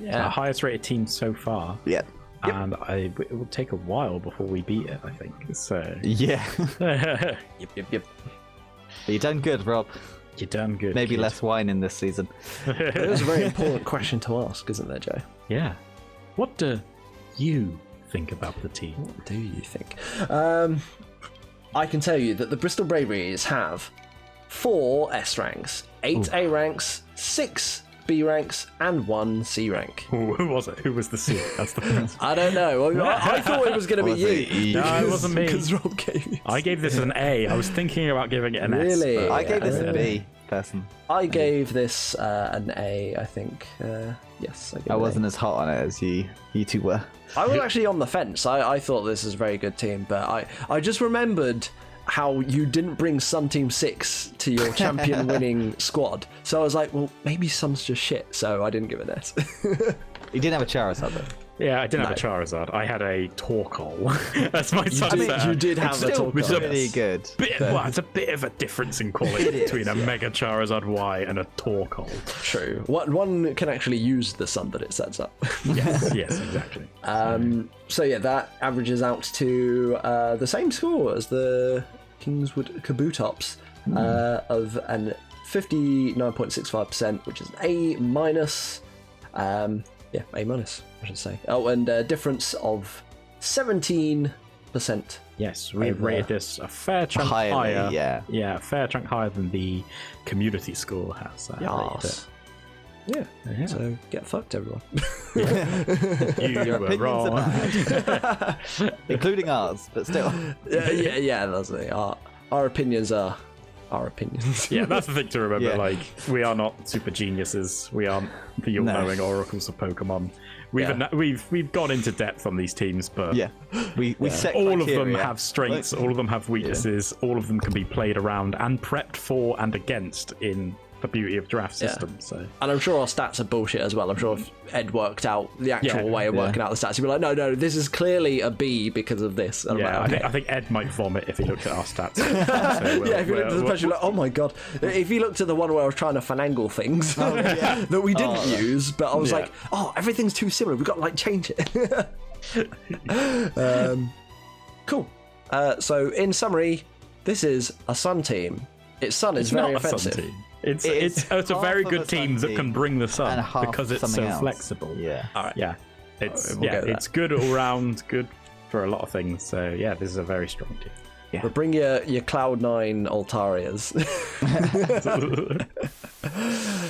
[SPEAKER 2] Yeah. Our highest rated team so far.
[SPEAKER 3] Yeah.
[SPEAKER 2] and it will take a while before we beat it, I think. So
[SPEAKER 3] Yeah.
[SPEAKER 1] Yep.
[SPEAKER 3] You done good, Rob.
[SPEAKER 2] you're done good.
[SPEAKER 3] Maybe
[SPEAKER 2] kid.
[SPEAKER 3] less wine in this season.
[SPEAKER 1] It was a very important question to ask, isn't there, Joe?
[SPEAKER 2] Yeah. What do you think about the team?
[SPEAKER 1] What do you think? I can tell you that the Bristol Braviariers have 4 S ranks, 8 A ranks, 6 B ranks, and 1 C rank.
[SPEAKER 2] Who was it? Who was the C? That's the first.
[SPEAKER 1] I don't know. I thought it was going to be
[SPEAKER 3] Was it
[SPEAKER 1] you.
[SPEAKER 3] E?
[SPEAKER 2] No, it wasn't me.
[SPEAKER 1] Because Rob gave me.
[SPEAKER 2] I gave this an A. I was thinking about giving it an
[SPEAKER 1] Really?
[SPEAKER 2] S. but-
[SPEAKER 3] I gave this a B, person.
[SPEAKER 1] I gave this an A, I think. Yes, I gave it
[SPEAKER 3] I
[SPEAKER 1] an A.
[SPEAKER 3] wasn't as hot on it as you two were.
[SPEAKER 1] I was actually on the fence. I thought this was a very good team, but I just remembered how you didn't bring Sun Team 6 to your champion winning squad. So I was like, well, maybe Sun's just shit, so I didn't give it an S.
[SPEAKER 3] You didn't have a Charizard though.
[SPEAKER 2] Yeah, I didn't have a Charizard. I had a Torkoal. That's my subset.
[SPEAKER 1] You did have a
[SPEAKER 3] Still
[SPEAKER 1] Torkoal.
[SPEAKER 3] pretty good.
[SPEAKER 2] Well, it's a bit of a difference in quality
[SPEAKER 3] It is,
[SPEAKER 2] between a Mega Charizard Y and a Torkoal.
[SPEAKER 1] True. One can actually use the sun that it sets up.
[SPEAKER 2] Yes, exactly.
[SPEAKER 1] So yeah, that averages out to the same score as the Kingswood Kabutops of an 59.65%, which is an A minus. A minus, I should say. Oh, and a difference of 17%.
[SPEAKER 2] Yes, we've rated this a fair chunk
[SPEAKER 3] Highly,
[SPEAKER 2] higher.
[SPEAKER 3] yeah.
[SPEAKER 2] A fair chunk higher than the community score has.
[SPEAKER 1] Yes. Yeah.
[SPEAKER 2] Yeah.
[SPEAKER 1] So get fucked, everyone.
[SPEAKER 2] You
[SPEAKER 3] Your
[SPEAKER 2] were
[SPEAKER 3] opinions
[SPEAKER 2] wrong.
[SPEAKER 3] are bad. Including ours, but still.
[SPEAKER 1] yeah. That's it. Our opinions are our opinions.
[SPEAKER 2] Yeah, that's the thing to remember.
[SPEAKER 3] Yeah.
[SPEAKER 2] Like, we are not super geniuses. We aren't the all-knowing oracles of Pokemon. We've gone into depth on these teams, but
[SPEAKER 3] Yeah. We set
[SPEAKER 2] all of them
[SPEAKER 3] criteria.
[SPEAKER 2] have strengths, all of them have weaknesses, all of them can be played around and prepped for and against in the beauty of draft system. So
[SPEAKER 1] And I'm sure our stats are bullshit as well. I'm sure if Ed worked out the actual way of
[SPEAKER 3] yeah.
[SPEAKER 1] working out the stats, he'd be like, no, this is clearly a B because of this. And I'm
[SPEAKER 2] yeah,
[SPEAKER 1] like, okay.
[SPEAKER 2] I think Ed might vomit if he looked at our stats. So
[SPEAKER 1] Yeah, if you looked at the spreadsheet, like, oh my god. If you looked at the one where I was trying to finagle things that we didn't use, but I was
[SPEAKER 2] Yeah.
[SPEAKER 1] like, oh, everything's too similar. We've got to like change it. Cool. So in summary, this is a Sun team. Its Sun is very
[SPEAKER 2] not a Sun
[SPEAKER 1] offensive.
[SPEAKER 2] team. It's
[SPEAKER 3] It's
[SPEAKER 2] a very
[SPEAKER 3] half of
[SPEAKER 2] good
[SPEAKER 3] a Sun
[SPEAKER 2] team that
[SPEAKER 3] team
[SPEAKER 2] can bring the sun
[SPEAKER 3] and half
[SPEAKER 2] because it's
[SPEAKER 3] something
[SPEAKER 2] so
[SPEAKER 3] else.
[SPEAKER 2] flexible.
[SPEAKER 3] Yeah.
[SPEAKER 1] All right.
[SPEAKER 2] Yeah, it's
[SPEAKER 1] We'll go with
[SPEAKER 2] it's good all round, good for a lot of things. So yeah, this is a very strong team.
[SPEAKER 1] But bring your Cloud9 Altarias.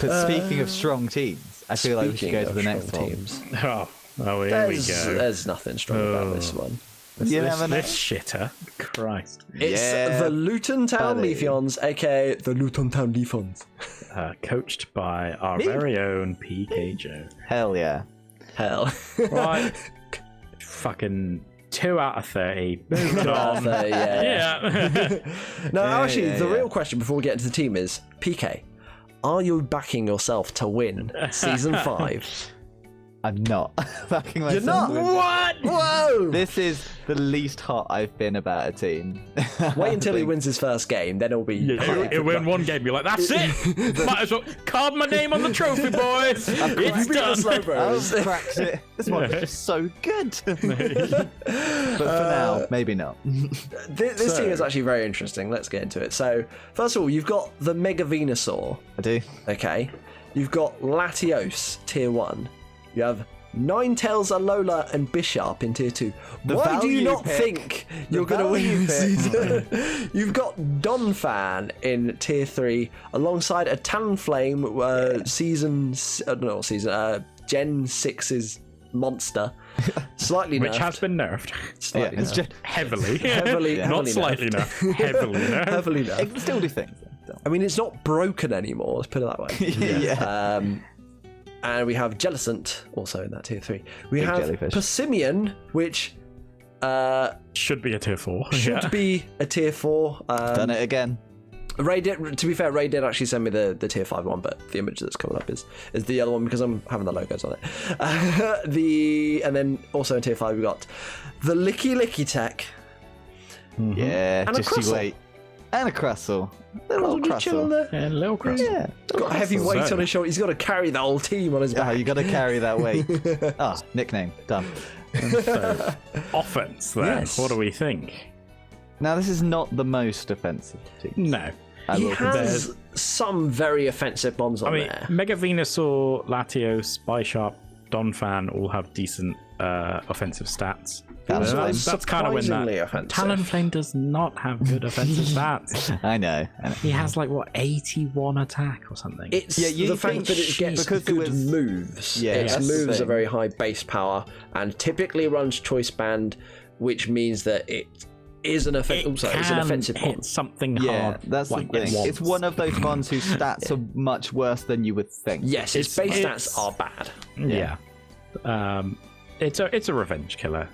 [SPEAKER 3] But speaking of strong teams, I feel like we should go to the next one.
[SPEAKER 1] teams.
[SPEAKER 2] Oh, here we go.
[SPEAKER 1] There's nothing strong about this one.
[SPEAKER 3] You never know.
[SPEAKER 2] This shitter, Christ.
[SPEAKER 1] It's
[SPEAKER 3] Yeah,
[SPEAKER 1] the Luton Town
[SPEAKER 3] buddy.
[SPEAKER 1] Leafeons, aka the Luton Town Leafeons.
[SPEAKER 2] Coached by our very own PK Joe.
[SPEAKER 3] Hell yeah.
[SPEAKER 1] Hell.
[SPEAKER 2] Right. Fucking 2 out of 30. Moving on. Yeah.
[SPEAKER 1] No, actually,
[SPEAKER 3] yeah,
[SPEAKER 1] the
[SPEAKER 3] yeah.
[SPEAKER 1] real question before we get into the team is, PK, are you backing yourself to win Season 5?
[SPEAKER 3] I'm not backing myself.
[SPEAKER 1] You're not?
[SPEAKER 3] to win.
[SPEAKER 1] What? Whoa!
[SPEAKER 3] This is the least hot I've been about a team.
[SPEAKER 1] Wait until he wins his first game, then it'll be...
[SPEAKER 2] He'll win one game, be like, that's it! Might as well carve my name on the trophy, boys! It's
[SPEAKER 1] beat the
[SPEAKER 2] done!
[SPEAKER 1] Slowbros.
[SPEAKER 3] I've cracked it. This one is just so good. But for now, maybe not.
[SPEAKER 1] This team is actually very interesting. Let's get into it. So, first of all, you've got the Mega Venusaur.
[SPEAKER 3] I do.
[SPEAKER 1] Okay. You've got Latios, Tier 1. You have Ninetales, Alola, and Bishop in Tier 2. Why do you
[SPEAKER 3] value
[SPEAKER 1] not
[SPEAKER 3] pick.
[SPEAKER 1] think you're going to win this season? You've got Donphan in Tier 3, alongside a Talonflame, Gen 6's monster. Slightly nerfed.
[SPEAKER 2] Which has been nerfed.
[SPEAKER 1] Slightly
[SPEAKER 3] it's
[SPEAKER 1] nerfed.
[SPEAKER 3] just
[SPEAKER 2] Heavily.
[SPEAKER 1] Heavily
[SPEAKER 2] Not
[SPEAKER 1] nerfed.
[SPEAKER 2] slightly nerfed. Heavily nerfed.
[SPEAKER 1] Heavily
[SPEAKER 3] it
[SPEAKER 1] nerfed.
[SPEAKER 3] can still do things.
[SPEAKER 1] I mean, it's not broken anymore, let's put it that way.
[SPEAKER 3] Yeah.
[SPEAKER 1] And we have Jellicent, also in that Tier 3. We
[SPEAKER 3] Big
[SPEAKER 1] have
[SPEAKER 3] jellyfish.
[SPEAKER 1] Persimmon, which
[SPEAKER 2] Should be a tier 4.
[SPEAKER 1] should be a Tier 4.
[SPEAKER 3] Done it again.
[SPEAKER 1] Ray did, to be fair, Ray did actually send me the Tier 5 one, but the image that's coming up is the other one because I'm having the logos on it. And then also in Tier 5 we got the Licky Licky Tech.
[SPEAKER 3] Yeah,
[SPEAKER 1] And a
[SPEAKER 3] just you
[SPEAKER 1] Crustle.
[SPEAKER 3] wait. And a Crustle. A little
[SPEAKER 1] Just chilling
[SPEAKER 3] Crustle.
[SPEAKER 1] there.
[SPEAKER 2] Yeah, little Crustle.
[SPEAKER 3] Yeah.
[SPEAKER 1] Got a heavy weight
[SPEAKER 2] So-
[SPEAKER 1] on his shoulder. He's got to carry the whole team on his back.
[SPEAKER 3] Oh, you got to carry that weight. Nickname. Done.
[SPEAKER 2] So, offense then.
[SPEAKER 1] Yes.
[SPEAKER 2] What do we think?
[SPEAKER 3] Now, this is not the most offensive team.
[SPEAKER 2] No.
[SPEAKER 3] I
[SPEAKER 1] He
[SPEAKER 3] will
[SPEAKER 1] has some very offensive mons on
[SPEAKER 2] I mean,
[SPEAKER 1] there.
[SPEAKER 2] Mega Venusaur, Latios, Spysharp, Donphan all have decent offensive stats.
[SPEAKER 3] Talonflame.
[SPEAKER 2] That's kind of when
[SPEAKER 1] Surprisingly
[SPEAKER 2] that.
[SPEAKER 1] offensive.
[SPEAKER 2] Talonflame does not have good offensive stats.
[SPEAKER 3] I know.
[SPEAKER 2] He has like what 81 attack or something.
[SPEAKER 1] It's
[SPEAKER 3] Yeah, you
[SPEAKER 1] the
[SPEAKER 3] think-
[SPEAKER 1] fact that it gets
[SPEAKER 3] because it
[SPEAKER 1] good
[SPEAKER 3] was-
[SPEAKER 1] moves.
[SPEAKER 3] Yeah,
[SPEAKER 1] its
[SPEAKER 3] that's the
[SPEAKER 1] moves are
[SPEAKER 3] thing.
[SPEAKER 1] very high base power and typically runs choice band, which means that it is an offensive. It's an offensive
[SPEAKER 2] hit
[SPEAKER 1] mon.
[SPEAKER 2] something
[SPEAKER 3] Yeah,
[SPEAKER 2] hard.
[SPEAKER 3] that's
[SPEAKER 2] like
[SPEAKER 3] the thing.
[SPEAKER 2] once.
[SPEAKER 3] It's one of those mons whose stats are much worse than you would think.
[SPEAKER 1] Yes, its base
[SPEAKER 2] it's-
[SPEAKER 1] stats are bad.
[SPEAKER 2] Yeah. It's a revenge killer.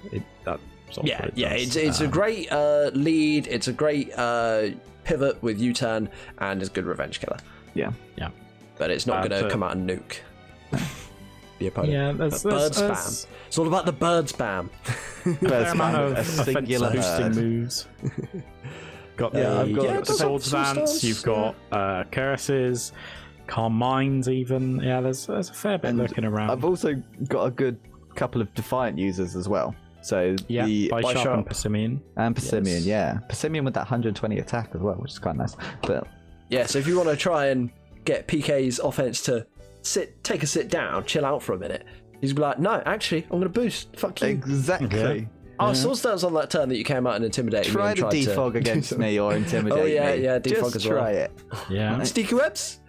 [SPEAKER 2] That's sort of
[SPEAKER 1] Yeah,
[SPEAKER 2] what it
[SPEAKER 1] yeah.
[SPEAKER 2] does.
[SPEAKER 1] It's a great lead. It's a great pivot with U-turn, and it's a good revenge killer.
[SPEAKER 3] Yeah.
[SPEAKER 2] Yeah.
[SPEAKER 1] But it's not going to
[SPEAKER 2] so-
[SPEAKER 1] come out and nuke the opponent.
[SPEAKER 2] Yeah,
[SPEAKER 1] But bird spam. It's all about the bird spam.
[SPEAKER 3] Fair
[SPEAKER 2] amount of
[SPEAKER 3] a
[SPEAKER 2] offensive
[SPEAKER 3] singular
[SPEAKER 2] boosting
[SPEAKER 3] herd.
[SPEAKER 2] moves. Got
[SPEAKER 3] Yeah,
[SPEAKER 2] the
[SPEAKER 3] I've got-
[SPEAKER 1] Yeah, it does have
[SPEAKER 2] Swords
[SPEAKER 1] some
[SPEAKER 2] Dance,
[SPEAKER 1] stars,
[SPEAKER 2] you've got Curses, Calm Minds even. Yeah, there's a fair bit
[SPEAKER 3] And
[SPEAKER 2] looking around.
[SPEAKER 3] I've also got a good couple of Defiant users as well. So
[SPEAKER 2] yeah,
[SPEAKER 3] the
[SPEAKER 2] by Sharp and
[SPEAKER 1] Sharp.
[SPEAKER 2] Persimmon.
[SPEAKER 3] and Persimmon,
[SPEAKER 1] Yes.
[SPEAKER 3] yeah. Persimmon with that 120 attack as well, which is quite nice. But
[SPEAKER 1] Yeah, so if you want to try and get PK's offense to take a sit down, chill out for a minute, he's be like, no, actually, I'm going to boost. Fuck you.
[SPEAKER 3] exactly.
[SPEAKER 1] Oh, Swords Dance on that turn that you came out and intimidated
[SPEAKER 3] Try
[SPEAKER 1] me and
[SPEAKER 3] the
[SPEAKER 1] tried to
[SPEAKER 3] defog
[SPEAKER 1] do
[SPEAKER 3] against
[SPEAKER 1] something.
[SPEAKER 3] me or intimidate me.
[SPEAKER 1] yeah, defog
[SPEAKER 3] Just
[SPEAKER 1] as well.
[SPEAKER 3] try it.
[SPEAKER 2] Yeah.
[SPEAKER 1] Sneaky webs?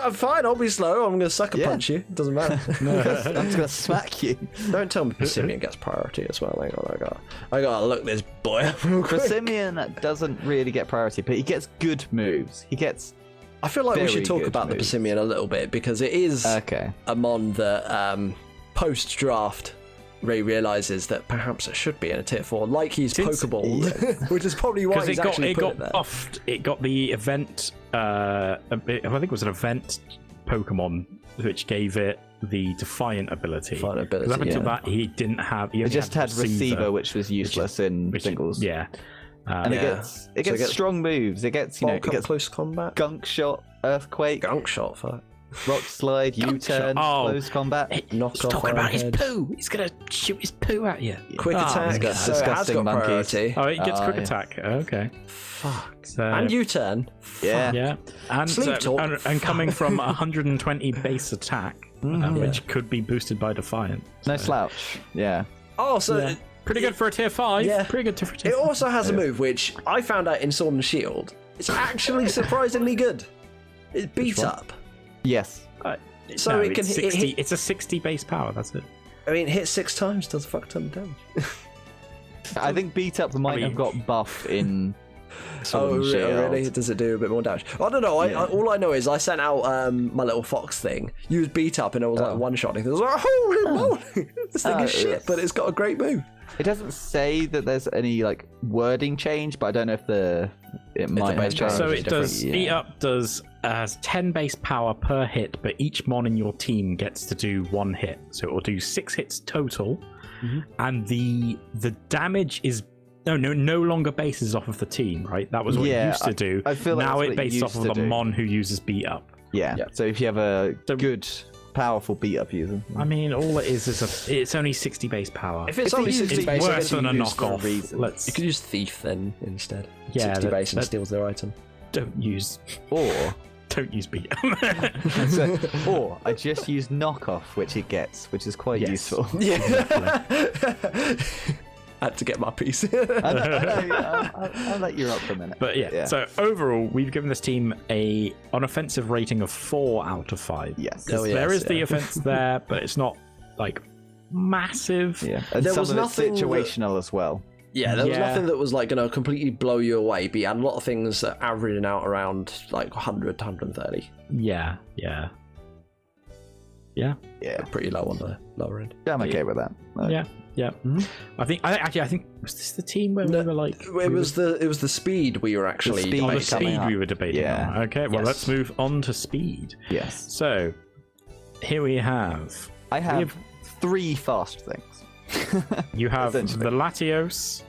[SPEAKER 1] I'm fine, I'll be slow. I'm going to sucker
[SPEAKER 3] Yeah.
[SPEAKER 1] punch you. Doesn't matter.
[SPEAKER 3] I'm just gonna smack you.
[SPEAKER 1] Don't tell me Persimmon gets priority as well. Hang on, I gotta look this boy up real quick.
[SPEAKER 3] Persimmon doesn't really get priority, but he gets good moves. He gets
[SPEAKER 1] I feel like we
[SPEAKER 3] very
[SPEAKER 1] should talk
[SPEAKER 3] good
[SPEAKER 1] about the
[SPEAKER 3] moves.
[SPEAKER 1] Persimmon a little bit because it is
[SPEAKER 3] okay.
[SPEAKER 1] a mon that post-draft Ray realizes that perhaps it should be in a tier 4, like he's Pokeball, which is probably why
[SPEAKER 2] Because
[SPEAKER 1] he's
[SPEAKER 2] it got
[SPEAKER 1] actually
[SPEAKER 2] it
[SPEAKER 1] put
[SPEAKER 2] got
[SPEAKER 1] it there.
[SPEAKER 2] buffed. It got the event. I think it was an event Pokemon which gave it the Defiant ability.
[SPEAKER 1] Defiant ability,
[SPEAKER 2] 'Cause up until
[SPEAKER 1] yeah.
[SPEAKER 2] that, he didn't have. He
[SPEAKER 3] It
[SPEAKER 2] only
[SPEAKER 3] just had receiver, which was useless in
[SPEAKER 2] which-
[SPEAKER 3] singles.
[SPEAKER 2] Yeah.
[SPEAKER 3] And
[SPEAKER 1] Yeah.
[SPEAKER 3] it gets
[SPEAKER 1] So it gets
[SPEAKER 3] strong moves. It gets
[SPEAKER 1] Bulk
[SPEAKER 3] it
[SPEAKER 1] up
[SPEAKER 3] gets
[SPEAKER 1] close combat.
[SPEAKER 3] gunk shot, earthquake,
[SPEAKER 1] Gunk shot for
[SPEAKER 3] rock slide, U-turn,
[SPEAKER 2] Oh.
[SPEAKER 3] close combat.
[SPEAKER 1] knock
[SPEAKER 2] He's
[SPEAKER 1] off
[SPEAKER 2] talking about his
[SPEAKER 1] Ironhead.
[SPEAKER 2] poo. He's gonna shoot his poo at you.
[SPEAKER 1] Quick
[SPEAKER 2] Oh,
[SPEAKER 1] attack.
[SPEAKER 3] got
[SPEAKER 1] So it has
[SPEAKER 3] disgusting
[SPEAKER 1] got
[SPEAKER 3] monkeys.
[SPEAKER 1] priority.
[SPEAKER 2] Oh, it gets quick
[SPEAKER 3] yes.
[SPEAKER 2] attack. Okay.
[SPEAKER 1] Fuck.
[SPEAKER 2] So,
[SPEAKER 1] And U-turn.
[SPEAKER 3] Yeah.
[SPEAKER 2] yeah, and
[SPEAKER 1] Sleep talk.
[SPEAKER 2] and coming from 120 base attack, which could be boosted by Defiant.
[SPEAKER 3] No slouch. Yeah.
[SPEAKER 1] Oh, so
[SPEAKER 2] Yeah. Pretty good for a tier 5.
[SPEAKER 1] Yeah.
[SPEAKER 2] Pretty good for a tier
[SPEAKER 1] it
[SPEAKER 2] 5.
[SPEAKER 1] also has a move which I found out in Sword and Shield. It's actually surprisingly good. It beats
[SPEAKER 3] one?
[SPEAKER 1] up.
[SPEAKER 3] Yes.
[SPEAKER 1] So
[SPEAKER 2] No,
[SPEAKER 1] it can
[SPEAKER 2] it's
[SPEAKER 1] hit-
[SPEAKER 2] 60.
[SPEAKER 1] hit-
[SPEAKER 2] It's a 60 base power. That's it.
[SPEAKER 1] I mean, hit 6 times, does a fuck ton of damage.
[SPEAKER 3] I think beat up might have got buff in Sword
[SPEAKER 1] Oh,
[SPEAKER 3] and Shield.
[SPEAKER 1] really? Does it do a bit more damage? I don't know. All I know is I sent out my little fox thing, used beat up, and it was like one shot. And it was like, holy moly! This thing is shit, but it's got a great move.
[SPEAKER 3] It doesn't say that there's any like wording change, but I don't know if it might
[SPEAKER 1] base
[SPEAKER 3] have
[SPEAKER 1] power
[SPEAKER 3] changed.
[SPEAKER 2] So
[SPEAKER 1] is
[SPEAKER 2] it
[SPEAKER 1] different.
[SPEAKER 2] does.
[SPEAKER 3] Yeah.
[SPEAKER 2] Beat up does 10 base power per hit, but each mon in your team gets to do 1 hit. So it will do 6 hits total, and the damage is no longer bases off of the team. Right? That was what
[SPEAKER 3] Yeah,
[SPEAKER 2] it used to do.
[SPEAKER 3] I feel like
[SPEAKER 2] now
[SPEAKER 3] that's
[SPEAKER 2] it
[SPEAKER 3] what it
[SPEAKER 2] based off
[SPEAKER 3] used
[SPEAKER 2] of
[SPEAKER 3] to
[SPEAKER 2] the
[SPEAKER 3] do.
[SPEAKER 2] mon who uses beat up.
[SPEAKER 3] Yeah.
[SPEAKER 1] Yeah.
[SPEAKER 3] So if you have a
[SPEAKER 2] So-
[SPEAKER 3] good, powerful beat up user,
[SPEAKER 2] I mean, all it is it's only 60 base power.
[SPEAKER 1] If it's
[SPEAKER 3] If
[SPEAKER 1] only
[SPEAKER 3] you use
[SPEAKER 1] 60
[SPEAKER 3] it
[SPEAKER 1] base,
[SPEAKER 2] worse than a
[SPEAKER 3] use for a
[SPEAKER 2] knockoff.
[SPEAKER 3] reason.
[SPEAKER 2] Let's
[SPEAKER 1] you could use thief then instead.
[SPEAKER 2] Yeah,
[SPEAKER 1] 60 base and
[SPEAKER 2] that-
[SPEAKER 1] steals their item.
[SPEAKER 2] don't use
[SPEAKER 3] or
[SPEAKER 2] beat up.
[SPEAKER 3] or I just use knockoff, which it gets, which is quite
[SPEAKER 2] Yes.
[SPEAKER 3] useful.
[SPEAKER 1] Yeah. Had to get my piece.
[SPEAKER 3] I'll let you up for a minute.
[SPEAKER 2] But yeah, so overall, we've given this team an offensive rating of 4 out of 5.
[SPEAKER 3] Yes.
[SPEAKER 1] Oh,
[SPEAKER 2] There
[SPEAKER 1] yes,
[SPEAKER 2] is the
[SPEAKER 1] yeah.
[SPEAKER 2] offense there, but it's not like massive.
[SPEAKER 3] Yeah, and
[SPEAKER 1] There
[SPEAKER 3] some
[SPEAKER 1] was
[SPEAKER 3] of it's
[SPEAKER 1] nothing that-
[SPEAKER 3] situational as well.
[SPEAKER 1] Yeah, there was
[SPEAKER 2] Yeah.
[SPEAKER 1] nothing that was like going to completely blow you away, but you had a lot of things that averaging out around like 100 to 130.
[SPEAKER 2] Yeah.
[SPEAKER 3] Yeah,
[SPEAKER 1] Pretty low on the lower end.
[SPEAKER 3] I'm okay with that.
[SPEAKER 2] Yeah. I think was this the team where we were like
[SPEAKER 1] It was the speed we were actually
[SPEAKER 3] speed.
[SPEAKER 2] the
[SPEAKER 3] coming
[SPEAKER 2] speed
[SPEAKER 3] up.
[SPEAKER 2] we were debating
[SPEAKER 3] Yeah.
[SPEAKER 2] on. Okay, well
[SPEAKER 1] Yes.
[SPEAKER 2] let's move on to speed.
[SPEAKER 3] Yes,
[SPEAKER 2] So here we have
[SPEAKER 3] I have 3 fast things.
[SPEAKER 2] you have
[SPEAKER 3] Essentially.
[SPEAKER 2] the Latios,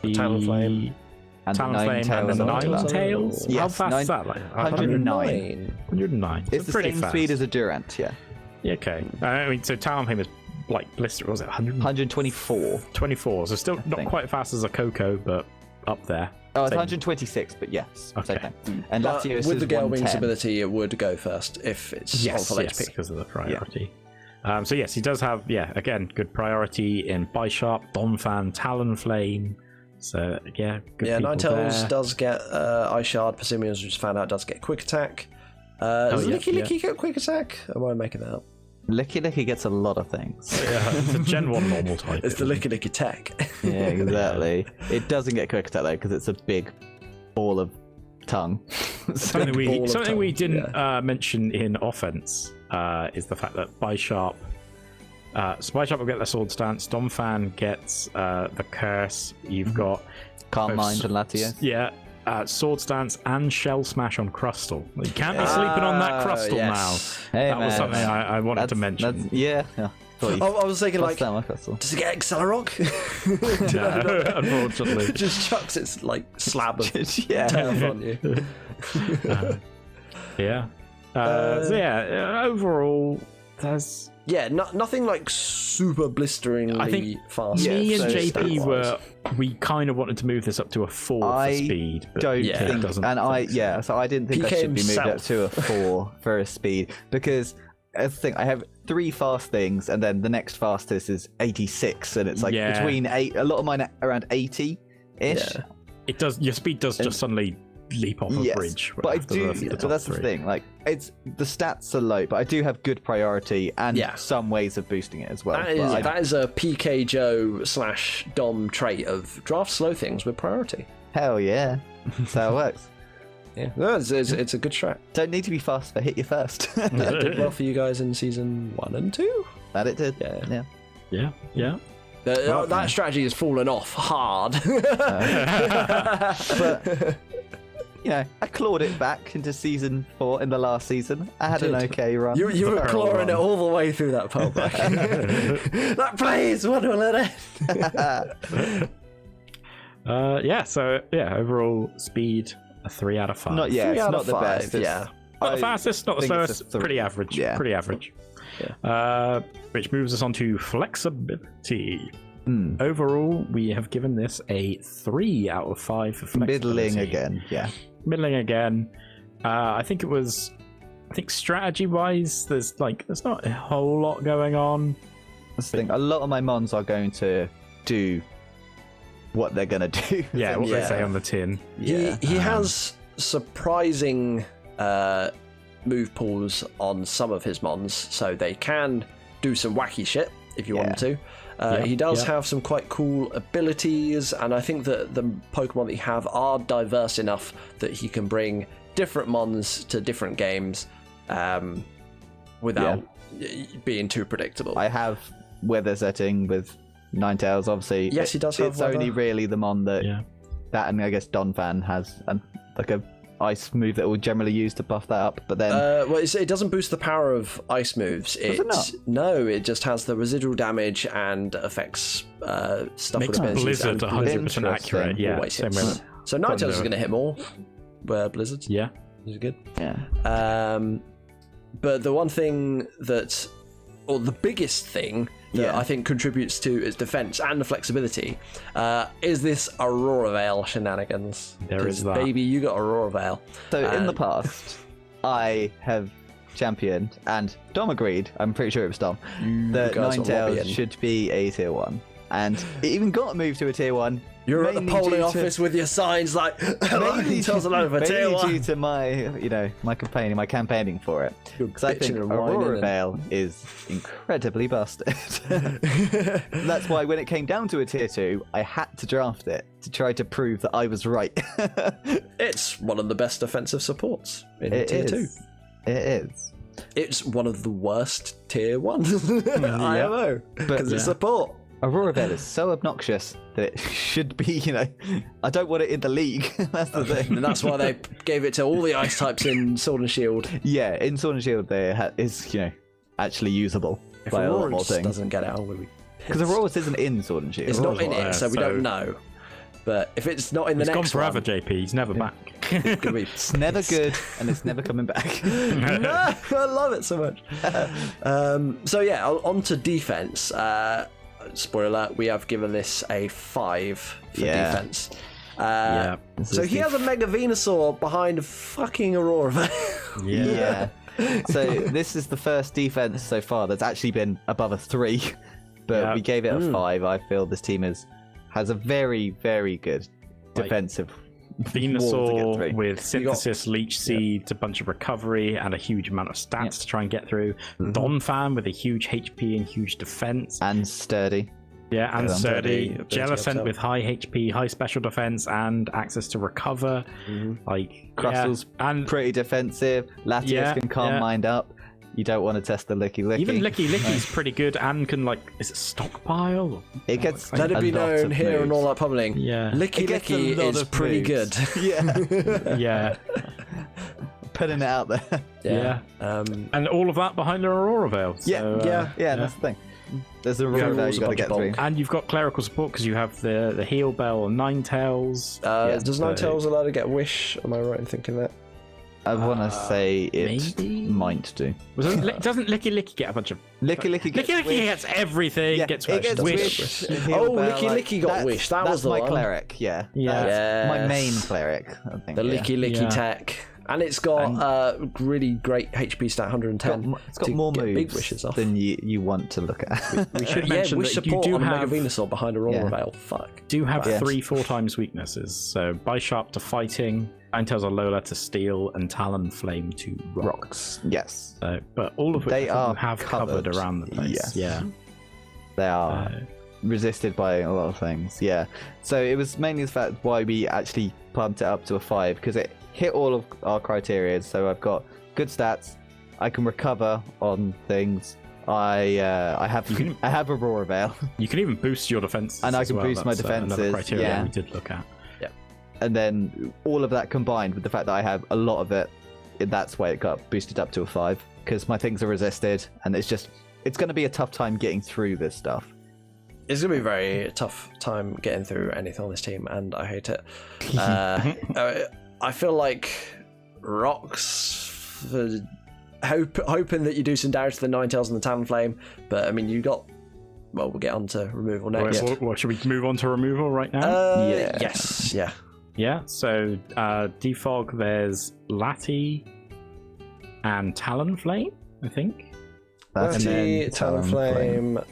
[SPEAKER 2] the
[SPEAKER 1] Talonflame.
[SPEAKER 3] and the
[SPEAKER 2] Talonflame, and the Ninetales.
[SPEAKER 3] Yes,
[SPEAKER 2] How fast is that? Like
[SPEAKER 3] 109.
[SPEAKER 2] 109.
[SPEAKER 3] It's the
[SPEAKER 2] pretty
[SPEAKER 3] same
[SPEAKER 2] fast.
[SPEAKER 3] speed as a Durant, yeah.
[SPEAKER 2] Yeah, okay. I mean, so Talonflame is like blister. Was it
[SPEAKER 3] 124.
[SPEAKER 2] 24? So still not quite fast as a Coco, but up there.
[SPEAKER 3] Oh, it's
[SPEAKER 2] Same.
[SPEAKER 3] 126, but yes.
[SPEAKER 2] Okay.
[SPEAKER 3] Same thing. And
[SPEAKER 1] But
[SPEAKER 3] Latios
[SPEAKER 1] with
[SPEAKER 3] is
[SPEAKER 1] the Gale Wings
[SPEAKER 3] 110.
[SPEAKER 1] ability, it would go first if it's on full HP.
[SPEAKER 2] because of the priority. So yes, he does have, again, good priority in Bisharp, Donphan, Talonflame. So yeah, good people
[SPEAKER 1] Ninetales
[SPEAKER 2] there.
[SPEAKER 1] does get Ice Shard. Persimmon, as we just found out, does get Quick Attack. Does Licky get Quick Attack? Or am I making that up?
[SPEAKER 3] Licky gets a lot of things.
[SPEAKER 2] Yeah, it's a Gen 1 normal type.
[SPEAKER 1] It's the Licky Attack.
[SPEAKER 3] Yeah, exactly. It doesn't get quick attack though because it's a big ball of tongue.
[SPEAKER 2] Something
[SPEAKER 1] ball of tongue,
[SPEAKER 2] we didn't mention in offense is the fact that Bisharp will get the Sword Stance. Donphan gets the Curse. You've got
[SPEAKER 3] Calm Mind and Latios.
[SPEAKER 2] Yeah, Sword Stance and Shell Smash on Crustle. You can't be sleeping on that Crustle
[SPEAKER 1] yes.
[SPEAKER 3] Hey,
[SPEAKER 2] now. That was something I wanted to mention.
[SPEAKER 3] Yeah.
[SPEAKER 1] I was thinking, like,
[SPEAKER 3] down my Crustle.
[SPEAKER 1] does it get Accelerock?
[SPEAKER 2] No, unfortunately.
[SPEAKER 1] It just chucks its like slab of
[SPEAKER 3] Yeah.
[SPEAKER 1] turf on you.
[SPEAKER 2] Overall, there's.
[SPEAKER 1] Yeah, nothing like super blisteringly
[SPEAKER 2] I think
[SPEAKER 1] fast.
[SPEAKER 2] me and
[SPEAKER 3] so
[SPEAKER 2] JP we kind of wanted to move this up to a 4 for speed. But
[SPEAKER 3] Don't
[SPEAKER 2] it
[SPEAKER 3] think,
[SPEAKER 2] doesn't
[SPEAKER 3] and so I didn't think
[SPEAKER 1] PK
[SPEAKER 3] I should be moved up
[SPEAKER 1] himself.
[SPEAKER 3] to a 4 for a speed because that's the thing. I have 3 fast things, and then the next fastest is 86, and it's like between 8. A lot of mine are around 80 ish.
[SPEAKER 1] Yeah.
[SPEAKER 2] It does. Your speed does just suddenly leap off a bridge.
[SPEAKER 3] But I
[SPEAKER 2] after
[SPEAKER 3] do.
[SPEAKER 2] the
[SPEAKER 3] But
[SPEAKER 2] top
[SPEAKER 3] that's
[SPEAKER 2] 3.
[SPEAKER 3] the thing. Like, it's the stats are low, but I do have good priority and some ways of boosting it as well.
[SPEAKER 1] That is a PK Joe / Dom trait of draft slow things with priority.
[SPEAKER 3] Hell yeah, that's how it works.
[SPEAKER 1] Yeah, no, it's a good strat.
[SPEAKER 3] Don't need to be fast, but hit you first.
[SPEAKER 1] That did well for you guys in season 1 and 2.
[SPEAKER 3] That it did. Yeah.
[SPEAKER 2] Yeah.
[SPEAKER 1] That strategy has fallen off hard.
[SPEAKER 3] But I clawed it back into season 4 in the last season. I had an okay run.
[SPEAKER 1] You were clawing it all the way through that pole back. That plays, when will it end?
[SPEAKER 2] So overall speed a 3 out of 5.
[SPEAKER 3] Not yet. It's not the best.
[SPEAKER 1] Yeah.
[SPEAKER 2] Not the fastest, not the
[SPEAKER 3] think it's
[SPEAKER 2] slowest.
[SPEAKER 3] a 3.
[SPEAKER 2] Pretty average.
[SPEAKER 3] Yeah.
[SPEAKER 2] Pretty average.
[SPEAKER 1] Yeah.
[SPEAKER 2] Which moves us on to flexibility. Overall, we have given this a 3 out of 5 for flexibility.
[SPEAKER 3] Middling again. Yeah.
[SPEAKER 2] Middling again. I think strategy-wise, there's not a whole lot going on.
[SPEAKER 3] That's the thing. A lot of my mons are going to do what they're going to do.
[SPEAKER 2] Yeah, what they say on the tin.
[SPEAKER 1] He has surprising move pools on some of his mons, so they can do some wacky shit if you want them to. He does have some quite cool abilities, and I think that the Pokemon that you have are diverse enough that he can bring different mons to different games without being too predictable.
[SPEAKER 3] I have weather setting with Ninetales, obviously.
[SPEAKER 1] Yes, he does have
[SPEAKER 3] It's
[SPEAKER 1] weather.
[SPEAKER 3] only really the mon that and I guess Donphan has like a ice move that we'll generally use to buff that up, but then
[SPEAKER 1] it doesn't boost the power of ice moves.
[SPEAKER 3] it not?
[SPEAKER 1] No, it just has the residual damage and affects stuff
[SPEAKER 2] Makes
[SPEAKER 1] with abilities.
[SPEAKER 2] Blizzard
[SPEAKER 1] and
[SPEAKER 2] 100% accurate. Yeah,
[SPEAKER 1] always
[SPEAKER 2] same
[SPEAKER 1] hits.
[SPEAKER 2] with
[SPEAKER 1] So Ninetales is going to hit more. Blizzards.
[SPEAKER 2] Yeah.
[SPEAKER 1] Is good.
[SPEAKER 3] yeah.
[SPEAKER 1] But the one thing that, or the biggest thing that I think contributes to its defense and the flexibility is this Aurora Veil shenanigans.
[SPEAKER 2] There is that.
[SPEAKER 1] Baby, you got Aurora Veil.
[SPEAKER 3] So in the past, I have championed, and Dom agreed, I'm pretty sure it was Dom, that
[SPEAKER 1] guys were
[SPEAKER 3] Ninetales
[SPEAKER 1] lobbying.
[SPEAKER 3] should be a tier 1. And it even got moved to a tier 1.
[SPEAKER 1] You're at the
[SPEAKER 3] mainly
[SPEAKER 1] polling
[SPEAKER 3] due to-
[SPEAKER 1] office with your signs like,
[SPEAKER 3] mainly
[SPEAKER 1] tells a lot of a tier
[SPEAKER 3] mainly due
[SPEAKER 1] 1.
[SPEAKER 3] to my campaigning for it.
[SPEAKER 1] You're
[SPEAKER 3] Because I think
[SPEAKER 1] bitching and whining
[SPEAKER 3] Aurora
[SPEAKER 1] and-
[SPEAKER 3] Veil is incredibly busted. That's why when it came down to a tier 2, I had to draft it to try to prove that I was right.
[SPEAKER 1] It's one of the best defensive supports in
[SPEAKER 3] It
[SPEAKER 1] tier 2.
[SPEAKER 3] is. It is.
[SPEAKER 1] It's one of the worst tier 1 IMO because it's support.
[SPEAKER 3] Aurora Veil is so obnoxious that it should be, I don't want it in the league. That's the thing.
[SPEAKER 1] And that's why they gave it to all the ice types in Sword and Shield.
[SPEAKER 3] Yeah, in Sword and Shield there is, actually usable
[SPEAKER 1] If
[SPEAKER 3] by a lot more
[SPEAKER 1] Aurorus
[SPEAKER 3] things.
[SPEAKER 1] doesn't get it, I'm going to be
[SPEAKER 3] Because Aurorus isn't in Sword and Shield.
[SPEAKER 1] It's not in
[SPEAKER 2] Aurorus,
[SPEAKER 1] it, so we
[SPEAKER 2] so-
[SPEAKER 1] don't know. But if it's not in the
[SPEAKER 2] He's gone
[SPEAKER 1] next
[SPEAKER 2] forever,
[SPEAKER 1] one,
[SPEAKER 2] JP. He's never back.
[SPEAKER 1] it's gonna be
[SPEAKER 3] It's never good, and it's never coming back.
[SPEAKER 1] no, I love it so much. So yeah, on to defense. Spoiler alert: we have given this a 5 for defense.
[SPEAKER 2] Yeah.
[SPEAKER 1] So he has a Mega Venusaur behind a fucking Aurora Veil.
[SPEAKER 3] Yeah. So this is the first defense so far that's actually been above a 3, but we gave it a 5. I feel this team has a very, very good defensive
[SPEAKER 2] Venusaur with Synthesis, Leech Seed, a bunch of recovery, and a huge amount of stats to try and get through. Donphan with a huge HP and huge defense.
[SPEAKER 3] And sturdy.
[SPEAKER 2] Yeah, and sturdy. Jellicent
[SPEAKER 1] up.
[SPEAKER 2] with high HP, high special defense, and access to recover. Like
[SPEAKER 3] Crustle's
[SPEAKER 2] and
[SPEAKER 3] pretty defensive. Latios can calm mind up. You don't want to test the Licky Licky.
[SPEAKER 2] even Licky Licky's pretty good and can, like, is it stockpile?
[SPEAKER 3] It gets
[SPEAKER 1] Let it be
[SPEAKER 3] a lot
[SPEAKER 1] known
[SPEAKER 3] of
[SPEAKER 1] here and
[SPEAKER 3] moves.
[SPEAKER 1] all that pummeling.
[SPEAKER 2] Yeah.
[SPEAKER 1] Licky
[SPEAKER 3] It gets a
[SPEAKER 1] Licky
[SPEAKER 3] lot
[SPEAKER 1] is
[SPEAKER 3] of
[SPEAKER 1] pretty
[SPEAKER 3] moves.
[SPEAKER 1] good.
[SPEAKER 3] Yeah.
[SPEAKER 2] Yeah.
[SPEAKER 3] Putting it out there.
[SPEAKER 2] Yeah. And all of that behind the Aurora Veil. So,
[SPEAKER 3] Yeah, that's the thing. There's a Aurora Veil you got to get through.
[SPEAKER 2] And you've got clerical support because you have the Heal Bell and Ninetales.
[SPEAKER 1] Does Ninetales allow to get Wish? Am I right in thinking that?
[SPEAKER 3] I want to say it
[SPEAKER 2] maybe?
[SPEAKER 3] might do.
[SPEAKER 2] Doesn't Licky Licky get a bunch of...
[SPEAKER 3] Licky Licky gets
[SPEAKER 2] Licky Licky gets everything.
[SPEAKER 3] Yeah,
[SPEAKER 2] gets
[SPEAKER 3] it gets
[SPEAKER 2] Wish.
[SPEAKER 1] Oh, Licky Licky got Wish. That was the
[SPEAKER 3] my
[SPEAKER 1] one.
[SPEAKER 3] cleric. Yeah,
[SPEAKER 2] Yeah.
[SPEAKER 3] That's my
[SPEAKER 1] Yes.
[SPEAKER 3] main cleric. I think.
[SPEAKER 1] The Licky Licky
[SPEAKER 2] Yeah.
[SPEAKER 1] tech. And it's got really great HP stat 110.
[SPEAKER 3] It's got
[SPEAKER 1] to
[SPEAKER 3] more
[SPEAKER 1] get
[SPEAKER 3] moves
[SPEAKER 1] big wishes off.
[SPEAKER 3] than you want to to at.
[SPEAKER 2] We should
[SPEAKER 1] Yeah,
[SPEAKER 2] mention
[SPEAKER 1] wish
[SPEAKER 2] that you
[SPEAKER 1] support
[SPEAKER 2] do
[SPEAKER 1] on a Mega
[SPEAKER 2] have...
[SPEAKER 1] Venusaur behind Aurora
[SPEAKER 3] Yeah.
[SPEAKER 1] Veil. Fuck.
[SPEAKER 2] do have
[SPEAKER 3] Yeah.
[SPEAKER 2] 3-4 times weaknesses. So Bisharp to fighting, Ninetales Alola to steel, and Talonflame to rocks.
[SPEAKER 3] Yes,
[SPEAKER 2] But all of which
[SPEAKER 3] They
[SPEAKER 2] you
[SPEAKER 3] are
[SPEAKER 2] have covered
[SPEAKER 3] covered.
[SPEAKER 2] around the place.
[SPEAKER 3] Yes.
[SPEAKER 2] Yeah.
[SPEAKER 3] they are resisted by a lot of things. Yeah, so it was mainly the fact why we actually pumped it up to a 5 because it hit all of our criteria. So I've got good stats. I can recover on things. I have Aurora Veil.
[SPEAKER 2] You can even boost your defense.
[SPEAKER 3] And I can boost my
[SPEAKER 2] Another
[SPEAKER 3] defenses,
[SPEAKER 2] criteria
[SPEAKER 3] yeah.
[SPEAKER 2] we did look at.
[SPEAKER 3] And then all of that combined with the fact that I have a lot of it, that's why it got boosted up to a 5 because my things are resisted, and it's going to be a tough time getting through this stuff.
[SPEAKER 1] It's going to be a very tough time getting through anything on this team, and I hate it. I feel like Rocks, hoping that you do some damage to the Ninetales and the Talonflame, but I mean, you got... Well, we'll get on to removal next.
[SPEAKER 2] What, should we move on to removal right now?
[SPEAKER 3] Yeah.
[SPEAKER 1] Yes, yeah.
[SPEAKER 2] Yeah, so defog, there's Lati and Talonflame, I think.
[SPEAKER 1] Lati, Talonflame.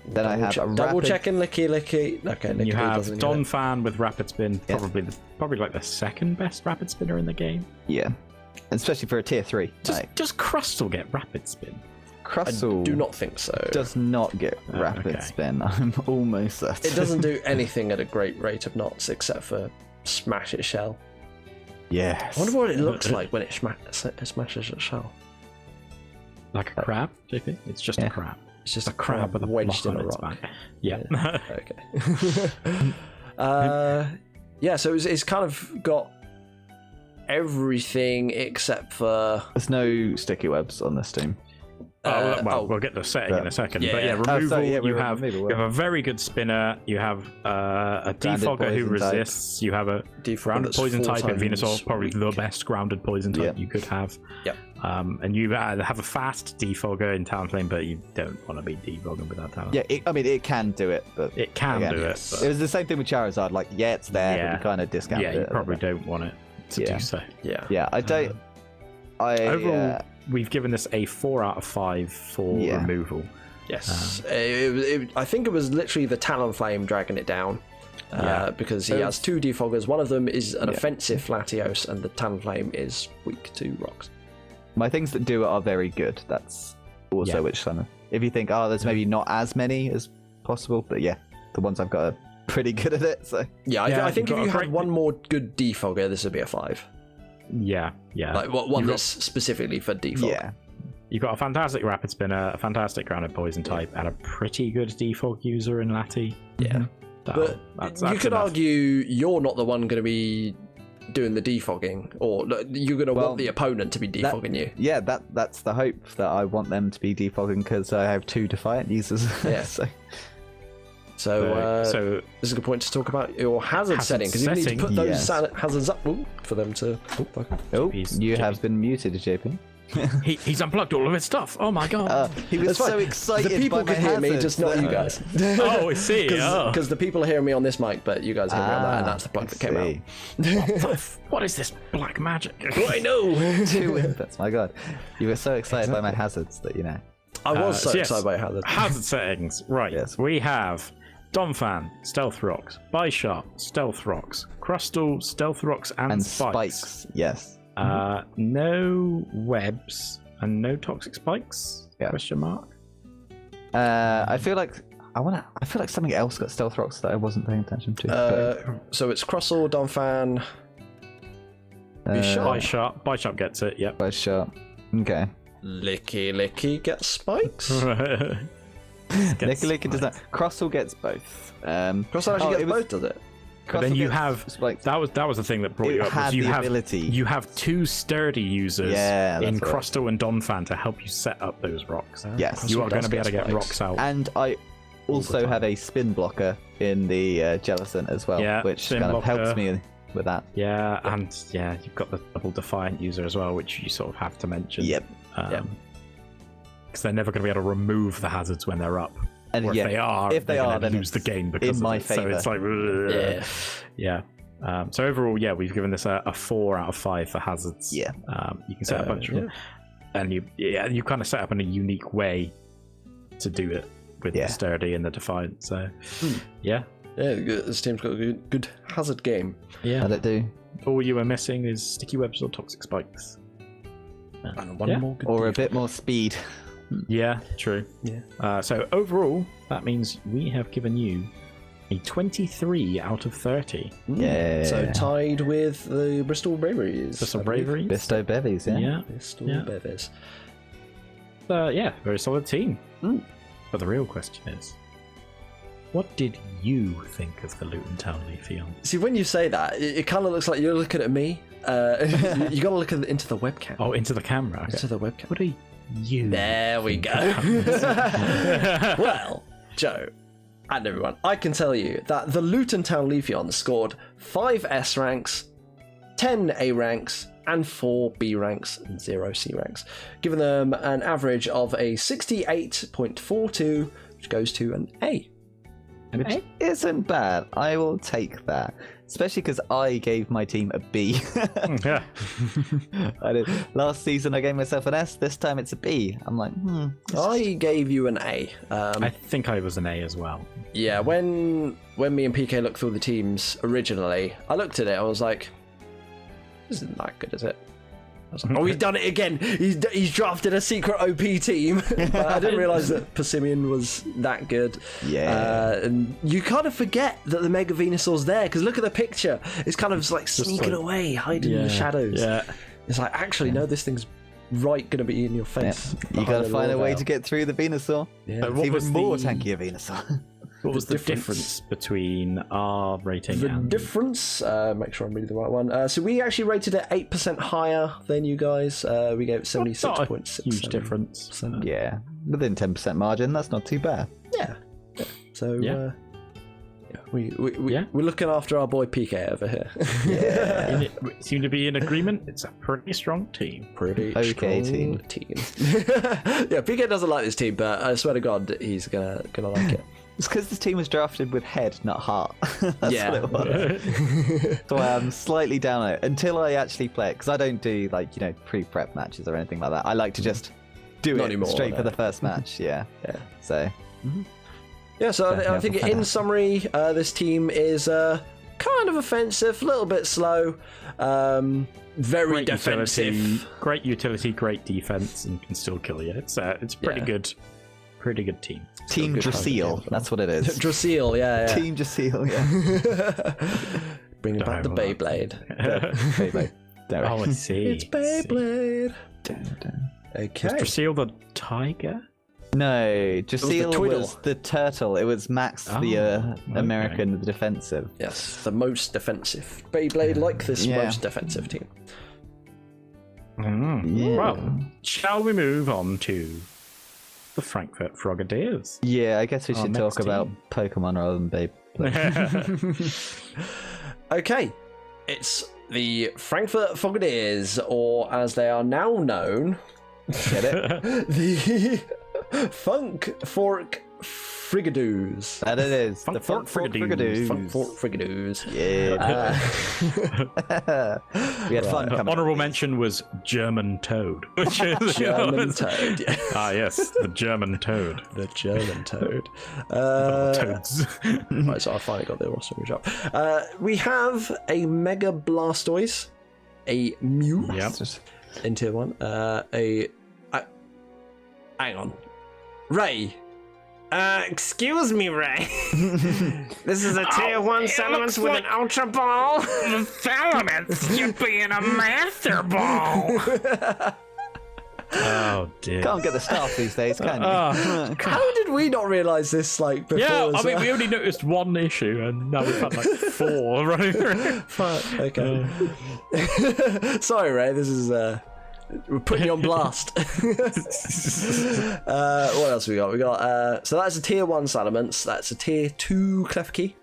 [SPEAKER 3] Then I have a
[SPEAKER 1] double
[SPEAKER 3] rapid...
[SPEAKER 1] checking Licky Licky. Okay, Licky
[SPEAKER 2] You have
[SPEAKER 1] doesn't get it.
[SPEAKER 2] Donphan with Rapid Spin, probably like the second best Rapid Spinner in the game.
[SPEAKER 3] Yeah, especially for a tier 3.
[SPEAKER 2] Does Crustle get Rapid Spin?
[SPEAKER 3] Crustle
[SPEAKER 1] I do not think so.
[SPEAKER 3] does not get rapid
[SPEAKER 2] okay.
[SPEAKER 3] spin. I'm almost certain.
[SPEAKER 1] It doesn't do anything at a great rate of knots except for smash its shell.
[SPEAKER 3] Yes.
[SPEAKER 1] I wonder what it looks like when it smashes its shell.
[SPEAKER 2] Like a crab, JP? It's just a crab.
[SPEAKER 1] It's just
[SPEAKER 2] a crab with a
[SPEAKER 1] wedged
[SPEAKER 2] block
[SPEAKER 1] in a
[SPEAKER 2] on its
[SPEAKER 1] rock.
[SPEAKER 2] back. Yeah.
[SPEAKER 1] Okay. Yeah, so it's kind of got everything except for...
[SPEAKER 3] There's no sticky webs on this team.
[SPEAKER 2] We'll get the setting in a second.
[SPEAKER 1] Yeah.
[SPEAKER 2] But yeah, removal, you have
[SPEAKER 3] removal.
[SPEAKER 2] a very good spinner, you have a defogger who
[SPEAKER 3] poison type.
[SPEAKER 2] resists, you have a
[SPEAKER 1] Defogger
[SPEAKER 2] grounded
[SPEAKER 1] that's
[SPEAKER 2] poison
[SPEAKER 1] 4
[SPEAKER 2] type in
[SPEAKER 1] times
[SPEAKER 2] Venusaur, probably
[SPEAKER 1] weak.
[SPEAKER 2] the best grounded poison type you could have.
[SPEAKER 1] Yep.
[SPEAKER 2] And you have a fast defogger in Talonflame, but you don't want to be defogging with that Talonflame.
[SPEAKER 3] Yeah, it can do it, but
[SPEAKER 2] It can
[SPEAKER 3] again,
[SPEAKER 2] do it.
[SPEAKER 3] It
[SPEAKER 2] But
[SPEAKER 3] was the same thing with Charizard. Like, it's there, but you kind of discount it.
[SPEAKER 2] you probably don't want it to do so.
[SPEAKER 1] Yeah.
[SPEAKER 3] Yeah, I don't.
[SPEAKER 2] Overall, we've given this a 4 out of 5 for removal.
[SPEAKER 1] Yes. I think it was literally the Talonflame dragging it down. Because he has 2 defoggers. One of them is an offensive Latios, and the Talonflame is weak to rocks.
[SPEAKER 3] My things that do it are very good. That's also which kind of. If you think, there's maybe not as many as possible, but yeah, the ones I've got are pretty good at it. So
[SPEAKER 1] I think if
[SPEAKER 2] got
[SPEAKER 1] you
[SPEAKER 2] a
[SPEAKER 1] had
[SPEAKER 2] great-
[SPEAKER 1] one more good defogger, this would be a 5.
[SPEAKER 2] Yeah.
[SPEAKER 1] Like one that's specifically for defog.
[SPEAKER 3] yeah,
[SPEAKER 2] You've got a fantastic Rapid Spinner, a fantastic Grounded Poison type, and a pretty good defog user in Lati.
[SPEAKER 1] Yeah. But
[SPEAKER 2] That's
[SPEAKER 1] you could
[SPEAKER 2] enough.
[SPEAKER 1] argue you're not the one going to be doing the defogging, or you're going to want the opponent to be defogging you.
[SPEAKER 3] Yeah, that's the hope, that I want them to be defogging because I have 2 Defiant users.
[SPEAKER 1] Yeah.
[SPEAKER 3] So
[SPEAKER 1] So this is a good point to talk about your hazard setting, because you need to put those hazards up for them to.
[SPEAKER 3] You have been muted, JP.
[SPEAKER 2] He's unplugged all of his stuff. Oh my god!
[SPEAKER 3] He was so excited.
[SPEAKER 1] The people
[SPEAKER 3] by
[SPEAKER 1] can hear me, just not you guys.
[SPEAKER 2] Oh, I see.
[SPEAKER 1] Because the people are hearing me on this mic, but you guys hear me on that, and that's the plug that came out.
[SPEAKER 2] What is this black magic?
[SPEAKER 1] I know.
[SPEAKER 3] That's my god. You were so excited by my hazards that
[SPEAKER 1] I was so excited by hazards.
[SPEAKER 2] Hazard settings. Right. Yes. We have Donphan, Stealth Rocks, Bishop, Stealth Rocks, Crustal, Stealth Rocks, and Spikes.
[SPEAKER 3] Yes.
[SPEAKER 2] No webs and no toxic spikes? Question mark.
[SPEAKER 3] I feel like something else got Stealth Rocks that I wasn't paying attention to.
[SPEAKER 1] So it's Crustle, Donphan,
[SPEAKER 2] Bishop gets it. Yep.
[SPEAKER 3] Bishop. Okay.
[SPEAKER 1] Licky gets spikes.
[SPEAKER 3] Licky does that. Crustle gets both.
[SPEAKER 1] Crustle actually gets both, does it?
[SPEAKER 2] But then you have that was the thing that brought you up. Was you have two sturdy users in Crustal and Donphan to help you set up those rocks.
[SPEAKER 3] Yes,
[SPEAKER 2] you are going to be able to get rocks out.
[SPEAKER 3] And I also have a spin blocker in the Jellicent as well, which kind of helps me with that.
[SPEAKER 2] Yeah, and you've got the double Defiant user as well, which you sort of have to mention.
[SPEAKER 3] Yep.
[SPEAKER 2] Because they're never going to be able to remove the hazards when they're up.
[SPEAKER 3] And
[SPEAKER 2] or if they are, then lose the game because
[SPEAKER 3] in my
[SPEAKER 2] of it.
[SPEAKER 3] favor.
[SPEAKER 2] So it's like so overall, we've given this a 4 out of 5 for hazards.
[SPEAKER 3] Yeah.
[SPEAKER 2] You can set a bunch of them, and you kind of set up in a unique way to do it with the sturdy and the Defiant. So
[SPEAKER 1] this team's got a good hazard game.
[SPEAKER 2] Yeah.
[SPEAKER 3] How'd it do?
[SPEAKER 2] All you were missing is sticky webs or toxic spikes.
[SPEAKER 1] And one more,
[SPEAKER 3] or a bit more speed.
[SPEAKER 2] Yeah, true. Yeah. So overall, that means we have given you a 23 out of 30.
[SPEAKER 3] Yeah.
[SPEAKER 1] So tied with the Bristol Braviariers.
[SPEAKER 2] Bristol Braviariers.
[SPEAKER 3] Bristol Bevies, yeah.
[SPEAKER 1] Bristol Bevies.
[SPEAKER 2] Very solid team. But the real question is, what did you think of the Luton Town Leafeons?
[SPEAKER 1] See, when you say that, it kind of looks like you're looking at me. You got to look into the webcam.
[SPEAKER 2] Oh, into the camera. Okay.
[SPEAKER 1] Into the webcam.
[SPEAKER 2] What are you?
[SPEAKER 1] There we go. Well, Joe and everyone, I can tell you that the Luton Town Leafeons scored 5 S ranks, 10 A ranks, and 4 B ranks and 0 C ranks, giving them an average of a 68.42, which goes to an A.
[SPEAKER 3] Which isn't bad. I will take that. Especially because I gave my team a B.
[SPEAKER 2] Yeah.
[SPEAKER 3] I did. Last season I gave myself an S. This time it's a B. I'm like,
[SPEAKER 1] I gave you an A.
[SPEAKER 2] I think I was an A as well.
[SPEAKER 1] Yeah, when me and PK looked through the teams originally, I looked at it. I was like, this isn't that good, is it? I was like, oh, he's done it again. He's drafted a secret OP team. But I didn't realise that Persimmon was that good.
[SPEAKER 3] Yeah.
[SPEAKER 1] And you kind of forget that the Mega Venusaur's there, because look at the picture. It's kind of like sneaking away, hiding in the shadows. Yeah. It's like, actually, no, this thing's going to be in your face.
[SPEAKER 3] Yeah. You got to find a way to get through the Venusaur.
[SPEAKER 1] Yeah.
[SPEAKER 3] It's even more tanky a Venusaur.
[SPEAKER 2] What was the difference between our rating and...
[SPEAKER 1] difference? Make sure I'm reading the right one. So we actually rated it 8% higher than you guys. We gave it 76.6.
[SPEAKER 2] Huge difference.
[SPEAKER 3] Yeah, within 10% margin. That's not too bad.
[SPEAKER 1] Yeah. So we're looking after our boy PK over here.
[SPEAKER 2] Yeah. We seem to be in agreement. It's a pretty strong team.
[SPEAKER 1] Pretty
[SPEAKER 3] okay
[SPEAKER 1] strong team. Yeah, PK doesn't like this team, but I swear to God, he's gonna like it.
[SPEAKER 3] It's because this team was drafted with head, not heart. That's what it was. So I'm slightly down on it until I actually play it, because I don't do pre-prep matches or anything like that. I like to just do it straight for the first match. Yeah. So.
[SPEAKER 1] Yeah. So I think in summary, this team is kind of offensive, a little bit slow, very
[SPEAKER 2] great
[SPEAKER 1] defensive,
[SPEAKER 2] great utility, great defense, and can still kill you. It's pretty good. Pretty good team.
[SPEAKER 3] Team Drasil, that's what it is.
[SPEAKER 1] Drasil, yeah.
[SPEAKER 3] Team Drasil, yeah.
[SPEAKER 1] Bringing back the Beyblade.
[SPEAKER 3] Beyblade.
[SPEAKER 2] Oh, I see.
[SPEAKER 1] It's Beyblade. Okay.
[SPEAKER 2] Was Drasil the tiger?
[SPEAKER 3] No, Drasil was the turtle. It was Max, the American, the defensive.
[SPEAKER 1] Yes, the most defensive. Beyblade like this most defensive team.
[SPEAKER 2] Well, shall we move on to... the Frankfurt Frogadiers.
[SPEAKER 3] Yeah, I guess we should talk
[SPEAKER 2] next
[SPEAKER 3] about
[SPEAKER 2] team.
[SPEAKER 3] Pokemon rather than Beyblade.
[SPEAKER 1] Okay, it's the Frankfurt Frogadiers, or as they are now known,
[SPEAKER 3] Get it?
[SPEAKER 1] the Funk Fork Frigadoos.
[SPEAKER 3] That it is.
[SPEAKER 2] Funk
[SPEAKER 3] The Funk
[SPEAKER 2] Fork
[SPEAKER 3] Frogadiers.
[SPEAKER 1] Funk Fork Frigadoos.
[SPEAKER 3] Yeah. We had fun coming.
[SPEAKER 2] Honorable mention was German Toad. Which is,
[SPEAKER 1] German Toad. Yeah.
[SPEAKER 2] Ah, yes, the German Toad.
[SPEAKER 1] The German Toad.
[SPEAKER 2] Toads.
[SPEAKER 1] Right, so I finally got the roster up. We have a Mega Blastoise, a Mew
[SPEAKER 2] Yep.
[SPEAKER 1] in tier 1, hang on. Ray.
[SPEAKER 4] Excuse me, Ray. This is a tier 1 Salamence with an Ultra Ball. Salamence, you're being a Master Ball.
[SPEAKER 2] Oh dear.
[SPEAKER 3] Can't get the staff these days, can you?
[SPEAKER 1] How did we not realise this before?
[SPEAKER 2] Yeah, I
[SPEAKER 1] as
[SPEAKER 2] mean,
[SPEAKER 1] well?
[SPEAKER 2] we only noticed one issue, and now we've had 4 running through.
[SPEAKER 1] Fuck, okay. Sorry, Ray. This is we're putting you on blast. What else we got? We got so that's a tier 1 Salamence. That's a tier 2 Klefki.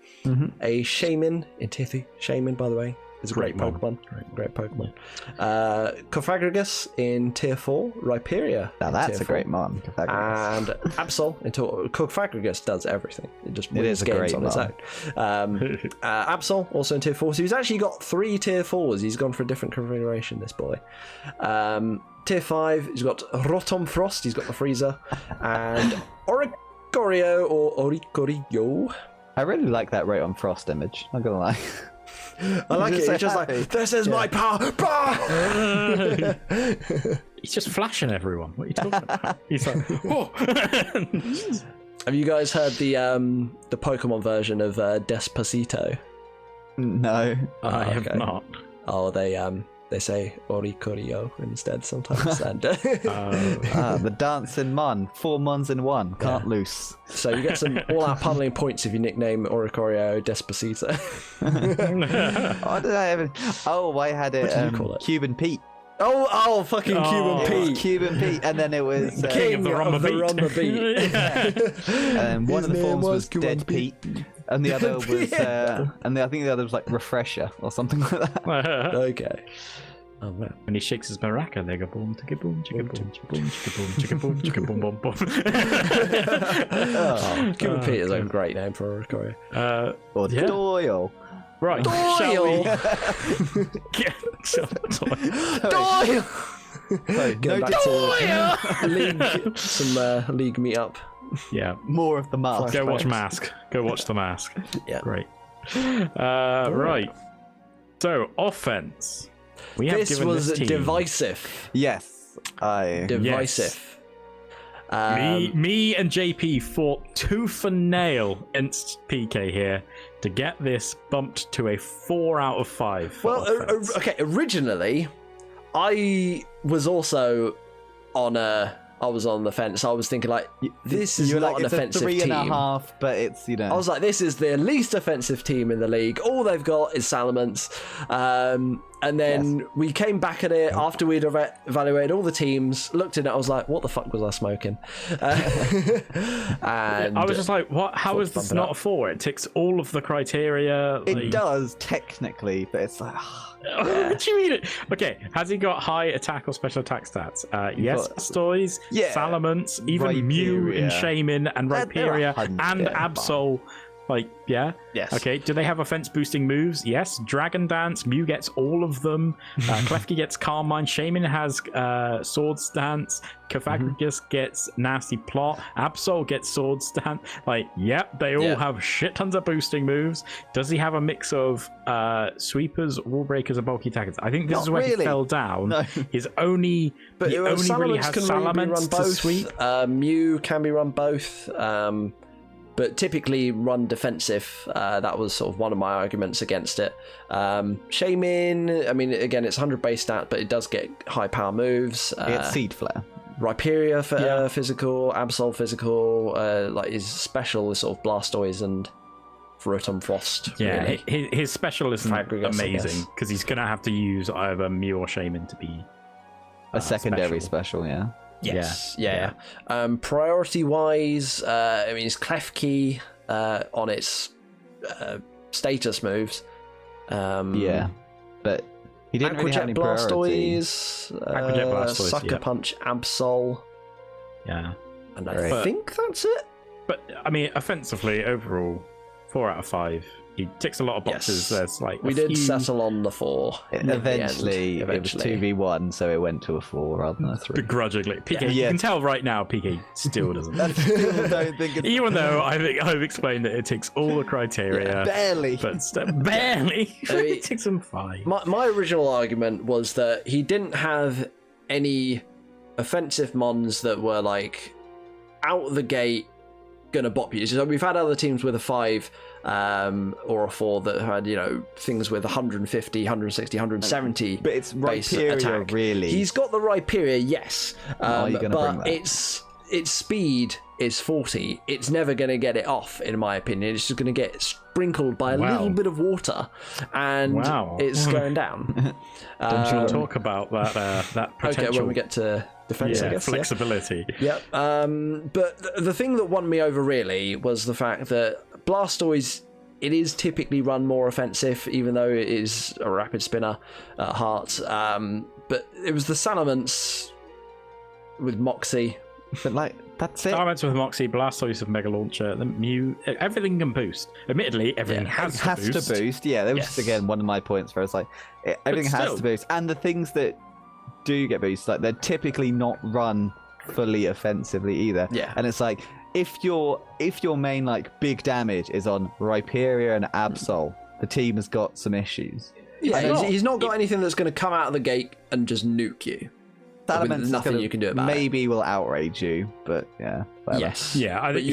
[SPEAKER 1] A Shaman in tier 3. Shaman, by the way, is a great Pokemon. Great Pokemon. Cofagrigus in tier 4. Rhyperior.
[SPEAKER 3] Now
[SPEAKER 1] in
[SPEAKER 3] that's
[SPEAKER 1] tier
[SPEAKER 3] a great mon.
[SPEAKER 1] And Absol in Cofagrigus does everything. It just wins
[SPEAKER 3] is a
[SPEAKER 1] games
[SPEAKER 3] great
[SPEAKER 1] on its own. Absol also in tier 4. So he's actually got 3 tier 4s. He's gone for a different configuration, this boy. Tier 5, he's got Rotom Frost. He's got the Freezer. And Oricorio or Oricorio.
[SPEAKER 3] I really like that Right on Frost image. Not gonna lie.
[SPEAKER 1] I like it.
[SPEAKER 3] so
[SPEAKER 1] He's just
[SPEAKER 3] happy.
[SPEAKER 1] like, this is my power.
[SPEAKER 2] He's just flashing everyone. What are you talking about? He's like, oh.
[SPEAKER 1] Have you guys heard the Pokemon version of Despacito?
[SPEAKER 3] No.
[SPEAKER 2] I have not.
[SPEAKER 1] Oh, they say Oricorio instead sometimes. And
[SPEAKER 3] The dancing mon. 4 mons in 1. Can't lose.
[SPEAKER 1] so you get some all-out pummeling points if you nickname Oricorio Despacito.
[SPEAKER 3] What did I ever? Oh, I had it.
[SPEAKER 1] What did you call it?
[SPEAKER 3] Cuban Pete.
[SPEAKER 1] Oh, fucking Cuban
[SPEAKER 3] It was
[SPEAKER 1] Pete.
[SPEAKER 3] Cuban Pete, and then it was
[SPEAKER 2] King of the Rumba Beat.
[SPEAKER 3] one of the
[SPEAKER 1] His
[SPEAKER 3] forms
[SPEAKER 1] name
[SPEAKER 3] was
[SPEAKER 1] was Cuban
[SPEAKER 3] Dead Pete, and the other was I think the other was like Refresher or something like that.
[SPEAKER 1] Okay. Oh man.
[SPEAKER 2] When he shakes his maraca, they go boom, chicka boom, chicka boom, chicka boom, chicka boom, chicka boom, chicka boom, boom, boom.
[SPEAKER 1] Cuban Pete is a great name for Oricorio.
[SPEAKER 3] Or
[SPEAKER 2] Yeah.
[SPEAKER 3] Doyle.
[SPEAKER 2] Right, shall we get
[SPEAKER 1] Doyle!
[SPEAKER 3] No
[SPEAKER 1] back to league, some league meet up.
[SPEAKER 2] Yeah,
[SPEAKER 3] more of the mask.
[SPEAKER 2] go watch Mask. Go watch The Mask.
[SPEAKER 1] Yeah.
[SPEAKER 2] Great. Right. So, offense. We have
[SPEAKER 1] This
[SPEAKER 2] given
[SPEAKER 1] was
[SPEAKER 2] this team
[SPEAKER 1] divisive.
[SPEAKER 3] Yes,
[SPEAKER 1] Divisive.
[SPEAKER 2] Me and JP fought tooth and nail against PK here to get this bumped to a 4 out of 5. For
[SPEAKER 1] Well,
[SPEAKER 2] offense.
[SPEAKER 1] okay. Originally, I was also on the fence. I was thinking like, this is
[SPEAKER 3] You're
[SPEAKER 1] not
[SPEAKER 3] like,
[SPEAKER 1] an
[SPEAKER 3] it's
[SPEAKER 1] offensive
[SPEAKER 3] a 3.5,
[SPEAKER 1] team.
[SPEAKER 3] but it's
[SPEAKER 1] I was like, this is the least offensive team in the league. All they've got is Salamence. And then we came back at it after we'd evaluated all the teams, looked at it, I was like, what the fuck was I smoking? And
[SPEAKER 2] I was just like, what? How is this not a 4? It ticks all of the criteria.
[SPEAKER 3] it does technically, but it's like.
[SPEAKER 2] What do you mean? Okay, has he got high attack or special attack stats? Yes, Blastoise,
[SPEAKER 3] Yeah.
[SPEAKER 2] Salamence, even Mew and
[SPEAKER 3] Rhyperior.
[SPEAKER 2] Shaman and
[SPEAKER 3] They're
[SPEAKER 2] Rhyperior
[SPEAKER 3] 100,
[SPEAKER 2] and
[SPEAKER 3] yeah,
[SPEAKER 2] Absol. Like, yeah?
[SPEAKER 1] Yes.
[SPEAKER 2] Okay, do they have offense boosting moves? Yes. Dragon Dance, Mew gets all of them. Klefki gets Carmine, Shaman has Sword Stance, Cofagrigus gets Nasty Plot, Absol gets Sword Stance. Like, yep, they all have shit tons of boosting moves. Does he have a mix of sweepers, wall breakers, and bulky attackers? I think this
[SPEAKER 3] Not
[SPEAKER 2] is where
[SPEAKER 3] really.
[SPEAKER 2] he fell down.
[SPEAKER 3] No.
[SPEAKER 2] His only,
[SPEAKER 1] But
[SPEAKER 2] he only really has
[SPEAKER 1] can be
[SPEAKER 2] Salamence
[SPEAKER 1] run
[SPEAKER 2] to
[SPEAKER 1] both.
[SPEAKER 2] sweep.
[SPEAKER 1] Mew can be run both, but typically run defensive. That was sort of one of my arguments against it. Shaman, I mean, again, it's 100 base stat, but it does get high power moves.
[SPEAKER 3] It's Seed Flare.
[SPEAKER 1] Rhyperior for physical, Absol physical, like his special is sort of Blastoise and Rotom Frost.
[SPEAKER 2] Yeah,
[SPEAKER 1] really.
[SPEAKER 2] his special isn't
[SPEAKER 1] Fagrigus, I
[SPEAKER 2] amazing
[SPEAKER 1] guess.
[SPEAKER 2] because he's going to have to use either Mew or Shaman to be
[SPEAKER 3] A secondary
[SPEAKER 2] special.
[SPEAKER 3] special, yeah.
[SPEAKER 1] Yes. Yeah. Priority-wise, I mean, it's Klefki on its status moves.
[SPEAKER 3] But he didn't really have any priority.
[SPEAKER 1] Aquajet Blastoise, Sucker Punch, Absol.
[SPEAKER 2] Yeah.
[SPEAKER 1] And I think that's it.
[SPEAKER 2] But, I mean, offensively, overall, 4 out of 5. He ticks a lot of boxes.
[SPEAKER 1] Yes.
[SPEAKER 2] There's like
[SPEAKER 1] we did settle on the 4.
[SPEAKER 3] Eventually, it was 2v1, so it went to a 4 rather than a 3.
[SPEAKER 2] Begrudgingly. PK, you can tell right now PK still doesn't.
[SPEAKER 3] I still don't think it's...
[SPEAKER 2] Even though I've explained that it ticks all the criteria.
[SPEAKER 3] Barely.
[SPEAKER 2] But barely. It ticks them 5.
[SPEAKER 1] My original argument was that he didn't have any offensive mons that were like out the gate gonna bop you. So we've had other teams with a 5 or a 4 that had, you know, things with 150, 160, 170.
[SPEAKER 3] But it's
[SPEAKER 1] base
[SPEAKER 3] Rhyperior,
[SPEAKER 1] attack.
[SPEAKER 3] really.
[SPEAKER 1] He's got the Rhyperior, yes.
[SPEAKER 3] Are you gonna
[SPEAKER 1] but
[SPEAKER 3] bring that?
[SPEAKER 1] its speed is 40. It's never going to get it off, in my opinion. It's just going to get sprinkled by a little bit of water, and it's going down.
[SPEAKER 2] Don't you talk about that potential?
[SPEAKER 1] Okay, when we get to defense, I guess.
[SPEAKER 2] Flexibility.
[SPEAKER 1] Yep. But the thing that won me over really was the fact that Blastoise, it is typically run more offensive, even though it is a rapid spinner at heart. But it was the Salamence with Moxie.
[SPEAKER 3] But like, that's it.
[SPEAKER 2] Salamence with Moxie, Blastoise with Mega Launcher, the Mew, everything can boost. Admittedly, everything has to boost.
[SPEAKER 3] Yeah, that was again one of my points where it's like everything has to boost, and the things that do get boosted, like they're typically not run fully offensively either.
[SPEAKER 1] Yeah,
[SPEAKER 3] and it's like if your main like big damage is on Rhyperior and Absol, the team has got some issues.
[SPEAKER 1] Yeah, he's not got anything that's going to come out of the gate and just nuke you.
[SPEAKER 3] Salamence
[SPEAKER 1] nothing you can do about
[SPEAKER 3] it. Will outrage you, but yeah. Whatever.
[SPEAKER 1] Yes.
[SPEAKER 2] Yeah, I think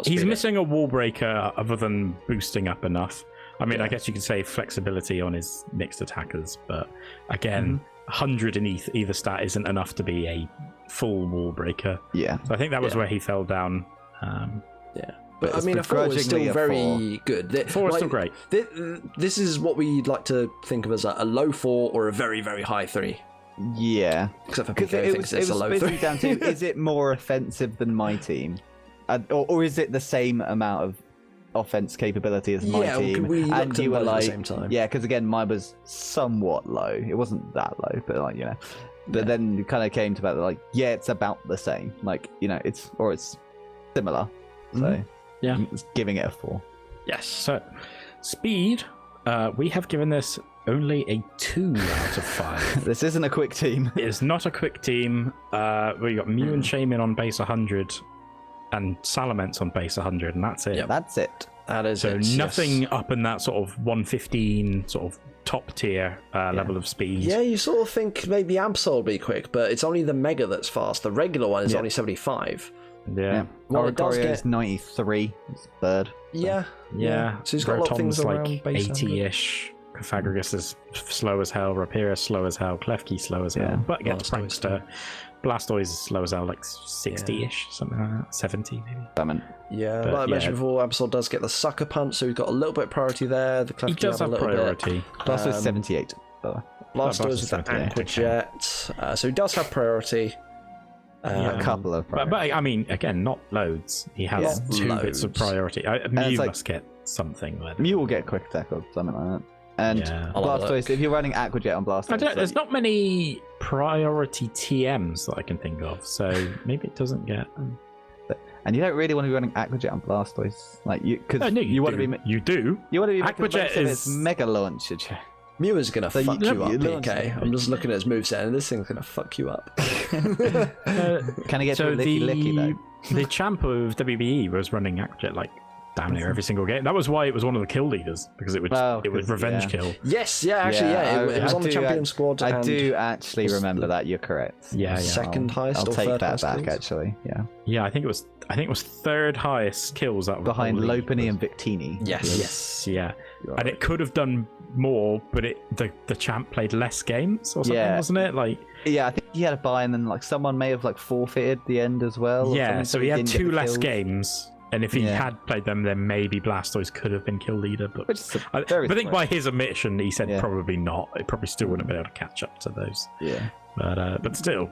[SPEAKER 2] he's missing a wall breaker other than boosting up enough. I mean, I guess you could say flexibility on his mixed attackers, but again, 100 in either stat isn't enough to be a full wall breaker.
[SPEAKER 3] Yeah.
[SPEAKER 2] So I think that was where he fell down.
[SPEAKER 1] But I mean, a 4 is still very good.
[SPEAKER 2] 4 is still great.
[SPEAKER 1] This is what we'd like to think of as a low 4 or a very, very high 3.
[SPEAKER 3] Yeah,
[SPEAKER 1] except for PK thinks it's a low 3.
[SPEAKER 3] Down to, is it more offensive than my team, or is it the same amount of offense capability as my team?
[SPEAKER 1] And you were like, at the same time.
[SPEAKER 3] Yeah, because again, mine was somewhat low. It wasn't that low, but like But then it kind of came to about like, it's about the same. Like it's similar. So it's giving it a 4.
[SPEAKER 2] Yes. So speed, we have given this only a 2 out of 5.
[SPEAKER 3] This isn't a quick team.
[SPEAKER 2] It is not a quick team. We got Mew and Shaman on base 100 and Salamence on base 100, and that's it.
[SPEAKER 1] Yep.
[SPEAKER 3] That's it.
[SPEAKER 1] That is
[SPEAKER 2] so
[SPEAKER 1] it.
[SPEAKER 2] Nothing up in that sort of 115 sort of top tier level of speed.
[SPEAKER 1] Yeah, you sort of think maybe Absol will be quick, but it's only the Mega that's fast. The regular one is only 75.
[SPEAKER 2] Yeah.
[SPEAKER 3] Well, is 93. It's third.
[SPEAKER 1] Yeah.
[SPEAKER 2] So
[SPEAKER 1] he's got a lot of things around
[SPEAKER 2] like
[SPEAKER 1] base
[SPEAKER 2] 80-ish. Pythagoras is slow as hell. Rhyperior is slow as hell. Klefki slow as hell. But against Prankster, Blastoise is slow as hell, like 60-ish, something like that. 70 maybe.
[SPEAKER 1] Yeah, like I mentioned before, Absol does get the Sucker Punch, so he's got a little bit of priority there. The Klefki
[SPEAKER 2] he does have priority.
[SPEAKER 3] Blastoise 78.
[SPEAKER 1] Blastoise with the Aquajet, so he does have priority.
[SPEAKER 3] A couple of priority.
[SPEAKER 2] But I mean, again, not loads. He has 2 bits of priority. Mew must get something.
[SPEAKER 3] Mew will get quick attack or something like that. And Blastoise, if you're running Aquajet on Blastoise...
[SPEAKER 2] there's not many priority TMs that I can think of, so maybe it doesn't get...
[SPEAKER 3] And you don't really want to be running Aquajet on Blastoise.
[SPEAKER 2] You want to be... You do?
[SPEAKER 3] You want to be
[SPEAKER 2] Aquajet is
[SPEAKER 3] Mega Launcher.
[SPEAKER 1] Mew is going to fuck you up, PK. I'm just looking at his moveset, and this thing's going to fuck you up.
[SPEAKER 3] Can I get to a licky though?
[SPEAKER 2] The champ of WBE was running Aquajet like damn near every single game. That was why it was one of the kill leaders, because it would revenge kill.
[SPEAKER 1] Yes, it was on the champion squad.
[SPEAKER 3] I do actually remember that. You're correct.
[SPEAKER 2] Yeah.
[SPEAKER 1] Second highest.
[SPEAKER 3] I'll
[SPEAKER 1] or
[SPEAKER 3] take
[SPEAKER 1] third
[SPEAKER 3] that back.
[SPEAKER 1] kills?
[SPEAKER 3] Actually,
[SPEAKER 2] Yeah, I think it was third highest kills out of
[SPEAKER 3] behind Lopunny and Victini.
[SPEAKER 1] Yes.
[SPEAKER 2] Yeah. And it could have done more, but the champ played less games or something, wasn't it? Like,
[SPEAKER 3] I think he had a bye, and then like someone may have like forfeited the end as well.
[SPEAKER 2] Yeah, so he had 2 less games. And if he had played them, then maybe Blastoise could have been kill leader. But I think by his admission, he said probably not. It probably still wouldn't have been able to catch up to those.
[SPEAKER 3] Yeah.
[SPEAKER 2] But still,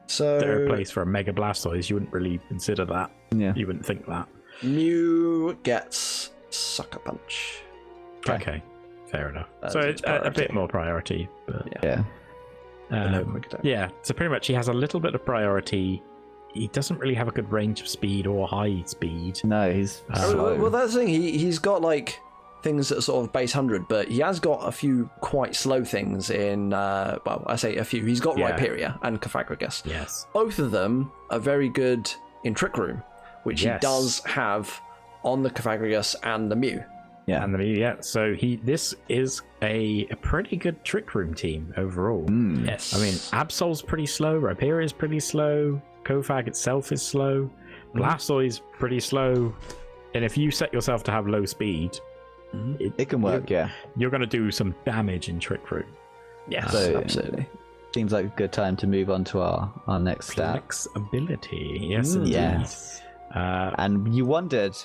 [SPEAKER 2] Third place for a Mega Blastoise, you wouldn't really consider that.
[SPEAKER 3] Yeah.
[SPEAKER 2] You wouldn't think that.
[SPEAKER 1] Mew gets Sucker Punch.
[SPEAKER 2] Okay, fair enough.
[SPEAKER 1] That's
[SPEAKER 2] So
[SPEAKER 1] its
[SPEAKER 2] a
[SPEAKER 1] priority.
[SPEAKER 2] bit more priority. But,
[SPEAKER 3] Yeah.
[SPEAKER 1] no quick attack.
[SPEAKER 2] yeah, so pretty much he has a little bit of priority. He doesn't really have a good range of speed or high speed.
[SPEAKER 3] No, he's slow.
[SPEAKER 1] Well, that's the thing. He's got like things that are sort of base 100, but he has got a few quite slow things in. Well, I say a few. He's got
[SPEAKER 2] Yeah.
[SPEAKER 1] Rhyperior and Cofagrigus.
[SPEAKER 2] Yes.
[SPEAKER 1] Both of them are very good in Trick Room, which
[SPEAKER 2] Yes.
[SPEAKER 1] he does have on the Cofagrigus and the Mew.
[SPEAKER 3] Yeah.
[SPEAKER 2] And so this is a pretty good Trick Room team overall.
[SPEAKER 1] Yes.
[SPEAKER 2] I mean, Absol's pretty slow, Rhyperior is pretty slow, Kofag itself is slow, Blastoise pretty slow, and if you set yourself to have low speed,
[SPEAKER 3] It can work, yeah.
[SPEAKER 2] you're going to do some damage in Trick Room.
[SPEAKER 1] yes,
[SPEAKER 3] So-
[SPEAKER 1] absolutely.
[SPEAKER 3] Seems like a good time to move on to our next stat.
[SPEAKER 2] Flexibility, yes, indeed.
[SPEAKER 3] Yes. And you wondered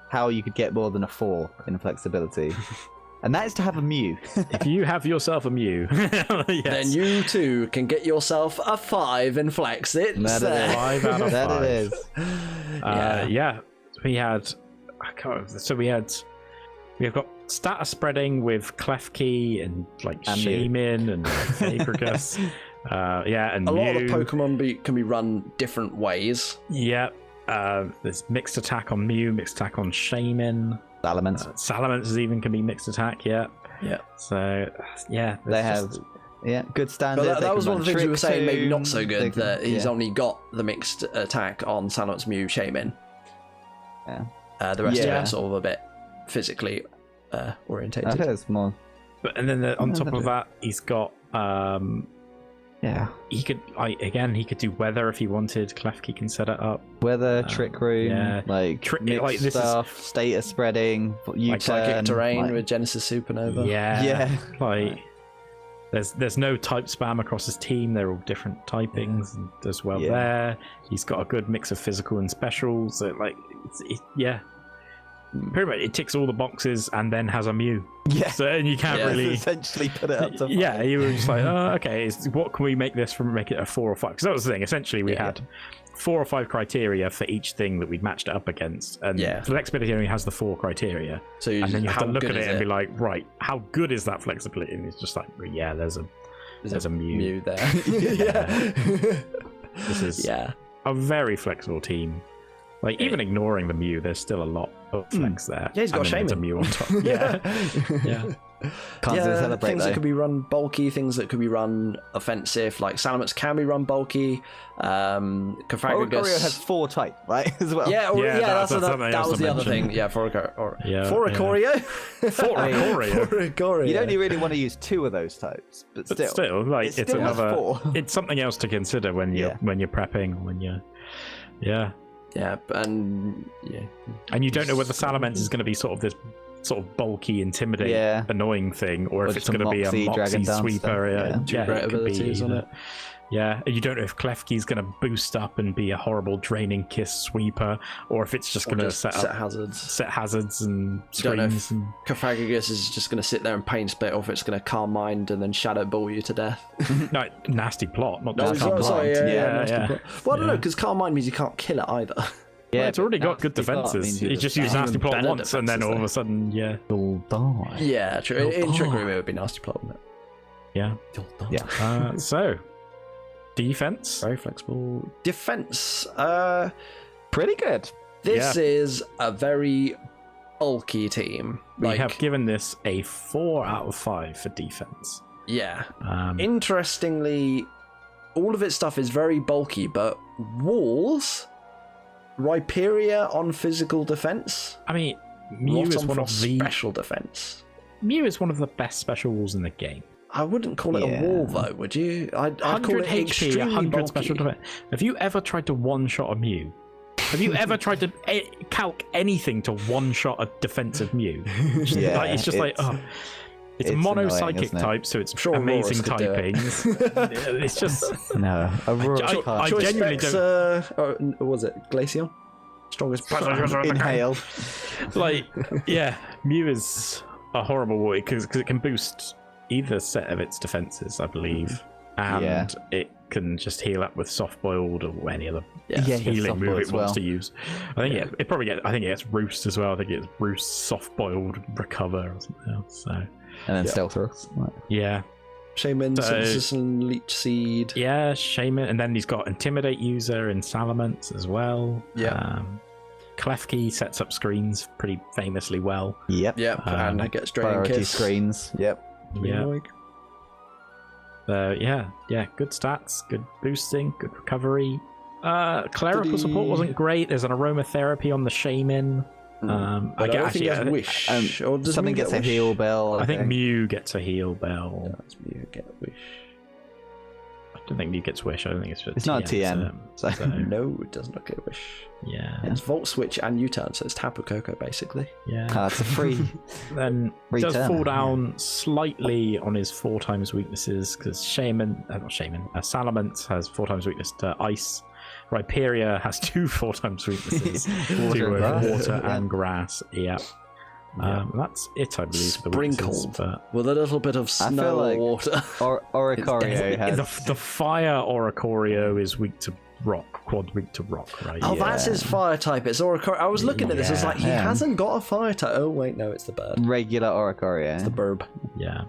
[SPEAKER 3] how you could get more than a 4 in flexibility. And that is to have a Mew.
[SPEAKER 2] If you have yourself a Mew, yes.
[SPEAKER 1] Then you too can get yourself a 5 in Flex. It's
[SPEAKER 3] That it
[SPEAKER 1] there.
[SPEAKER 3] is.
[SPEAKER 2] 5 out of 5.
[SPEAKER 3] That it is.
[SPEAKER 2] Yeah. We had. We've got status spreading with Klefki and like
[SPEAKER 3] And Mew.
[SPEAKER 2] Shaman and Fabrigus. And
[SPEAKER 1] A lot of
[SPEAKER 2] Mew.
[SPEAKER 1] the Pokemon can be run different ways.
[SPEAKER 2] Yeah. There's mixed attack on Mew, mixed attack on Shaman.
[SPEAKER 3] Salamence.
[SPEAKER 2] Salamence even can be mixed attack. Yeah.
[SPEAKER 1] Yeah.
[SPEAKER 2] So yeah,
[SPEAKER 3] They have good standard.
[SPEAKER 1] But that was one of the things we were saying, maybe not so
[SPEAKER 3] They
[SPEAKER 1] good,
[SPEAKER 3] can-
[SPEAKER 1] that he's
[SPEAKER 3] yeah.
[SPEAKER 1] only got the mixed attack on Salamence, Mew, Shaman.
[SPEAKER 3] Yeah.
[SPEAKER 1] The rest of
[SPEAKER 3] Yeah.
[SPEAKER 1] it sort of a bit physically orientated.
[SPEAKER 3] That is more.
[SPEAKER 2] But and then on top of that, he's got
[SPEAKER 3] Yeah.
[SPEAKER 2] he could do weather if he wanted. Klefki can set it up.
[SPEAKER 3] Weather, Trick Room,
[SPEAKER 2] yeah.
[SPEAKER 3] mixed
[SPEAKER 2] like, this is-
[SPEAKER 3] stuff, status spreading, U-turn,
[SPEAKER 1] Psychic Terrain
[SPEAKER 3] like-
[SPEAKER 1] with Genesis Supernova.
[SPEAKER 2] Yeah.
[SPEAKER 3] Yeah.
[SPEAKER 2] There's no type spam across his team. They're all different typings and does well
[SPEAKER 3] Yeah.
[SPEAKER 2] there. He's got a good mix of physical and special. So pretty much it ticks all the boxes and then has a Mew.
[SPEAKER 3] Yeah.
[SPEAKER 2] So and you can't
[SPEAKER 1] Yeah.
[SPEAKER 2] really.
[SPEAKER 3] essentially put it up to
[SPEAKER 2] Yeah, you were just like, oh, okay. What can we make this from? Make it a 4 or 5? Because that was the thing. Essentially, we had 4 or 5 criteria for each thing that we'd matched it up against, and flexibility only has the 4 criteria.
[SPEAKER 1] So you
[SPEAKER 2] And then you have
[SPEAKER 1] how
[SPEAKER 2] to look
[SPEAKER 1] good
[SPEAKER 2] at it
[SPEAKER 1] is
[SPEAKER 2] and be like, right, how good is that flexibility? And it's just like, yeah, there's a Mew.
[SPEAKER 1] there.
[SPEAKER 2] This is
[SPEAKER 1] Yeah.
[SPEAKER 2] a very flexible team. Like even ignoring the Mew, there's still a lot of flex there.
[SPEAKER 1] Yeah, he's got
[SPEAKER 2] And then there's a
[SPEAKER 1] Shaman.
[SPEAKER 2] Mew on top. Yeah.
[SPEAKER 3] Can't celebrate
[SPEAKER 1] things
[SPEAKER 3] though.
[SPEAKER 1] that could be run bulky, things that could be run offensive, like Salamence can be run bulky.
[SPEAKER 3] Oricorio
[SPEAKER 1] Cofagrigus
[SPEAKER 3] has 4 type, right? As well.
[SPEAKER 1] Yeah,
[SPEAKER 2] Yeah, that's something
[SPEAKER 1] that
[SPEAKER 2] else
[SPEAKER 1] was
[SPEAKER 2] to
[SPEAKER 1] the other
[SPEAKER 2] mention.
[SPEAKER 1] thing. Yeah, for
[SPEAKER 2] Yeah,
[SPEAKER 1] Oricorio.
[SPEAKER 2] Oricorio.
[SPEAKER 1] Oricorio.
[SPEAKER 3] You'd only really want to use 2 of those types, but
[SPEAKER 2] But
[SPEAKER 3] still.
[SPEAKER 2] still, like
[SPEAKER 3] it
[SPEAKER 2] it's
[SPEAKER 3] still has
[SPEAKER 2] another.
[SPEAKER 3] 4.
[SPEAKER 2] It's something else to consider when you're prepping, when you're. Yeah.
[SPEAKER 1] Yeah, and
[SPEAKER 2] And you don't know whether Salamence is going to be sort of this sort of bulky, intimidating,
[SPEAKER 3] Yeah.
[SPEAKER 2] annoying thing, or if
[SPEAKER 3] just
[SPEAKER 2] it's going to be a
[SPEAKER 3] Moxie,
[SPEAKER 2] Moxie
[SPEAKER 3] Dragon Dance
[SPEAKER 2] sweeper.
[SPEAKER 3] stuff,
[SPEAKER 2] Yeah,
[SPEAKER 1] great
[SPEAKER 2] it could be
[SPEAKER 1] abilities on
[SPEAKER 2] either.
[SPEAKER 1] it.
[SPEAKER 2] Yeah, and you don't know if Klefki's going to boost up and be a horrible draining kiss sweeper, or if it's just going to set hazards and
[SPEAKER 1] Don't know
[SPEAKER 2] screens.
[SPEAKER 1] if
[SPEAKER 2] And...
[SPEAKER 1] Cofagrigus is just going to sit there and pain split, or if it's going to Calm Mind and then Shadow Ball you to death.
[SPEAKER 2] No, nasty plot, not
[SPEAKER 1] Oh,
[SPEAKER 2] just Calm
[SPEAKER 1] sorry,
[SPEAKER 2] Mind.
[SPEAKER 1] nasty plot. Well, I don't know,
[SPEAKER 2] Yeah.
[SPEAKER 1] because Calm Mind means you can't kill it either.
[SPEAKER 2] Yeah, it's already got good
[SPEAKER 3] Nasty Plot
[SPEAKER 2] defenses.
[SPEAKER 3] means
[SPEAKER 2] You just use
[SPEAKER 1] even
[SPEAKER 2] nasty plot
[SPEAKER 1] better
[SPEAKER 2] once, and then
[SPEAKER 1] defenses,
[SPEAKER 2] all of
[SPEAKER 1] though.
[SPEAKER 2] a sudden, yeah,
[SPEAKER 3] You'll die.
[SPEAKER 1] Yeah, true. In Trick Room, it would be Nasty Plot, wouldn't it?
[SPEAKER 2] yeah.
[SPEAKER 3] Yeah.
[SPEAKER 2] So, defense.
[SPEAKER 1] Very flexible. Defense.
[SPEAKER 3] Pretty good.
[SPEAKER 1] This
[SPEAKER 2] Yeah.
[SPEAKER 1] is a very bulky team.
[SPEAKER 2] We have given this a 4 out of 5 for defense.
[SPEAKER 1] Yeah.
[SPEAKER 2] Um,
[SPEAKER 1] Interestingly, all of its stuff is very bulky, but walls, Rhyperior on physical defense,
[SPEAKER 2] I mean, Mew is
[SPEAKER 1] Rotom
[SPEAKER 2] one
[SPEAKER 1] for
[SPEAKER 2] of the
[SPEAKER 1] special defense.
[SPEAKER 2] Mew is one of the best special walls in the game.
[SPEAKER 1] I wouldn't call it
[SPEAKER 3] Yeah.
[SPEAKER 1] a wall though, would you? I'd call
[SPEAKER 2] 100
[SPEAKER 1] it
[SPEAKER 2] HP,
[SPEAKER 1] extremely
[SPEAKER 2] 100
[SPEAKER 1] bulky.
[SPEAKER 2] special defense. Have you ever tried to one-shot a Mew? Have you ever tried to calc anything to one-shot a defensive Mew?
[SPEAKER 3] Yeah,
[SPEAKER 2] It's just like, oh. It's
[SPEAKER 3] it's
[SPEAKER 2] mono
[SPEAKER 3] annoying,
[SPEAKER 2] psychic
[SPEAKER 3] isn't it?
[SPEAKER 2] type, so it's
[SPEAKER 1] sure
[SPEAKER 2] amazing
[SPEAKER 1] Aurorus could do it.
[SPEAKER 2] typings. It's just
[SPEAKER 3] No. Aurora
[SPEAKER 2] I
[SPEAKER 3] can't.
[SPEAKER 1] Choice
[SPEAKER 2] genuinely
[SPEAKER 1] Specs, or was it Glaceon? Strongest.
[SPEAKER 3] Inhale.
[SPEAKER 2] like, yeah, Mew is a horrible wall because it can boost either set of its defenses, I believe. and it can just heal up with soft boiled or any other healing move it wants to use. I think it probably gets. I think it gets roost as well. I think it's roost, soft boiled, recover, or something else. So
[SPEAKER 3] and then stealth rocks.
[SPEAKER 2] Yeah.
[SPEAKER 1] Shaman, Citizen, Leech Seed.
[SPEAKER 2] Yeah, Shaman, and then he's got Intimidate User and Salamence as well.
[SPEAKER 1] Yeah.
[SPEAKER 2] Klefki sets up screens pretty famously well.
[SPEAKER 3] Yep.
[SPEAKER 1] And it gets Draining
[SPEAKER 3] Priority
[SPEAKER 1] Kiss.
[SPEAKER 3] screens. Yep.
[SPEAKER 2] Yeah. Good stats, good boosting, good recovery. Clerical support wasn't great. There's an aromatherapy on the Shaman.
[SPEAKER 1] I think he has Wish. Or does
[SPEAKER 3] something
[SPEAKER 1] Mew
[SPEAKER 3] gets a heal bell.
[SPEAKER 2] I think Mew gets a heal bell.
[SPEAKER 1] Does Mew get a Wish?
[SPEAKER 2] I don't think Mew gets Wish. I don't think it's for
[SPEAKER 3] It's not a TM. So.
[SPEAKER 1] No, it doesn't look like Wish.
[SPEAKER 2] Yeah.
[SPEAKER 1] It's Volt Switch and U-Turn, so it's Tapu Koko basically.
[SPEAKER 2] Yeah.
[SPEAKER 3] It's a free.
[SPEAKER 2] Then
[SPEAKER 3] free
[SPEAKER 2] does
[SPEAKER 3] turn,
[SPEAKER 2] fall down slightly on his 4 times weaknesses because Salamence has 4 times weakness to Ice. Rhyperia has 2 4 times weaknesses to water and grass. Yeah. That's it, I believe.
[SPEAKER 1] Sprinkled with a little bit of snow or water.
[SPEAKER 3] Oricorio has...
[SPEAKER 2] The fire Oricorio is weak to rock, quad weak to rock, right?
[SPEAKER 1] Oh, that's his fire type. It's Oricorio. I was looking at this. It's like he hasn't got a fire type. Oh wait, no, it's the bird.
[SPEAKER 3] Regular Oricorio.
[SPEAKER 1] It's the burb.
[SPEAKER 2] Yeah.